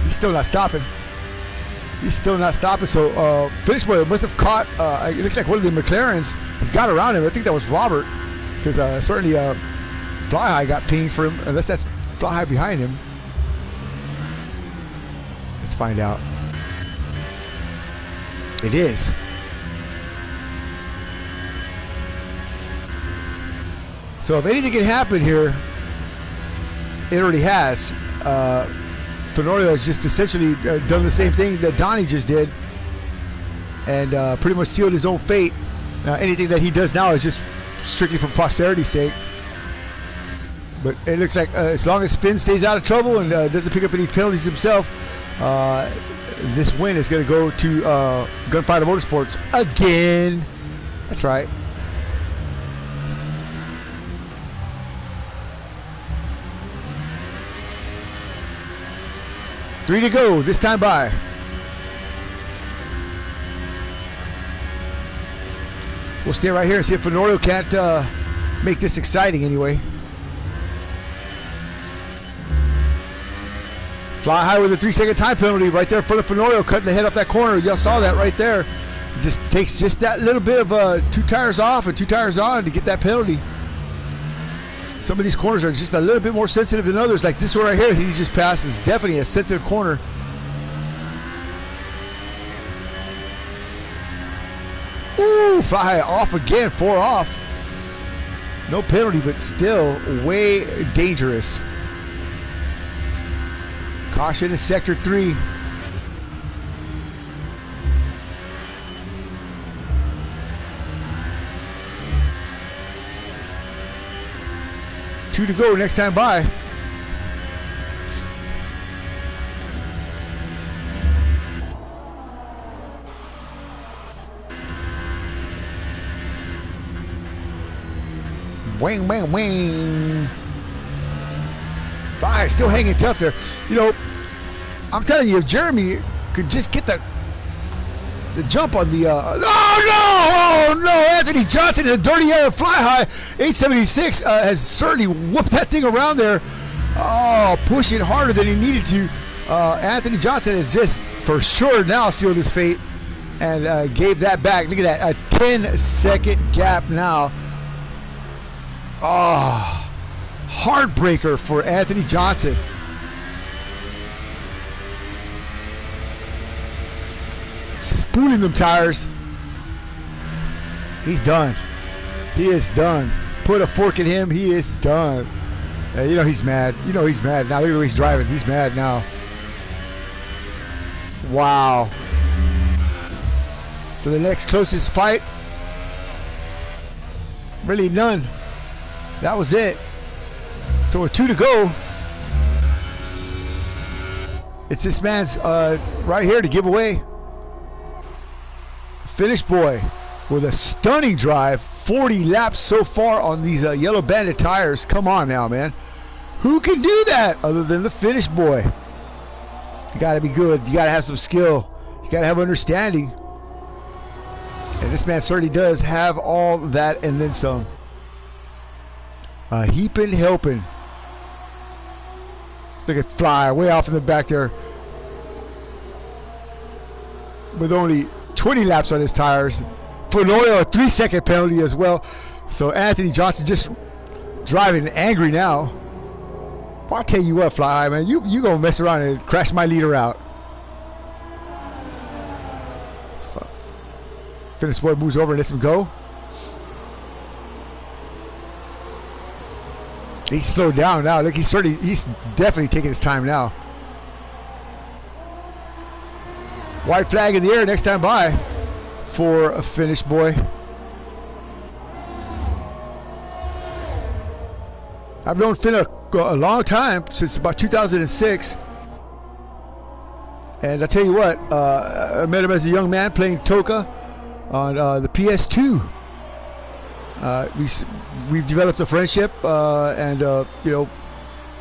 He's still not stopping. He's still not stopping. So Finish Boy must have caught, it looks like one of the McLarens has got around him. I think that was Robert, because certainly Fly High got pinged for him, unless that's Fly High behind him. Let's find out. It is. So if anything can happen here, it already has. Fenorio has just essentially done the same thing that Donnie just did, and pretty much sealed his own fate. Anything that he does now is just strictly for posterity's sake. But it looks like as long as Finn stays out of trouble and doesn't pick up any penalties himself, this win is going to go to Gunfighter Motorsports again. That's right. Three to go, this time by. We'll stay right here and see if Fenorio can't make this exciting anyway. Fly High with a 3-second time penalty right there in front of Fenorio, cutting the head off that corner. Y'all saw that right there. It just takes just that little bit of 2 tires off and 2 tires on to get that penalty. Some of these corners are just a little bit more sensitive than others. Like this one right here, he just passed, is definitely a sensitive corner. Ooh, Fly High off again, 4 off. No penalty, but still way dangerous. Caution in sector 3. Two to go next time by. Wang, wang, wang. Fly still hanging tough there. You know, I'm telling you, if Jeremy could just get the jump on the oh no, Anthony Johnson in a dirty air of Fly High. 876 has certainly whooped that thing around there. Oh, pushing harder than he needed to. Anthony Johnson has just for sure now sealed his fate and gave that back. Look at that, a 10-second gap now. Oh, heartbreaker for Anthony Johnson. Spooling them tires. He's done. He is done. Put a fork in him. He is done. You know he's mad. You know he's mad now. Look at the way he's driving. He's mad now. Wow. So the next closest fight, really none. That was it. So with 2 to go, it's this man's right here to give away. Finish Boy with a stunning drive, 40 laps so far on these Yellow Bandit tires. Come on now, man. Who can do that other than the Finish Boy? You got to be good. You got to have some skill. You got to have understanding. And this man certainly does have all that and then some. Heaping, helping. Look at Fly way off in the back there with only 20 laps on his tires. Fenorio, a 3-second penalty as well. So Anthony Johnson just driving angry now. Well, I'll tell you what, Fly High, man, you gonna mess around and crash my leader out. Finish Boy moves over and lets him go. He's slowed down now. Look, he's definitely taking his time now. White flag in the air next time by for a Finish Boy. I've known Finn a long time, since about 2006. And I tell you what, I met him as a young man playing Toka on the PS2. We've developed a friendship and you know,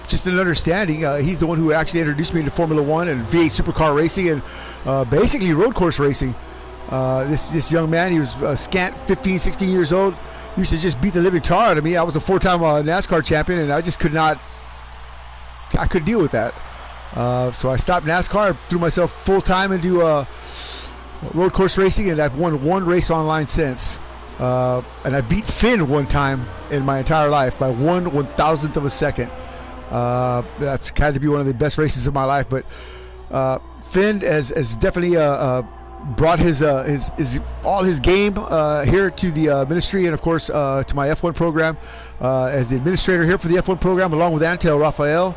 just an understanding. He's the one who actually introduced me to Formula One and V8 supercar racing and basically road course racing. This young man, he was scant 15, 16 years old. He used to just beat the living tar out of me. I was a 4-time NASCAR champion, and I just could not. I couldn't deal with that. So I stopped NASCAR, threw myself full time into road course racing, and I've won one race online since. And I beat Finn one time in my entire life by 1/1000th of a second. That's kind of be one of the best races of my life. But Finn has definitely brought his all his game here to the ministry, and of course to my F1 program as the administrator here for the F1 program, along with Antel Rafael.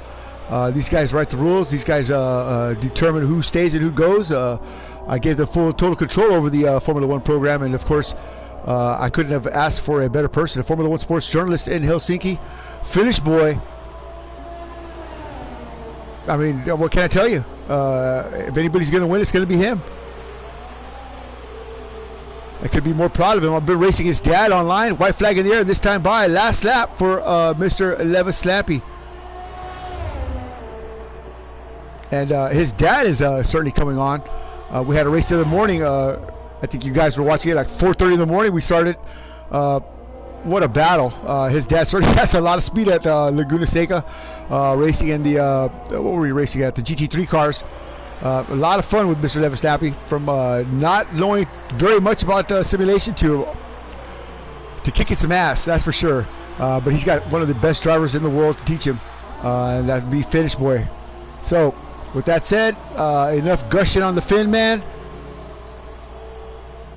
These guys write the rules. These guys determine who stays and who goes. I gave them full total control over the Formula One program, and of course I couldn't have asked for a better person, a Formula One sports journalist in Helsinki, Finnish boy. I mean, what can I tell you? If anybody's going to win, it's going to be him. I could be more proud of him. I've been racing his dad online, white flag in the air, this time by last lap for Mr. Levis Slappy. And his dad is certainly coming on. We had a race the other morning. I think you guys were watching it like 4:30 in the morning. We started. What a battle. His dad certainly has a lot of speed at Laguna Seca, racing in the, what were we racing at? The GT3 cars. A lot of fun with Mr. Levis Slappy, from not knowing very much about simulation to kicking some ass, that's for sure. But he's got one of the best drivers in the world to teach him, and that would be Finnish boy. So, with that said, enough gushing on the Finn man.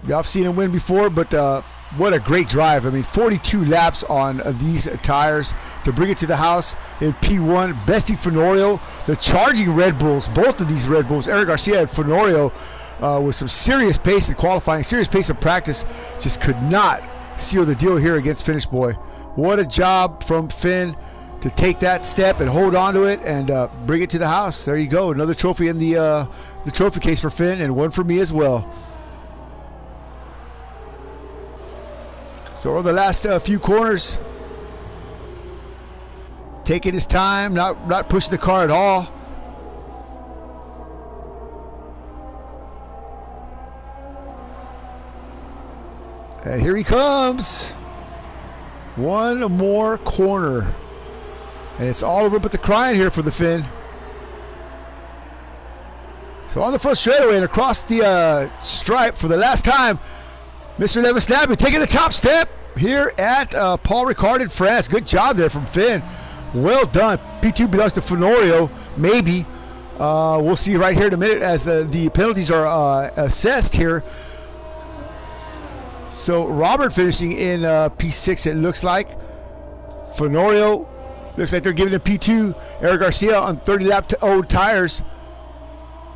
Y'all have seen him win before, but what a great drive. I mean, 42 laps on these tires to bring it to the house in P1, besting Fenorio, the charging Red Bulls, both of these Red Bulls. Eric Garcia and Fenorio with some serious pace in qualifying, serious pace of practice, just could not seal the deal here against Finnish boy. What a job from Finn to take that step and hold on to it and bring it to the house. There you go, another trophy in the trophy case for Finn, and one for me as well. So the last few corners, taking his time, not pushing the car at all. And here he comes. One more corner. And it's all over but the crying here for the Finn. So on the front straightaway and across the stripe for the last time, Mr. Levis Slappy taking the top step here at Paul Ricard in France. Good job there from Finn. Well done. P2 belongs to Fenorio, maybe. We'll see right here in a minute as the penalties are assessed here. So Robert finishing in P6, it looks like. Fenorio, looks like they're giving him P2. Eric Garcia on 30 lap old tires.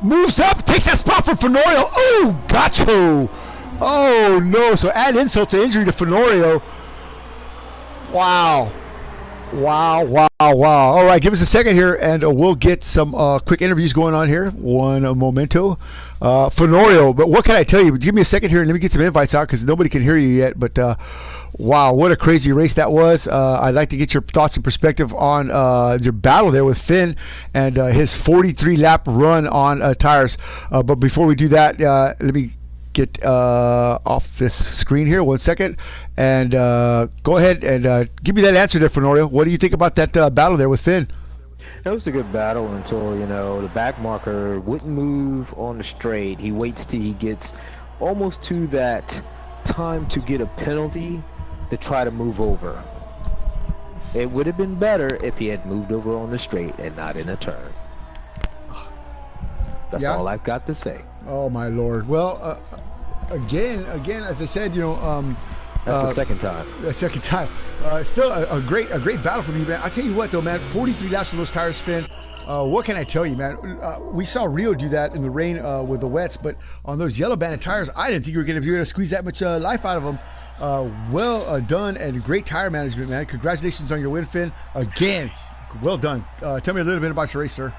Moves up, takes that spot from Fenorio. Oh, gotcha. Oh no, so add insult to injury to Fenorio. Wow. All right, give us a second here and we'll get some quick interviews going on here. One momento. Fenorio, but what can I tell you? Give me a second here and let me get some invites out because nobody can hear you yet. But wow, what a crazy race that was. I'd like to get your thoughts and perspective on your battle there with Finn and his 43 lap run on tires. But before we do that, let me get off this screen here 1 second and go ahead and give me that answer there, Fenorio. What do you think about that battle there with Finn? It was a good battle until, the back marker wouldn't move on the straight. He waits till he gets almost to that time to get a penalty to try to move over. It would have been better if he had moved over on the straight and not in a turn. That's all I've got to say. Oh my Lord! Well, again, as I said, that's the second time. The second time. Still a great battle for me, man. I tell you what, though, man. 43 laps on those tires, Finn. What can I tell you, man? We saw Rio do that in the rain with the wets, but on those yellow banded tires, I didn't think you were going to squeeze that much life out of them. Well done and great tire management, man. Congratulations on your win, Finn. Again, well done. Tell me a little bit about your race, sir.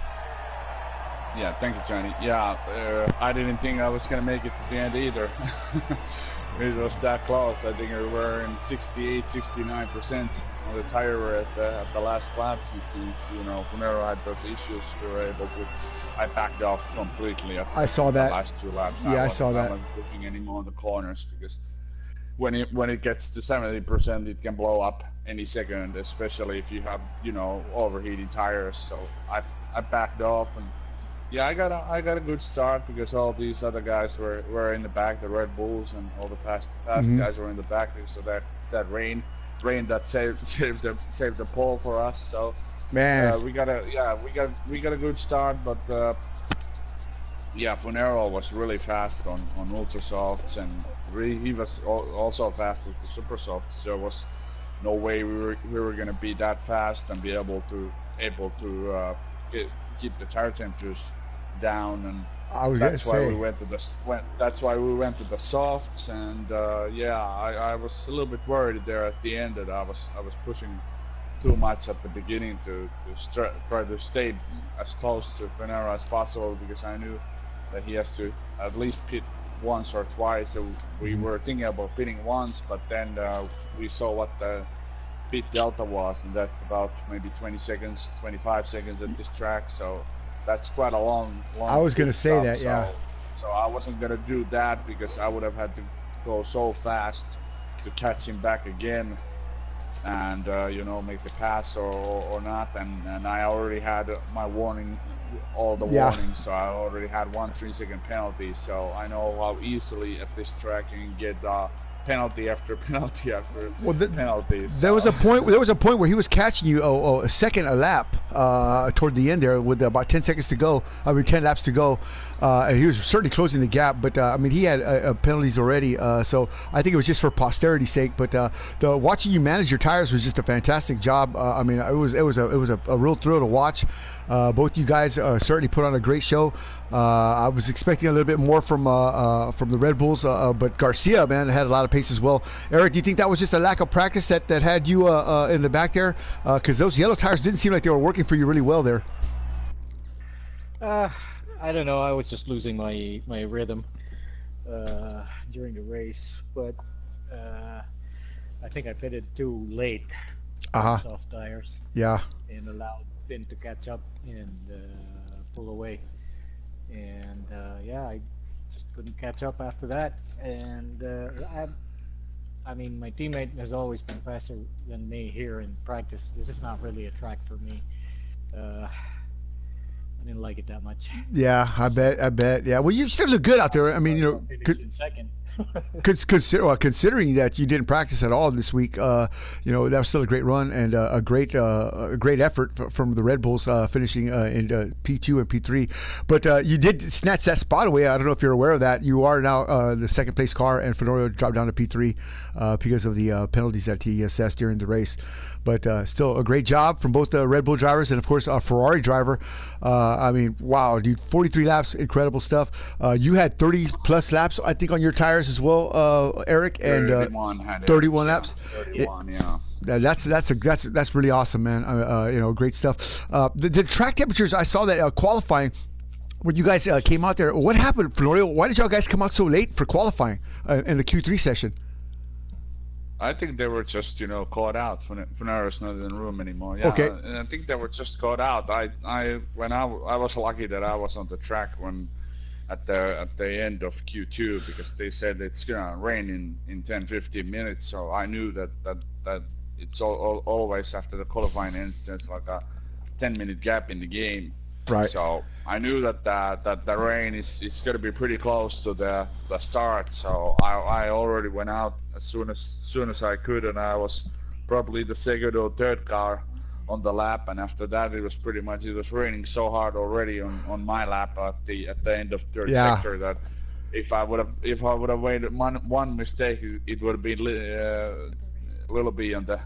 Yeah, thank you, Johnny. Yeah, I didn't think I was going to make it to the end either. It was that close. I think we were in 68, 69%. the tire at the last lap, since Funero had those issues, we were able to. I backed off completely. I saw that. The last 2 laps. Yeah, I saw that. I wasn't pushing anymore on the corners because when it gets to 70%, it can blow up any second, especially if you have overheating tires. So I backed off, and yeah, I got a good start because all these other guys were in the back, the Red Bulls and all the past guys were in the back. So that rain that saved the pole for us. So Man, we got a good start, but Funero was really fast on ultra softs, and he was also fast at the super softs. There was no way we were gonna be that fast and be able to keep the tire temperatures down, and that's why we went to the softs. And I was a little bit worried there at the end that I was pushing too much at the beginning to try to stay as close to Funero as possible, because I knew that he has to at least pit once or twice. So we were thinking about pitting once, but then we saw what the pit delta was, and that's about maybe 20 seconds, 25 seconds at this track. So that's quite a long. I was going to say that, yeah. So I wasn't going to do that because I would have had to go so fast to catch him back again, and make the pass or not. And I already had my warning, all the warnings. So I already had 1 3-second penalty. So I know how easily at this track you can get penalty after penalty after penalty. So. There was a point where he was catching you a second a lap toward the end there with about 10 seconds to go. 10 laps to go, and he was certainly closing the gap. But he had penalties already. So I think it was just for posterity's sake. But watching you manage your tires was just a fantastic job. It was a real thrill to watch. Both you guys certainly put on a great show. I was expecting a little bit more from the Red Bulls, but Garcia, man, had a lot of pace as well. Eric, do you think that was just a lack of practice that had you in the back there? Because those yellow tires didn't seem like they were working for you really well there. I don't know. I was just losing my rhythm during the race, but I think I pitted too late. Soft tires. Yeah. And allowed Finn to catch up and pull away. And I just couldn't catch up after that. And my teammate has always been faster than me here in practice. This is not really a track for me. I didn't like it that much. Yeah, I bet. Yeah, well, you still look good out there. Finished in second. Considering that you didn't practice at all this week, that was still a great run and a great effort from the Red Bulls, finishing in P2 and P3. But you did snatch that spot away. I don't know if you're aware of that. You are now the second place car, and Funero dropped down to P3 because of the penalties that he assessed during the race. But still a great job from both the Red Bull drivers and, of course, a Ferrari driver. Wow, dude, 43 laps, incredible stuff. You had 30-plus laps, I think, on your tires as well, Eric, and 31 laps. 31, yeah. That's really awesome, man. Great stuff. The track temperatures, I saw that qualifying when you guys came out there. What happened, Florio? Why did y'all guys come out so late for qualifying in the Q3 session? I think they were just, caught out. Funero's not in the room anymore. Yeah, okay. And I think they were just caught out. I was lucky that I was on the track at the end of Q2, because they said it's gonna rain in 10-15 minutes. So I knew that it's always after the qualifying ends, there's like a 10-minute gap in the game. Right. So I knew that the rain is going to be pretty close to the start. So I already went out as soon as I could, and I was probably the second or third car on the lap. And after that, it was raining so hard already on my lap at the end of third sector that if I would have made one mistake, it would have been little bit on the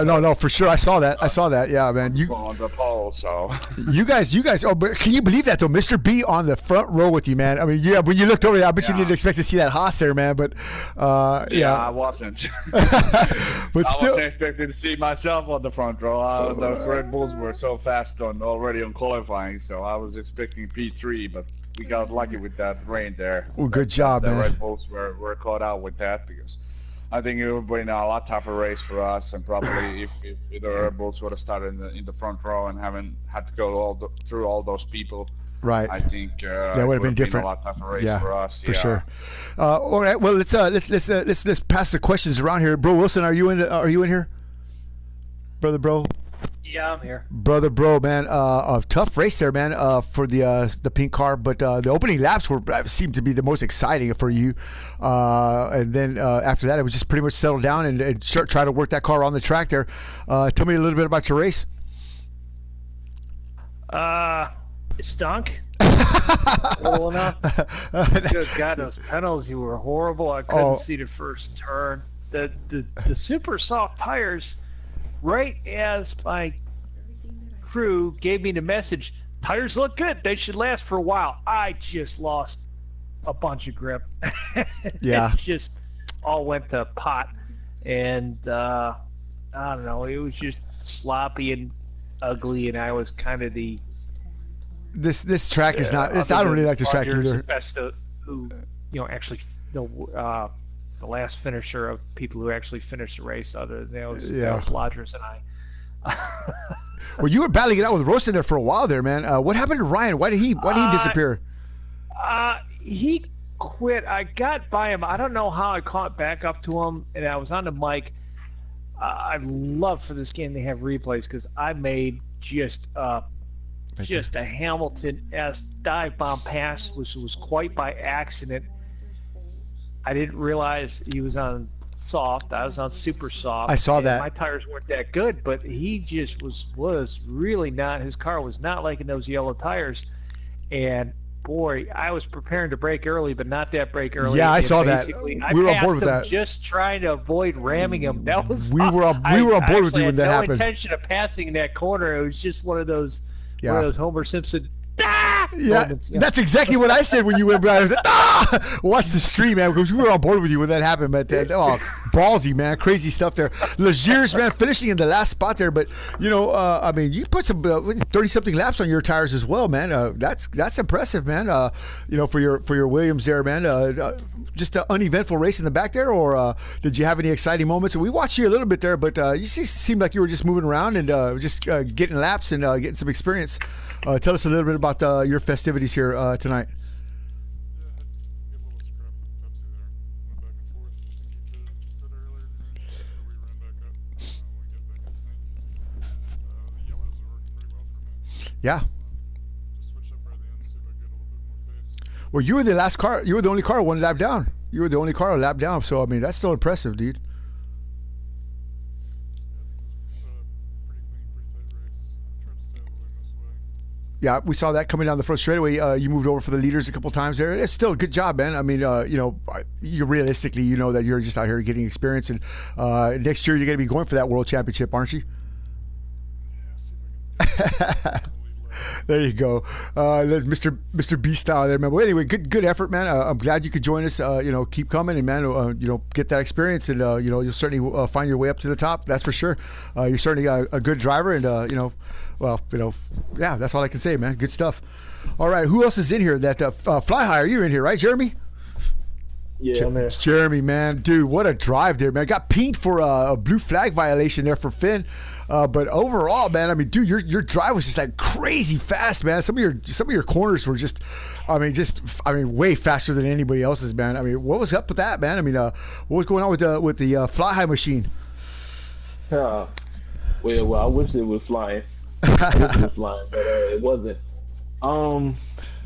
no, for sure. I saw that. Yeah, man. You on the pole, so you guys. Oh, but can you believe that though? Mr. B on the front row with you, man. When you looked over there, I bet you didn't expect to see that Haas there, man. But I wasn't. But I wasn't expecting to see myself on the front row. Those Red Bulls were so fast already on qualifying, so I was expecting P3, but we got lucky with that rain there. Well, good job, the man. Red Bulls were caught out with that because I think it would have been a lot tougher race for us, and probably if the Red Bulls would have started in the front row and haven't had to go through all those people. Right. I think that would have been different. A lot tougher race for us. For sure. All right. Well, let's pass the questions around here. Bro Wilson, are you in here? Brother Bro. Yeah, I'm here. Brother Bro, man, a tough race there, man, for the pink car, but the opening laps seemed to be the most exciting for you, and then after that, it was just pretty much settle down and try to work that car on the track there. Tell me a little bit about your race. It stunk. Well enough. Good God, those penalties were horrible. I couldn't see the first turn. The super soft tires. Right as my crew gave me the message, tires look good, they should last for a while, I just lost a bunch of grip. Yeah. It just all went to pot. And I don't know, it was just sloppy and ugly, and I was kind of the... This track is not... I don't really like this track either. Best who, actually... The last finisher of people who actually finished the race, other than that was Lodgers and I. Well, you were battling it out with Roast in there for a while there, man. What happened to Ryan? Why did he disappear? He quit. I got by him. I don't know how I caught back up to him, and I was on the mic. I'd love for this game to have replays, because I made just a Hamilton-esque dive bomb pass, which was quite by accident. I didn't realize he was on soft. I was on super soft. I saw that. My tires weren't that good, but he just was really not. His car was not liking those yellow tires. And boy, I was preparing to brake early, but not that brake early. Yeah, I saw that. We were on board with that. Just trying to avoid ramming him. That was. We were on board with you when that happened. I had no intention of passing that corner. It was just one of those Homer Simpson. Moments, that's exactly what I said when you went by. I was like, watch the stream, man, because we were on board with you when that happened, man. Ballsy, man, crazy stuff there. Legiers, man, finishing in the last spot there, but I mean, you put some 30-something laps on your tires as well, man. That's impressive, man. For your Williams there, man. Just an uneventful race in the back there, or did you have any exciting moments? We watched you a little bit there, but you seemed like you were just moving around and just getting laps and getting some experience. Tell us a little bit about your festivities here tonight. Yeah. Well, you were the last car. You were the only car one lap down. You were the only car a lap down. So I mean, that's still impressive, dude. Yeah, we saw that coming down the front straightaway. You moved over for the leaders a couple times there. It's still a good job, man. I mean, you realistically, you know that you're just out here getting experience, and next year you're going to be going for that world championship, aren't you? There you go. There's Mr. B style there, man. Well, anyway, good effort, man. I'm glad you could join us. Keep coming, and man, get that experience, and you'll certainly find your way up to the top. That's for sure. You're certainly a good driver, and yeah, that's all I can say, man. Good stuff. All right, who else is in here? That Fly High, are you in here, right, Jeremy? Yeah, man. Jeremy, man, dude, what a drive there, man. I got pinged for a blue flag violation there for Finn, but overall, man, I mean, dude, your drive was just like crazy fast, man. Some of your corners were just way faster than anybody else's, man. I mean, what was up with that, man? I mean, what was going on with the Fly High machine? Well, I wish it was flying. I wish it was flying, but it wasn't.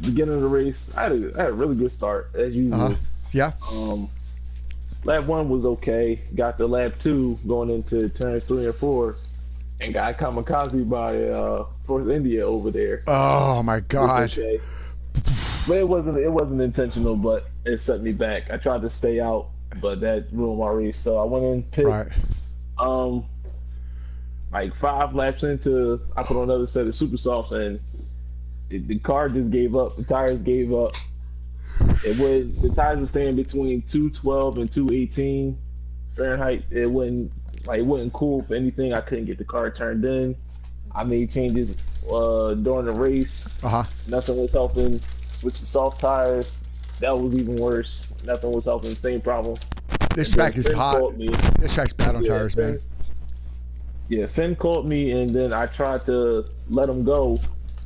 Beginning of the race, I had a really good start as usual. Yeah. Lap 1 was okay. Got to lap 2 going into turns 3 and 4, and got kamikaze by Force India over there. Oh my God. Okay. But it wasn't intentional, but it set me back. I tried to stay out, but that ruined my race. So I went in pit. Right. Like 5 laps into, I put on another set of super softs, and the car just gave up. The tires gave up. The tires were staying between 212 and 218 Fahrenheit. It wasn't cool for anything. I couldn't get the car turned in. I made changes during the race. Nothing was helping. Switched to soft tires. That was even worse. Nothing was helping. Same problem. This track is hot. This track's bad on tires, man. Yeah, Finn caught me, and then I tried to let him go,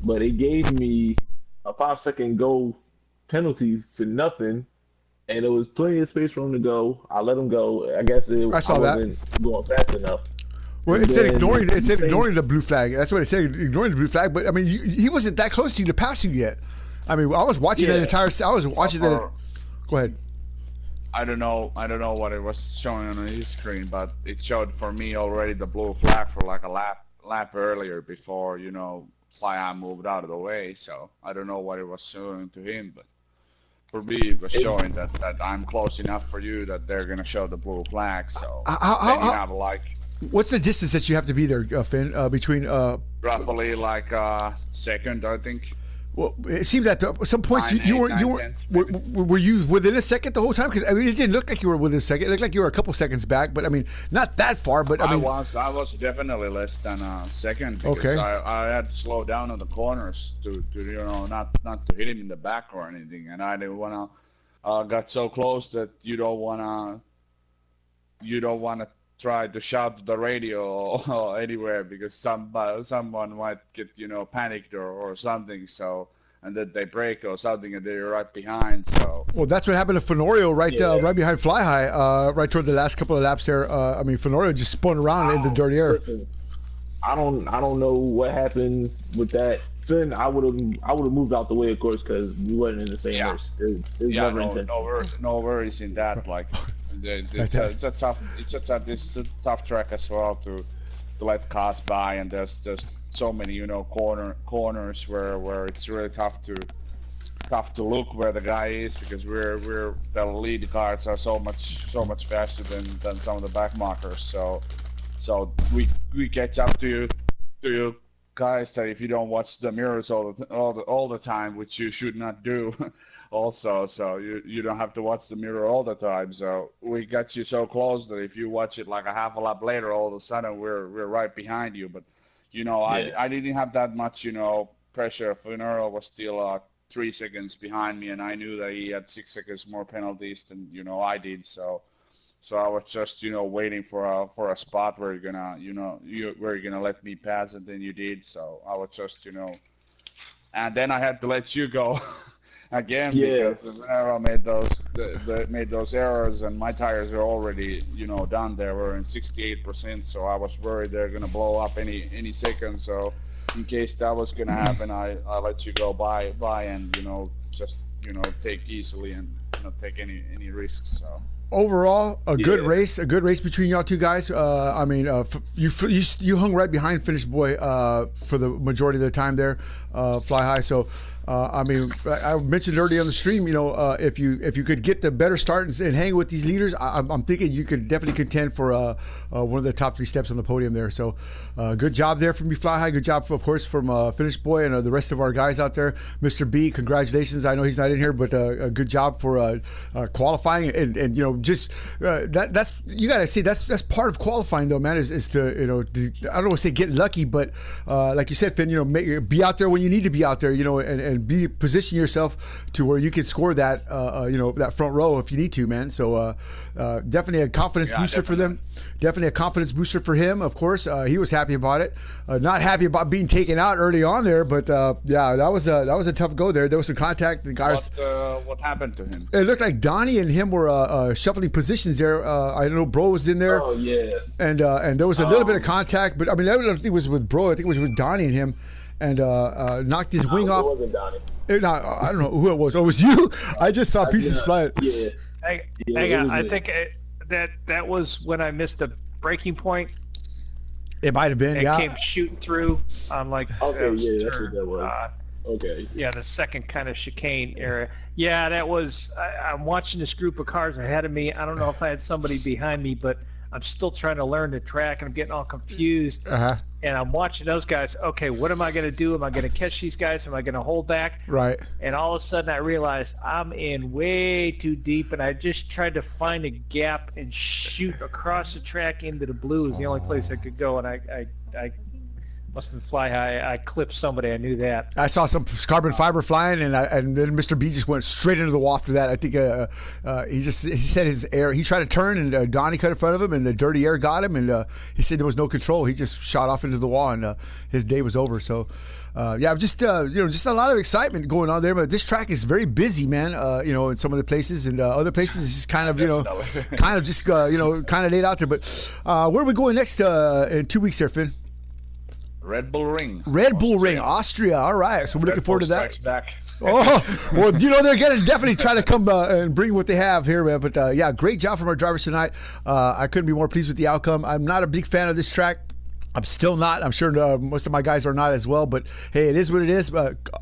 but it gave me a 5-second go penalty for nothing, and it was plenty of space for him to go. I let him go. I guess I wasn't going fast enough. Well, it said ignoring the blue flag. That's what it said, ignoring the blue flag. But I mean, he wasn't that close to you to pass you yet. I mean, I was watching that entire. I was watching that. Go ahead. I don't know what it was showing on his screen, but it showed for me already the blue flag for like a lap earlier before, you know, Fly High moved out of the way. So I don't know what it was showing to him, but for me it was showing that I'm close enough for you that they're gonna show the blue flag. So then you have like. What's the distance that you have to be there, Finn? Between roughly like second, I think. Well, it seemed that at some points were you within a second the whole time? Because I mean, it didn't look like you were within a second. It looked like you were a couple seconds back, but I mean, not that far. But I mean, I was definitely less than a second. Because I had to slow down on the corners to you know not to hit him in the back or anything, and I didn't wanna got so close that you don't wanna try to shout the radio or anywhere because someone might get, you know, panicked or something. So, and that they break or something and they're right behind. So. Well, that's what happened to Fenorio right behind Fly High, right toward the last couple of laps there. I mean, Fenorio just spun around in the dirty air. Listen, I don't know what happened with that. Finn, I would have moved out the way, of course, because we weren't in the same race. No worries in that. Like, it's a tough track as well to let cars by, and there's just so many, you know, corners where it's really tough to look where the guy is because the lead cars are so much faster than some of the back markers. So we catch up to you guys that if you don't watch the mirrors all the time, which you should not do also, so you don't have to watch the mirror all the time. So we got you so close that if you watch it like a half a lap later, all of a sudden we're right behind you. But you know, I didn't have that much, you know, pressure. Funero was still 3 seconds behind me, and I knew that he had 6 seconds more penalties than, you know, I did. So I was just, you know, waiting for a spot where you're gonna let me pass, and then you did. So I was just, you know, and then I had to let you go again because Venero made those errors, and my tires are already, you know, done. They were in 68%, so I was worried they're gonna blow up any second. So in case that was gonna happen, I let you go by, and, you know, just, you know, take easily and not take any risks. So. Overall, a good race between y'all two guys. I mean, you hung right behind Finish Boy for the majority of the time there, Fly High. So, I mean, I mentioned earlier on the stream, you know, if you could get the better start and hang with these leaders, I'm thinking you could definitely contend for one of the top 3 steps on the podium there. So, good job there from you, Fly High. Good job, of course, from Finish Boy and the rest of our guys out there. Mr. B, congratulations. I know he's not in here, but a good job for qualifying and you know, just that's you gotta say that's part of qualifying though, man. Is to, you know, I don't want to say get lucky, but like you said, Finn, you know, be out there when you need to be out there, you know, and position yourself to where you can score that you know, that front row if you need to, man. So definitely a confidence booster for them. Definitely a confidence booster for him. Of course, he was happy about it. Not happy about being taken out early on there, but yeah, that was a tough go there. There was some contact. The guys. What happened to him? It looked like Donnie and him were shuffling positions there. I know Bro was in there. Oh yeah. And there was a little bit of contact, but I mean, I don't think it was with Bro. I think it was with Donnie and him, and knocked his wing off. It wasn't Donnie. I don't know who it was. Oh, it was you? I just saw pieces flying. Yeah. Hang on. I think that was when I missed a breaking point. It might have been. It came shooting through on like. Okay, yeah, that's what that was. Okay. Yeah, the second kind of chicane area. Yeah, that was. I'm watching this group of cars ahead of me. I don't know if I had somebody behind me, but I'm still trying to learn the track, and I'm getting all confused. And I'm watching those guys. Okay, what am I going to do? Am I going to catch these guys? Am I going to hold back? Right. And all of a sudden, I realized I'm in way too deep, and I just tried to find a gap and shoot across the track into the blue is the only place I could go, and I Must have been fly high. I clipped somebody. I knew that. I saw some carbon fiber flying, and then Mr. B just went straight into the wall after that. I think he said his air. He tried to turn, and Donnie cut in front of him, and the dirty air got him, and he said there was no control. He just shot off into the wall, and his day was over. So. Just just a lot of excitement going on there. But this track is very busy, man. In some of the places and other places, it's just kind of kind of laid out there. But where are we going next in 2 weeks there, Finn? Red Bull Ring. Red Bull Ring, Austria. All right, so we're looking forward to that. Back. Oh, well, they're going to definitely try to come and bring what they have here, man. But great job from our drivers tonight. I couldn't be more pleased with the outcome. I'm not a big fan of this track. I'm still not. I'm sure most of my guys are not as well. But, hey, it is what it is.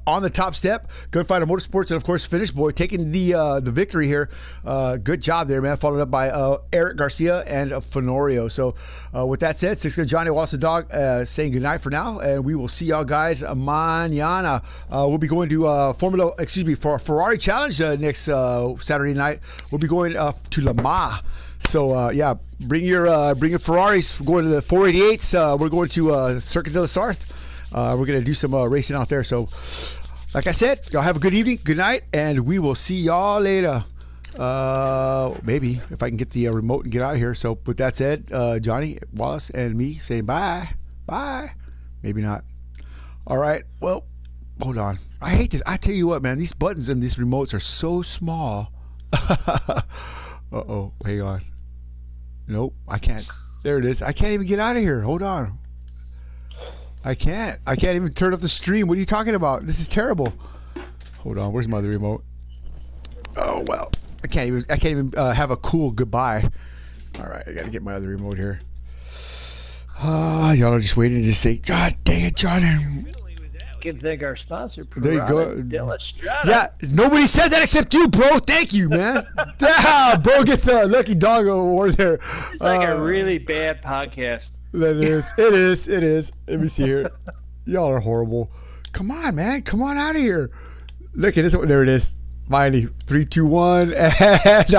On the top step, Gunfighter Motorsports and, of course, Finish Boy taking the victory here. Good job there, man. Followed up by Eric Garcia and Fenorio. So, with that said, Six Gun Johnny Wallace the Dog saying goodnight for now. And we will see y'all guys mañana. We'll be going to for Ferrari Challenge next Saturday night. We'll be going to Le Mans. So bring your Ferraris. We're going to the 488s. We're going to Circuit de la Sarthe. We're going to do some racing out there. So, like I said, y'all have a good evening, good night, and we will see y'all later. Maybe if I can get the remote and get out of here. So, with that said, Johnny Wallace and me saying bye. Maybe not. All right. Well, hold on. I hate this. I tell you what, man. These buttons and these remotes are so small. Uh-oh. Hang on. Nope, I can't. There it is. I can't even get out of here. Hold on. I can't even turn off the stream. What are you talking about? This is terrible. Hold on. Where's my other remote? Oh, well. I can't even have a cool goodbye. All right. I got to get my other remote here. Y'all are just waiting to say, God dang it, John. Can thank our sponsor. There you go. Strada. Yeah, nobody said that except you, bro. Thank you, man. Bro gets a Lucky Dog award there. It's like a really bad podcast. That is. It is. Let me see here. Y'all are horrible. Come on, man. Come on out of here. Look at this. There it is. Finally, 3, 2, 1, and